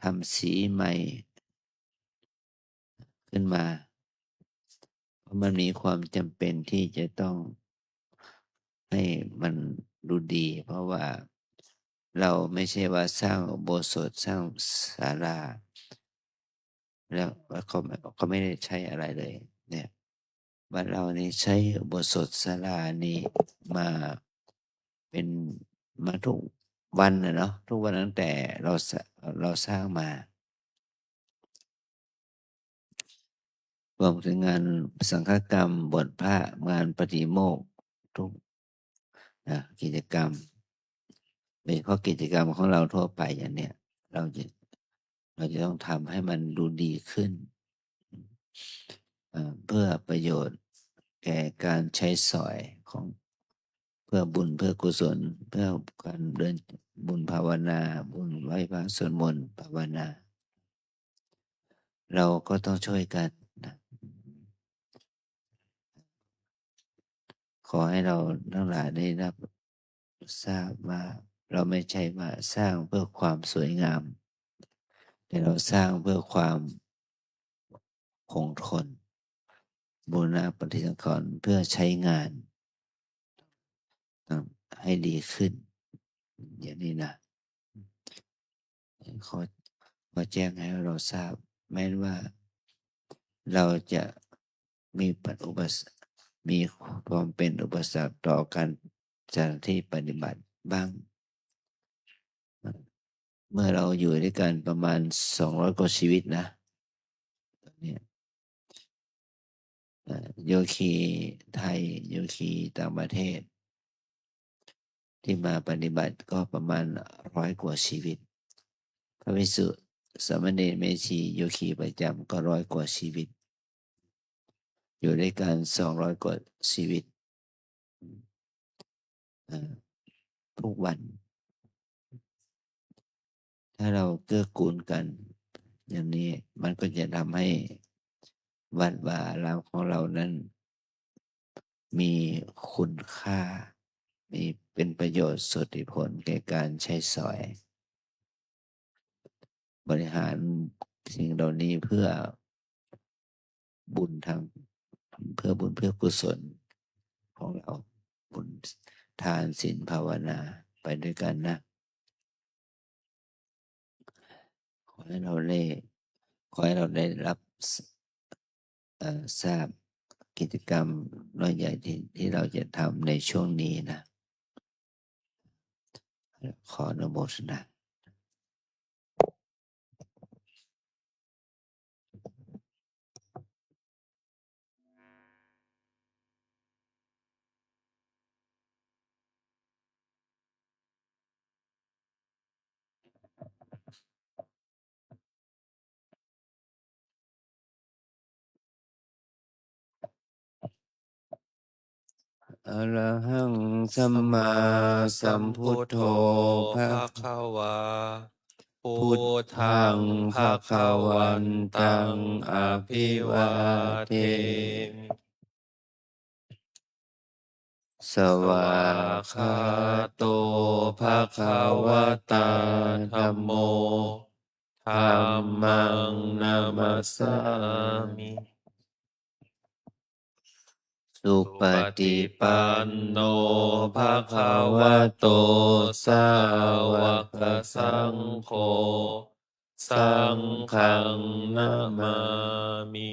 ทำสีใหม่ขึ้นมาเพราะมันมีความจำเป็นที่จะต้องให้มันดูดีเพราะว่าเราไม่ใช่ว่าสร้างอุโบสถสร้างศาลาแล้วเขาไม่ได้ใช้อะไรเลยเนี่ยบ้านเรานี่ใช้อุโบสถศาลานี่มาเป็นมาทุกวันนะเนาะทุกวันตั้งแต่เราสร้างมารวมถึงงานสังฆกรรมบวชพระงานปฏิโมกข์ทุกกิจกรรมโดยเฉพาะกิจกรรมของเราทั่วไปอย่างเนี้ยเราจะต้องทำให้มันดูดีขึ้นเพื่อประโยชน์แก่การใช้สอยของเพื่อบุญเพื่อกุศลเพื่อการเดินบุญภาวนาบุญไหว้พระสวดมนต์ภาวนาเราก็ต้องช่วยกันนะขอให้เราทั้งหลายได้รับทราบว่าเราไม่ใช่ว่าสร้างเพื่อความสวยงามแต่เราสร้างเพื่อความคงทน บูรณะปฏิสังขรณ์เพื่อใช้งานให้ดีขึ้น อย่างนี้นะขอแจ้งให้เราทราบ แม้ว่าเราจะมีมีความเป็นอุปสรรคต่อการจัดที่ปฏิบัติบ้าง เมื่อเราอยู่ด้วยกันประมาณ200 กว่าชีวิตนะตอนนี้โยคีไทยโยคีต่างประเทศ ที่มาปฏิบัติก็ประมาณ100 กว่าชีวิต พระภิกษุสามเณรแม่ชีโยคีประจำก็100 กว่าชีวิต อยู่ด้วยกัน200 กว่าชีวิตทุกวัน ถ้าเราเกื้อกูลกัน อย่างนี้มันก็จะทำให้วัดวาอารามของเรานั้น มีคุณค่า มีเป็นประโยชน์สุทธิผลแก่การใช้สอย บริหารสิ่งเหล่านี้เพื่อบุญเพื่อบุญเพื่อกุศลของเรา บุญทานศีลภาวนาไปด้วยกันนะ ขอให้เราได้รับทราบกิจกรรมน้อยใหญ่ที่เราจะทำในช่วงนี้นะ ขออนุโมทนา อะระหังสัมมาสัมพุทโธภะ ภะวา พุทธังภะคะวันตังอภิวาเทมิ สวากขาโตภะคะวะตาธัมโม ธัมมังนามัสสามิ สุปฏิปันโนภะคะวะโตสาวกสังโฆ สังฆังนามามิ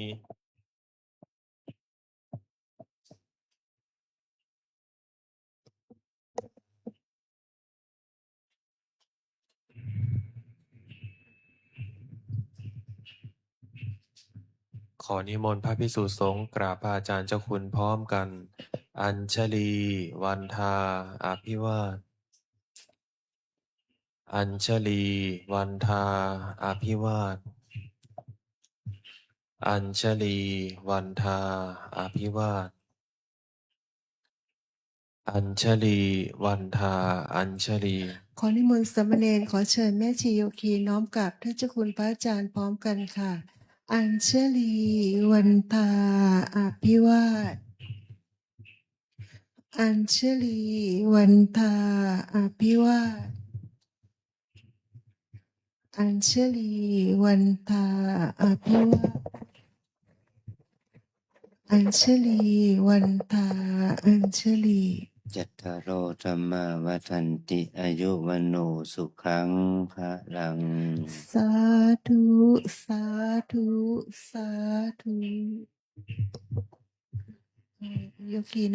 ขอนิมนต์พระภิกษุสงฆ์กราบพระอาจารย์เจ้าคุณพร้อมกัน อัญชลี วันทา อภิวาท อัญชลี วันทา อภิวาท อัญชลี วันทา อภิวาท อัญชลี วันทา อัญชลี ขอนิมนต์สามเณรขอเชิญแม่ชีโยคีน้อมกราบท่านเจ้าคุณพระอาจารย์พร้อมกันค่ะ อัญชลีวันตาอภิวาท อัญชลีวันตาอภิวาท อัญชลีวันตาอภิวาท อัญชลีวันตาอัญชลี จัตตารโอธัมมาวัฏันติอายุวันโนสุขังภะลัง สาธุสาธุสาธุโยคีนะ